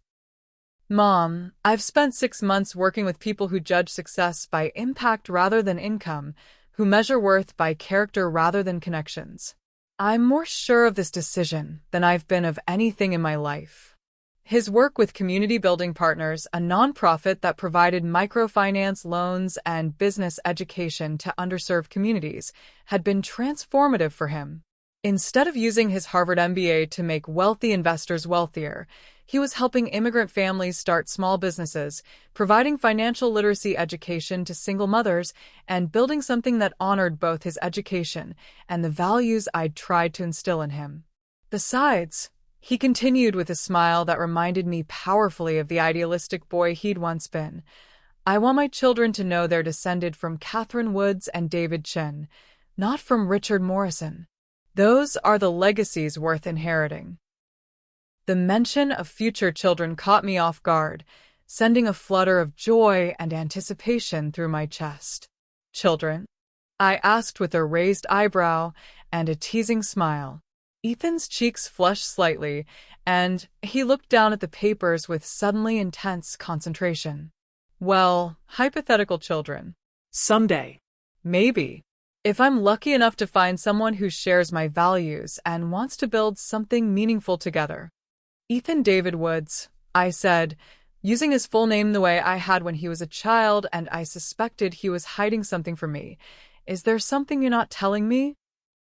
"Mom, I've spent 6 months working with people who judge success by impact rather than income, who measure worth by character rather than connections. I'm more sure of this decision than I've been of anything in my life." His work with Community Building Partners, a nonprofit that provided microfinance loans and business education to underserved communities, had been transformative for him. Instead of using his Harvard MBA to make wealthy investors wealthier, he was helping immigrant families start small businesses, providing financial literacy education to single mothers, and building something that honored both his education and the values I'd tried to instill in him. "Besides," he continued with a smile that reminded me powerfully of the idealistic boy he'd once been, "I want my children to know they're descended from Catherine Woods and David Chin, not from Richard Morrison. Those are the legacies worth inheriting." The mention of future children caught me off guard, sending a flutter of joy and anticipation through my chest. "Children?" I asked with a raised eyebrow and a teasing smile. Ethan's cheeks flushed slightly, and he looked down at the papers with suddenly intense concentration. "Well, hypothetical children. Someday. Maybe. If I'm lucky enough to find someone who shares my values and wants to build something meaningful together." "Ethan David Woods," I said, using his full name the way I had when he was a child, and I suspected he was hiding something from me. "Is there something you're not telling me?"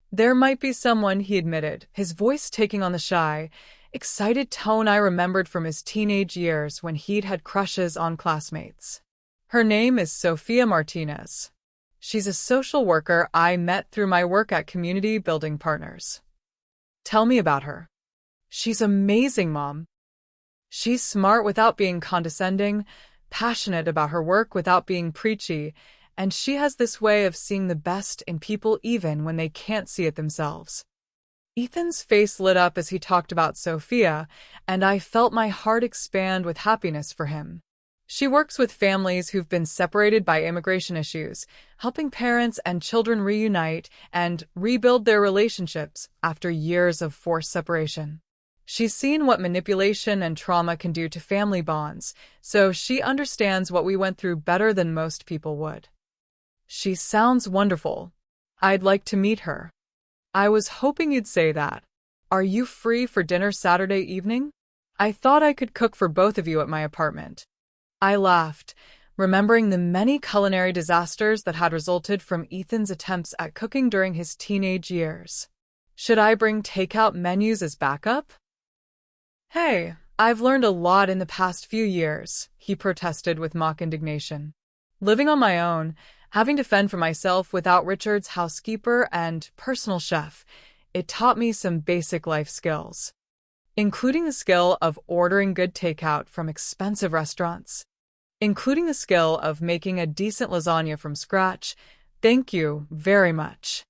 "There might be someone," he admitted, his voice taking on the shy, excited tone I remembered from his teenage years when he'd had crushes on classmates. "Her name is Sophia Martinez. She's a social worker I met through my work at Community Building Partners." "Tell me about her." "She's amazing, Mom. She's smart without being condescending, passionate about her work without being preachy, and she has this way of seeing the best in people even when they can't see it themselves." Ethan's face lit up as he talked about Sophia, and I felt my heart expand with happiness for him. "She works with families who've been separated by immigration issues, helping parents and children reunite and rebuild their relationships after years of forced separation. She's seen what manipulation and trauma can do to family bonds, so she understands what we went through better than most people would." "She sounds wonderful. I'd like to meet her." "I was hoping you'd say that. Are you free for dinner Saturday evening? I thought I could cook for both of you at my apartment." I laughed, remembering the many culinary disasters that had resulted from Ethan's attempts at cooking during his teenage years. "Should I bring takeout menus as backup?" "Hey, I've learned a lot in the past few years," he protested with mock indignation. "Living on my own, having to fend for myself without Richard's housekeeper and personal chef, it taught me some basic life skills, including the skill of ordering good takeout from expensive restaurants, including the skill of making a decent lasagna from scratch. Thank you very much."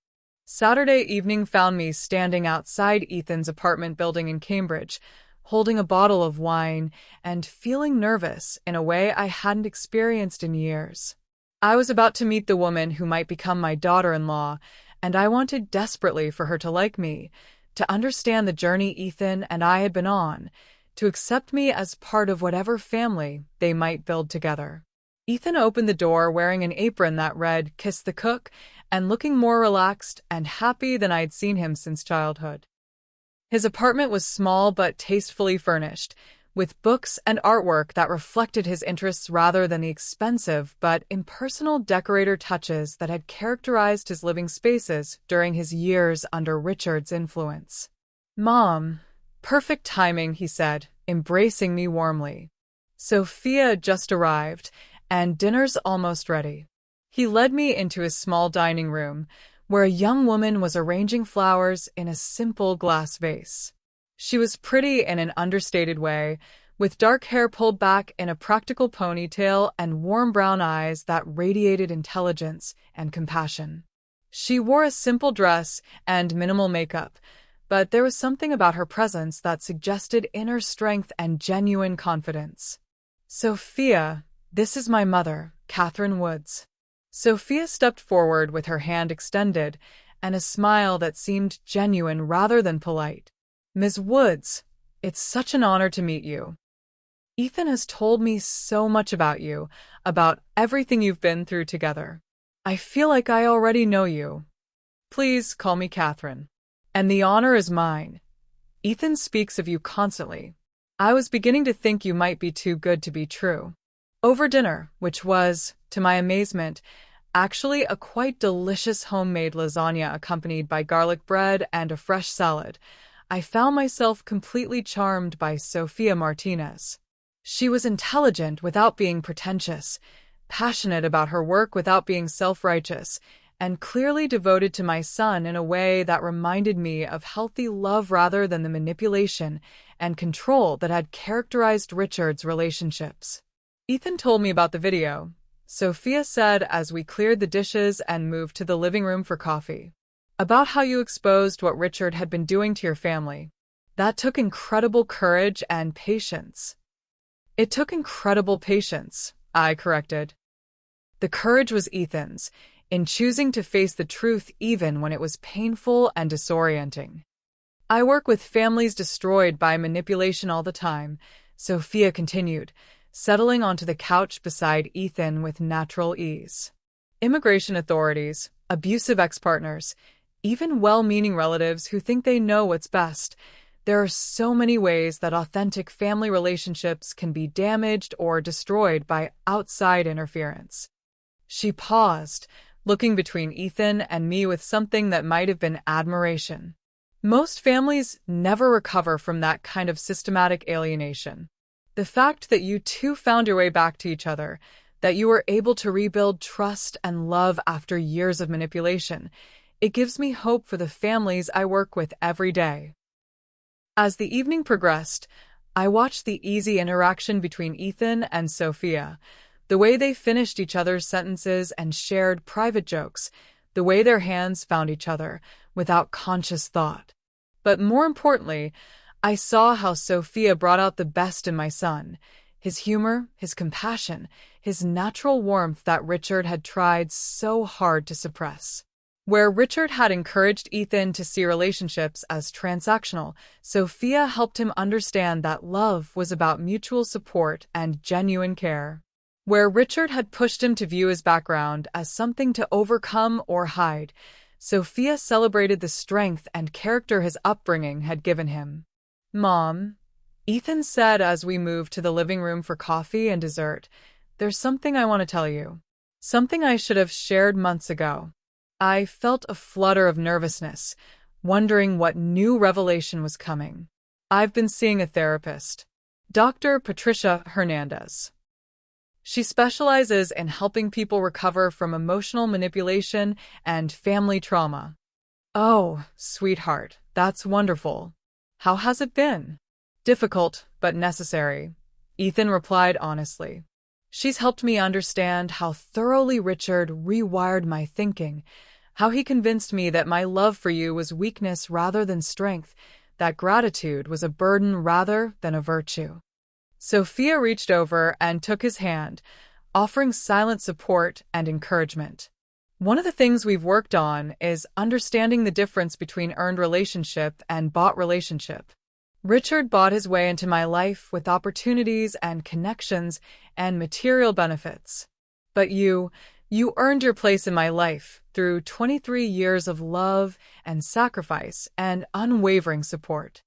Saturday evening found me standing outside Ethan's apartment building in Cambridge, holding a bottle of wine and feeling nervous in a way I hadn't experienced in years. I was about to meet the woman who might become my daughter-in-law, and I wanted desperately for her to like me, to understand the journey Ethan and I had been on, to accept me as part of whatever family they might build together. Ethan opened the door wearing an apron that read, "Kiss the Cook," and looking more relaxed and happy than I'd seen him since childhood. His apartment was small but tastefully furnished, with books and artwork that reflected his interests rather than the expensive but impersonal decorator touches that had characterized his living spaces during his years under Richard's influence. "Mom, perfect timing," he said, embracing me warmly. "Sophia just arrived, and dinner's almost ready." He led me into his small dining room, where a young woman was arranging flowers in a simple glass vase. She was pretty in an understated way, with dark hair pulled back in a practical ponytail and warm brown eyes that radiated intelligence and compassion. She wore a simple dress and minimal makeup, but there was something about her presence that suggested inner strength and genuine confidence. "Sophia, this is my mother, Catherine Woods." Sophia stepped forward with her hand extended and a smile that seemed genuine rather than polite. "Ms. Woods, it's such an honor to meet you. Ethan has told me so much about you, about everything you've been through together. I feel like I already know you. Please call me Catherine. And the honor is mine. Ethan speaks of you constantly. I was beginning to think you might be too good to be true." Over dinner, which was, to my amazement, actually a quite delicious homemade lasagna accompanied by garlic bread and a fresh salad, I found myself completely charmed by Sophia Martinez. She was intelligent without being pretentious, passionate about her work without being self-righteous, and clearly devoted to my son in a way that reminded me of healthy love rather than the manipulation and control that had characterized Richard's relationships. "Ethan told me about the video," Sophia said as we cleared the dishes and moved to the living room for coffee. "About how you exposed what Richard had been doing to your family. That took incredible courage and patience." "It took incredible patience," I corrected. "The courage was Ethan's, in choosing to face the truth even when it was painful and disorienting. I work with families destroyed by manipulation all the time," Sophia continued, settling onto the couch beside Ethan with natural ease. "Immigration authorities, abusive ex-partners, even well-meaning relatives who think they know what's best. There are so many ways that authentic family relationships can be damaged or destroyed by outside interference." She paused, looking between Ethan and me with something that might have been admiration. "Most families never recover from that kind of systematic alienation. The fact that you two found your way back to each other, that you were able to rebuild trust and love after years of manipulation, it gives me hope for the families I work with every day." As the evening progressed, I watched the easy interaction between Ethan and Sophia, the way they finished each other's sentences and shared private jokes, the way their hands found each other without conscious thought. But more importantly, I saw how Sophia brought out the best in my son, his humor, his compassion, his natural warmth that Richard had tried so hard to suppress. Where Richard had encouraged Ethan to see relationships as transactional, Sophia helped him understand that love was about mutual support and genuine care. Where Richard had pushed him to view his background as something to overcome or hide, Sophia celebrated the strength and character his upbringing had given him. "Mom," Ethan said as we moved to the living room for coffee and dessert, "there's something I want to tell you. Something I should have shared months ago." I felt a flutter of nervousness, wondering what new revelation was coming. "I've been seeing a therapist, Dr. Patricia Hernandez. She specializes in helping people recover from emotional manipulation and family trauma." "Oh, sweetheart, that's wonderful. How has it been?" "Difficult, but necessary," Ethan replied honestly. "She's helped me understand how thoroughly Richard rewired my thinking, how he convinced me that my love for you was weakness rather than strength, that gratitude was a burden rather than a virtue. Sophia reached over and took his hand, offering silent support and encouragement. One of the things we've worked on is understanding the difference between earned relationship and bought relationship. Richard bought his way into my life with opportunities and connections and material benefits. But you earned your place in my life through 23 years of love and sacrifice and unwavering support.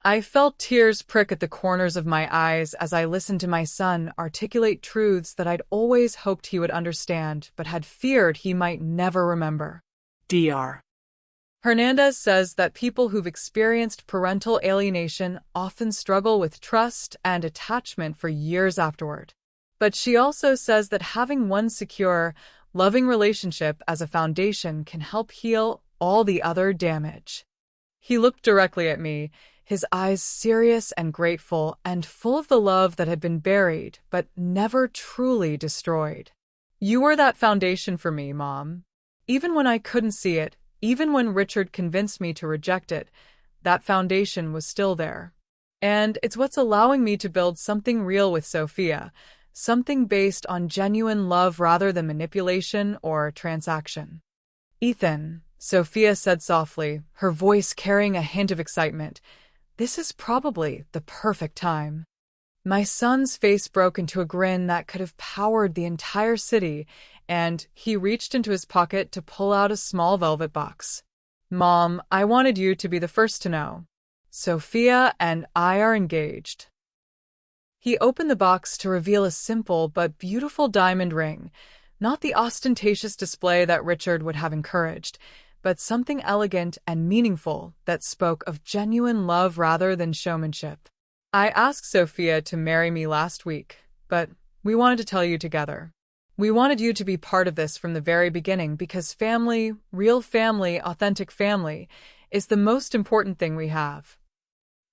I felt tears prick at the corners of my eyes as I listened to my son articulate truths that I'd always hoped he would understand but had feared he might never remember. Dr. Hernandez says that people who've experienced parental alienation often struggle with trust and attachment for years afterward. But she also says that having one secure, loving relationship as a foundation can help heal all the other damage. He looked directly at me, his eyes serious and grateful and full of the love that had been buried but never truly destroyed. You were that foundation for me, Mom. Even when I couldn't see it, even when Richard convinced me to reject it, that foundation was still there. And it's what's allowing me to build something real with Sophia, something based on genuine love rather than manipulation or transaction. Ethan, Sophia said softly, her voice carrying a hint of excitement, this is probably the perfect time. My son's face broke into a grin that could have powered the entire city, and he reached into his pocket to pull out a small velvet box. Mom, I wanted you to be the first to know. Sophia and I are engaged. He opened the box to reveal a simple but beautiful diamond ring, not the ostentatious display that Richard would have encouraged, but something elegant and meaningful that spoke of genuine love rather than showmanship. I asked Sophia to marry me last week, but we wanted to tell you together. We wanted you to be part of this from the very beginning because family, real family, authentic family, is the most important thing we have.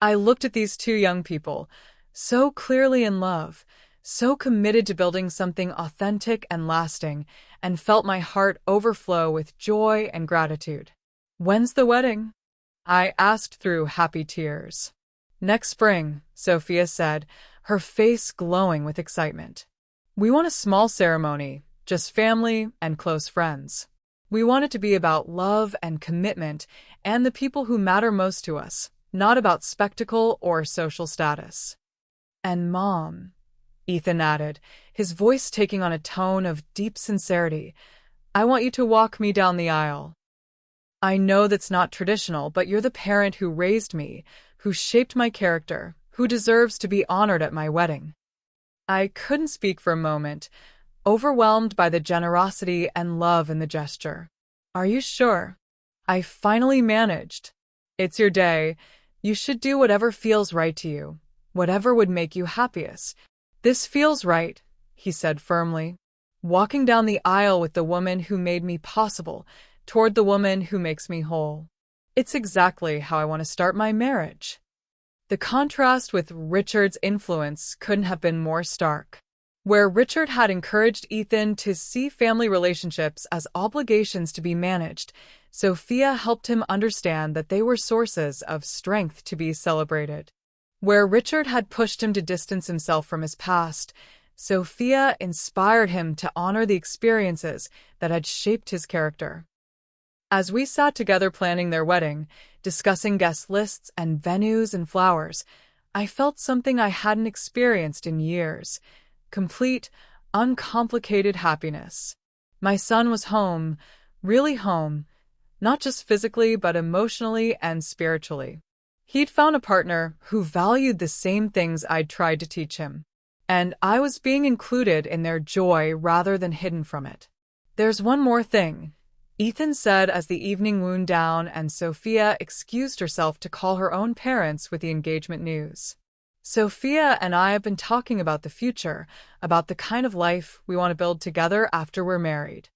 I looked at these two young people, so clearly in love, so committed to building something authentic and lasting, and felt my heart overflow with joy and gratitude. When's the wedding? I asked through happy tears. Next spring, Sophia said, her face glowing with excitement. We want a small ceremony, just family and close friends. We want it to be about love and commitment and the people who matter most to us, not about spectacle or social status. And Mom, Ethan added, his voice taking on a tone of deep sincerity, I want you to walk me down the aisle. I know that's not traditional, but you're the parent who raised me, who shaped my character, who deserves to be honored at my wedding. I couldn't speak for a moment, overwhelmed by the generosity and love in the gesture. Are you sure? I finally managed. It's your day. You should do whatever feels right to you, whatever would make you happiest. This feels right, he said firmly, walking down the aisle with the woman who made me possible, toward the woman who makes me whole. It's exactly how I want to start my marriage. The contrast with Richard's influence couldn't have been more stark. Where Richard had encouraged Ethan to see family relationships as obligations to be managed, Sophia helped him understand that they were sources of strength to be celebrated. Where Richard had pushed him to distance himself from his past, Sophia inspired him to honor the experiences that had shaped his character. As we sat together planning their wedding, discussing guest lists and venues and flowers, I felt something I hadn't experienced in years. Complete, uncomplicated happiness. My son was home, really home, not just physically but emotionally and spiritually. He'd found a partner who valued the same things I'd tried to teach him, and I was being included in their joy rather than hidden from it. There's one more thing, Ethan said as the evening wound down and Sophia excused herself to call her own parents with the engagement news. Sophia and I have been talking about the future, about the kind of life we want to build together after we're married.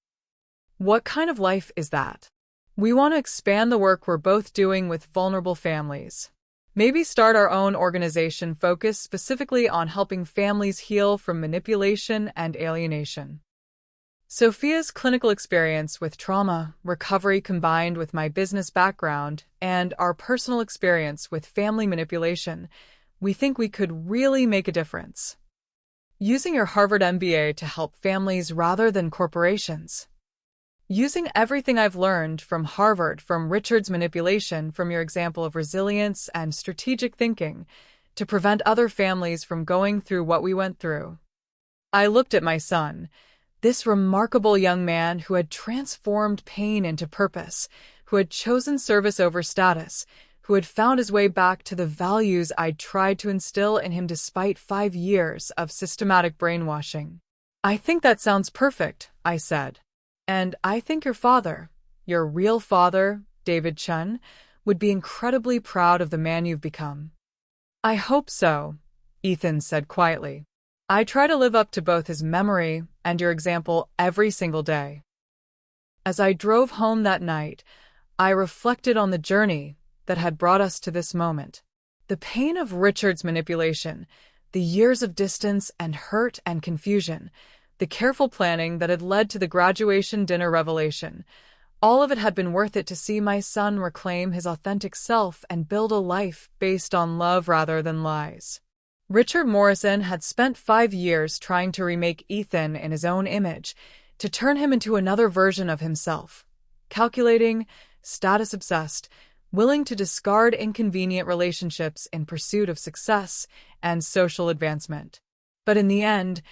What kind of life is that? We want to expand the work we're both doing with vulnerable families. Maybe start our own organization focused specifically on helping families heal from manipulation and alienation. Sophia's clinical experience with trauma recovery combined with my business background and our personal experience with family manipulation, we think we could really make a difference. Using your Harvard MBA to help families rather than corporations. Using everything I've learned from Harvard, from Richard's manipulation, from your example of resilience and strategic thinking, to prevent other families from going through what we went through. I looked at my son, this remarkable young man who had transformed pain into purpose, who had chosen service over status, who had found his way back to the values I'd tried to instill in him despite 5 years of systematic brainwashing. I think that sounds perfect, I said. And I think your real father, David Chun, would be incredibly proud of the man you've become. I hope so, Ethan said quietly. I try to live up to both his memory and your example every single day. As I drove home that night, I reflected on the journey that had brought us to this moment. The pain of Richard's manipulation, the years of distance and hurt and confusion, the careful planning that had led to the graduation dinner revelation, all of it had been worth it to see my son reclaim his authentic self and build a life based on love rather than lies. Richard Morrison had spent 5 years trying to remake Ethan in his own image, to turn him into another version of himself. Calculating, status-obsessed, willing to discard inconvenient relationships in pursuit of success and social advancement. But in the end,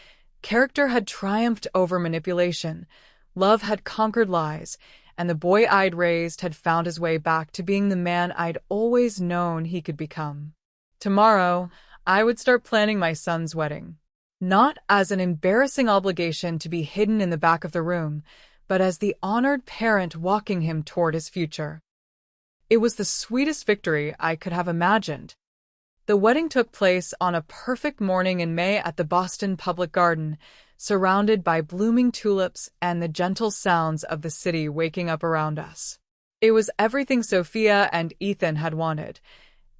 character had triumphed over manipulation, love had conquered lies, and the boy I'd raised had found his way back to being the man I'd always known he could become. Tomorrow, I would start planning my son's wedding. Not as an embarrassing obligation to be hidden in the back of the room, but as the honored parent walking him toward his future. It was the sweetest victory I could have imagined. The wedding took place on a perfect morning in May at the Boston Public Garden, surrounded by blooming tulips and the gentle sounds of the city waking up around us. It was everything Sophia and Ethan had wanted.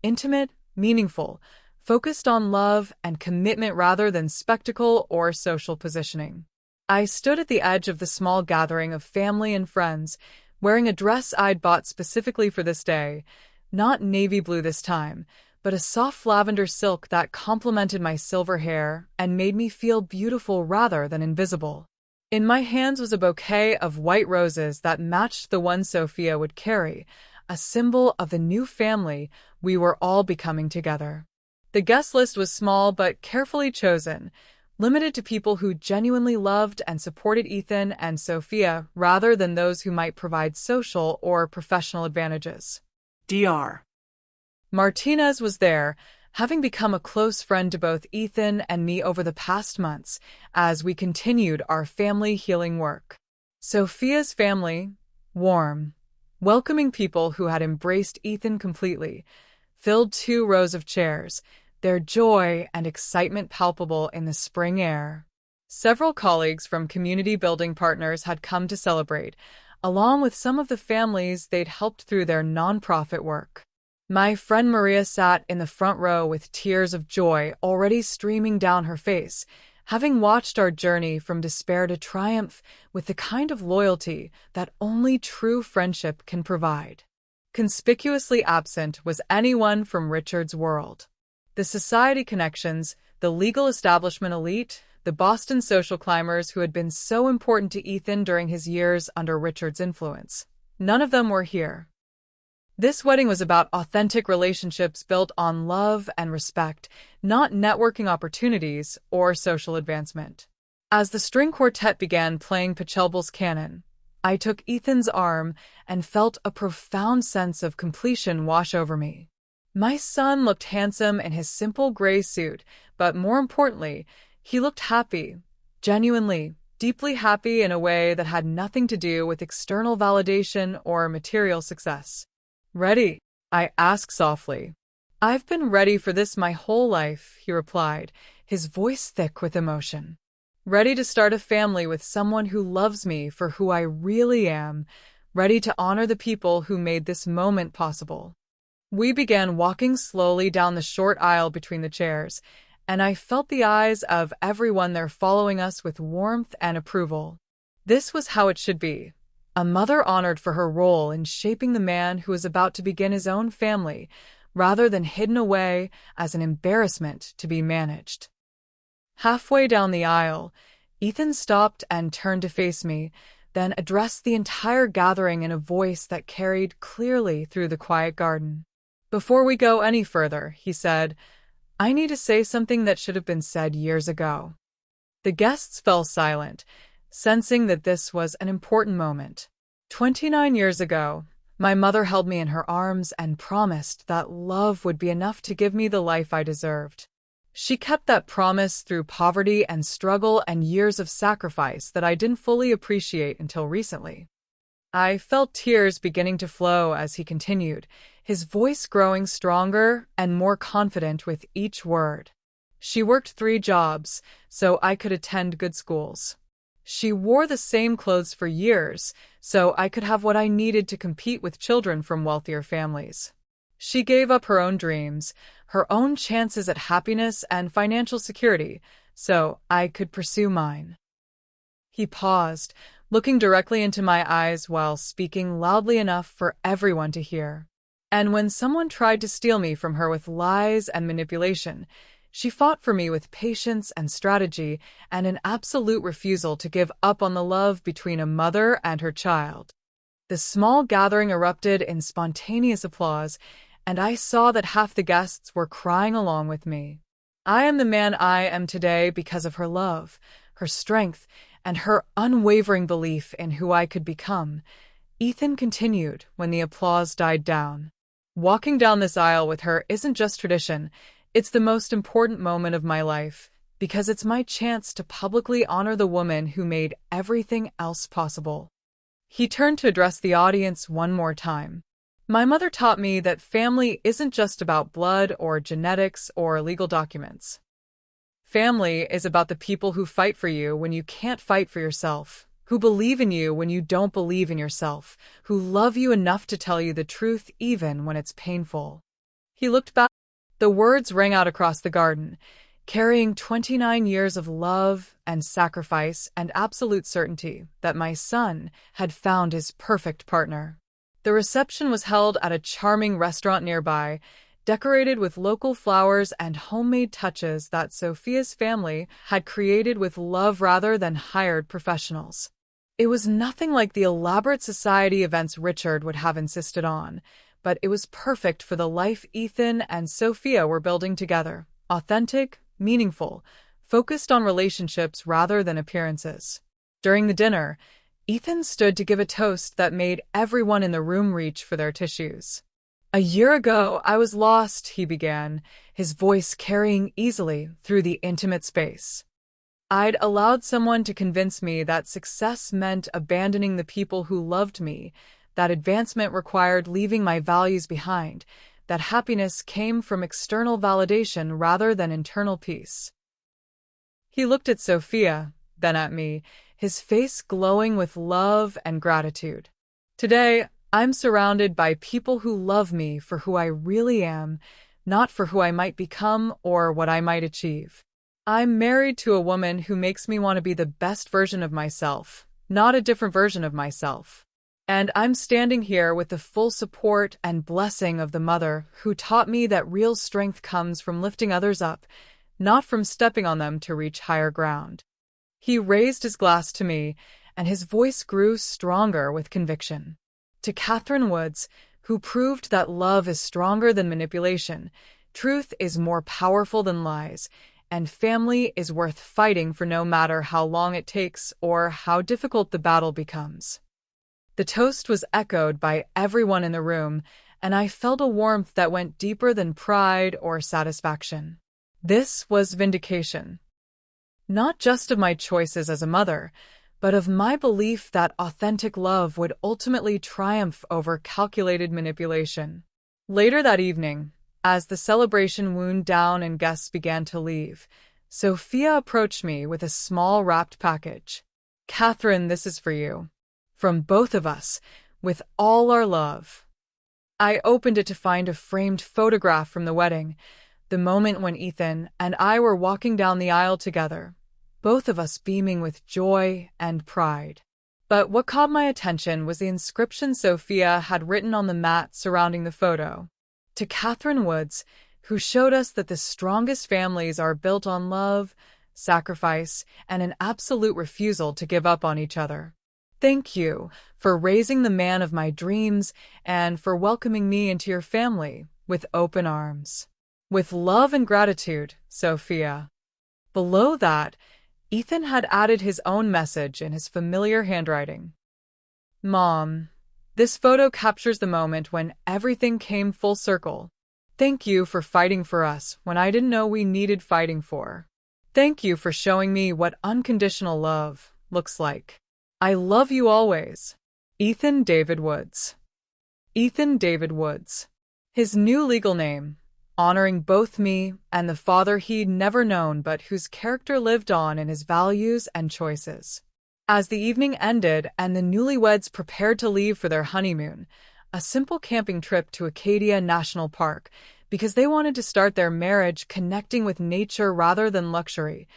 Intimate, meaningful, focused on love and commitment rather than spectacle or social positioning. I stood at the edge of the small gathering of family and friends, wearing a dress I'd bought specifically for this day, not navy blue this time, but a soft lavender silk that complemented my silver hair and made me feel beautiful rather than invisible. In my hands was a bouquet of white roses that matched the one Sophia would carry, a symbol of the new family we were all becoming together. The guest list was small but carefully chosen, limited to people who genuinely loved and supported Ethan and Sophia rather than those who might provide social or professional advantages. Dr. Martinez was there, having become a close friend to both Ethan and me over the past months as we continued our family healing work. Sophia's family, warm, welcoming people who had embraced Ethan completely, filled 2 rows of chairs, their joy and excitement palpable in the spring air. Several colleagues from community building partners had come to celebrate, along with some of the families they'd helped through their nonprofit work. My friend Maria sat in the front row with tears of joy already streaming down her face, having watched our journey from despair to triumph with the kind of loyalty that only true friendship can provide. Conspicuously absent was anyone from Richard's world. The society connections, the legal establishment elite, the Boston social climbers who had been so important to Ethan during his years under Richard's influence. None of them were here. This wedding was about authentic relationships built on love and respect, not networking opportunities or social advancement. As the string quartet began playing Pachelbel's canon, I took Ethan's arm and felt a profound sense of completion wash over me. My son looked handsome in his simple gray suit, but more importantly, he looked happy, genuinely, deeply happy in a way that had nothing to do with external validation or material success. "Ready?" I asked softly. "I've been ready for this my whole life," he replied, his voice thick with emotion. "Ready to start a family with someone who loves me for who I really am, ready to honor the people who made this moment possible." We began walking slowly down the short aisle between the chairs, and I felt the eyes of everyone there following us with warmth and approval. This was how it should be. A mother honored for her role in shaping the man who was about to begin his own family, rather than hidden away as an embarrassment to be managed. Halfway down the aisle, Ethan stopped and turned to face me, then addressed the entire gathering in a voice that carried clearly through the quiet garden. "Before we go any further," he said, "I need to say something that should have been said years ago." The guests fell silent, sensing that this was an important moment. 29 years ago, my mother held me in her arms and promised that love would be enough to give me the life I deserved. She kept that promise through poverty and struggle and years of sacrifice that I didn't fully appreciate until recently. I felt tears beginning to flow as he continued, his voice growing stronger and more confident with each word. She worked 3 jobs so I could attend good schools. She wore the same clothes for years so I could have what I needed to compete with children from wealthier families. She gave up her own dreams, her own chances at happiness and financial security, so I could pursue mine. He paused, looking directly into my eyes while speaking loudly enough for everyone to hear. And when someone tried to steal me from her with lies and manipulation, she fought for me with patience and strategy and an absolute refusal to give up on the love between a mother and her child. The small gathering erupted in spontaneous applause, and I saw that half the guests were crying along with me. I am the man I am today because of her love, her strength, and her unwavering belief in who I could become, Ethan continued when the applause died down. Walking down this aisle with her isn't just tradition, it's the most important moment of my life, because it's my chance to publicly honor the woman who made everything else possible. He turned to address the audience one more time. My mother taught me that family isn't just about blood or genetics or legal documents. Family is about the people who fight for you when you can't fight for yourself, who believe in you when you don't believe in yourself, who love you enough to tell you the truth even when it's painful. He looked back. The words rang out across the garden, carrying 29 years of love and sacrifice and absolute certainty that my son had found his perfect partner. The reception was held at a charming restaurant nearby, decorated with local flowers and homemade touches that Sophia's family had created with love rather than hired professionals. It was nothing like the elaborate society events Richard would have insisted on, but it was perfect for the life Ethan and Sophia were building together, authentic, meaningful, focused on relationships rather than appearances. During the dinner, Ethan stood to give a toast that made everyone in the room reach for their tissues. "A year ago, I was lost," he began, his voice carrying easily through the intimate space. "I'd allowed someone to convince me that success meant abandoning the people who loved me, that advancement required leaving my values behind, that happiness came from external validation rather than internal peace." He looked at Sophia, then at me, his face glowing with love and gratitude. "Today, I'm surrounded by people who love me for who I really am, not for who I might become or what I might achieve. I'm married to a woman who makes me want to be the best version of myself, not a different version of myself. And I'm standing here with the full support and blessing of the mother who taught me that real strength comes from lifting others up, not from stepping on them to reach higher ground." He raised his glass to me, and his voice grew stronger with conviction. "To Catherine Woods, who proved that love is stronger than manipulation, truth is more powerful than lies, and family is worth fighting for no matter how long it takes or how difficult the battle becomes." The toast was echoed by everyone in the room, and I felt a warmth that went deeper than pride or satisfaction. This was vindication. Not just of my choices as a mother, but of my belief that authentic love would ultimately triumph over calculated manipulation. Later that evening, as the celebration wound down and guests began to leave, Sophia approached me with a small wrapped package. "Catherine, this is for you. From both of us, with all our love." I opened it to find a framed photograph from the wedding, the moment when Ethan and I were walking down the aisle together, both of us beaming with joy and pride. But what caught my attention was the inscription Sophia had written on the mat surrounding the photo. To Catherine Woods, who showed us that the strongest families are built on love, sacrifice, and an absolute refusal to give up on each other. Thank you for raising the man of my dreams and for welcoming me into your family with open arms. With love and gratitude, Sophia. Below that, Ethan had added his own message in his familiar handwriting. Mom, this photo captures the moment when everything came full circle. Thank you for fighting for us when I didn't know we needed fighting for. Thank you for showing me what unconditional love looks like. I love you always. Ethan David Woods. Ethan David Woods. His new legal name, honoring both me and the father he'd never known but whose character lived on in his values and choices. As the evening ended and the newlyweds prepared to leave for their honeymoon, a simple camping trip to Acadia National Park, because they wanted to start their marriage connecting with nature rather than luxury,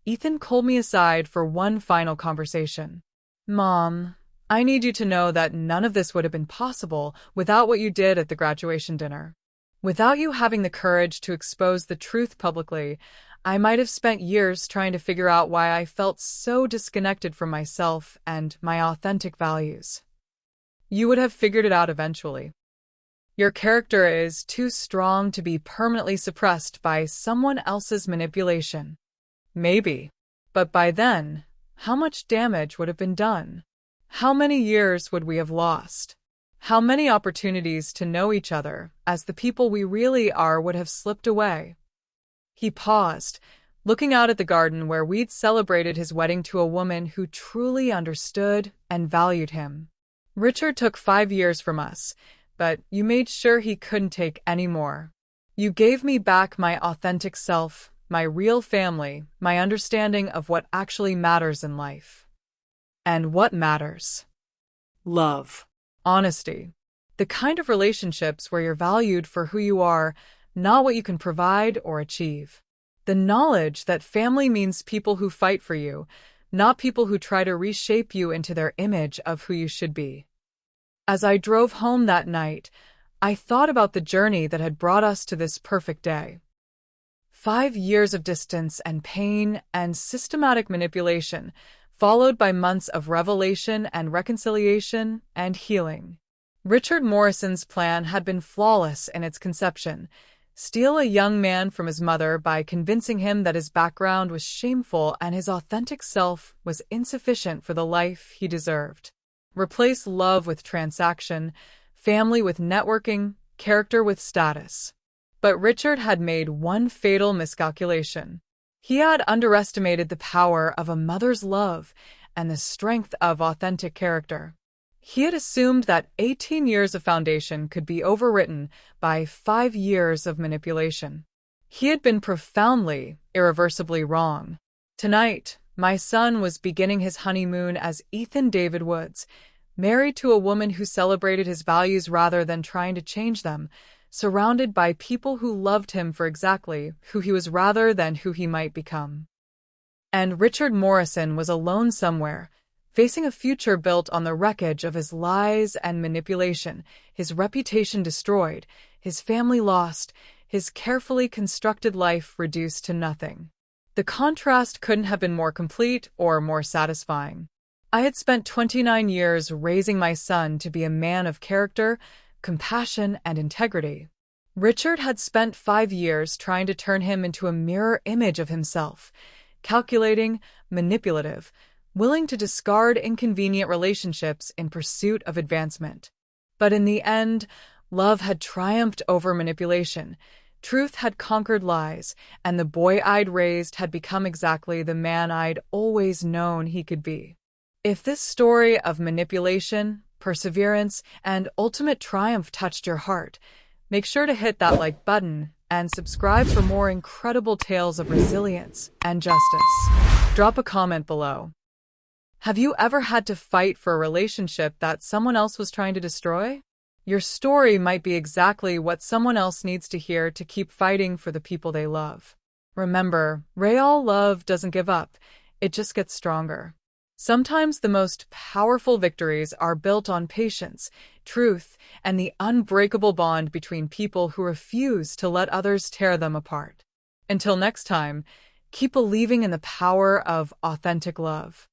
Ethan called me aside for one final conversation. Mom, I need you to know that none of this would have been possible without what you did at the graduation dinner. Without you having the courage to expose the truth publicly, I might have spent years trying to figure out why I felt so disconnected from myself and my authentic values. You would have figured it out eventually. Your character is too strong to be permanently suppressed by someone else's manipulation. Maybe. But by then, how much damage would have been done? How many years would we have lost? How many opportunities to know each other as the people we really are would have slipped away? He paused, looking out at the garden where we'd celebrated his wedding to a woman who truly understood and valued him. Richard took 5 years from us, but you made sure he couldn't take any more. You gave me back my authentic self, my real family, my understanding of what actually matters in life. And what matters? Love. Honesty. The kind of relationships where you're valued for who you are, not what you can provide or achieve. The knowledge that family means people who fight for you, not people who try to reshape you into their image of who you should be. As I drove home that night, I thought about the journey that had brought us to this perfect day. 5 years of distance and pain and systematic manipulation, followed by months of revelation and reconciliation and healing. Richard Morrison's plan had been flawless in its conception. Steal a young man from his mother by convincing him that his background was shameful and his authentic self was insufficient for the life he deserved. Replace love with transaction, family with networking, character with status. But Richard had made one fatal miscalculation. He had underestimated the power of a mother's love and the strength of authentic character. He had assumed that 18 years of foundation could be overwritten by 5 years of manipulation. He had been profoundly, irreversibly wrong. Tonight, my son was beginning his honeymoon as Ethan David Woods, married to a woman who celebrated his values rather than trying to change them, surrounded by people who loved him for exactly who he was rather than who he might become. And Richard Morrison was alone somewhere, facing a future built on the wreckage of his lies and manipulation, his reputation destroyed, his family lost, his carefully constructed life reduced to nothing. The contrast couldn't have been more complete or more satisfying. I had spent 29 years raising my son to be a man of character, compassion, and integrity. Richard had spent 5 years trying to turn him into a mirror image of himself, calculating, manipulative, willing to discard inconvenient relationships in pursuit of advancement. But in the end, love had triumphed over manipulation, truth had conquered lies, and the boy I'd raised had become exactly the man I'd always known he could be. If this story of manipulation, perseverance, and ultimate triumph touched your heart, make sure to hit that like button and subscribe for more incredible tales of resilience and justice. Drop a comment below. Have you ever had to fight for a relationship that someone else was trying to destroy? Your story might be exactly what someone else needs to hear to keep fighting for the people they love. Remember, real love doesn't give up, it just gets stronger. Sometimes the most powerful victories are built on patience, truth, and the unbreakable bond between people who refuse to let others tear them apart. Until next time, keep believing in the power of authentic love.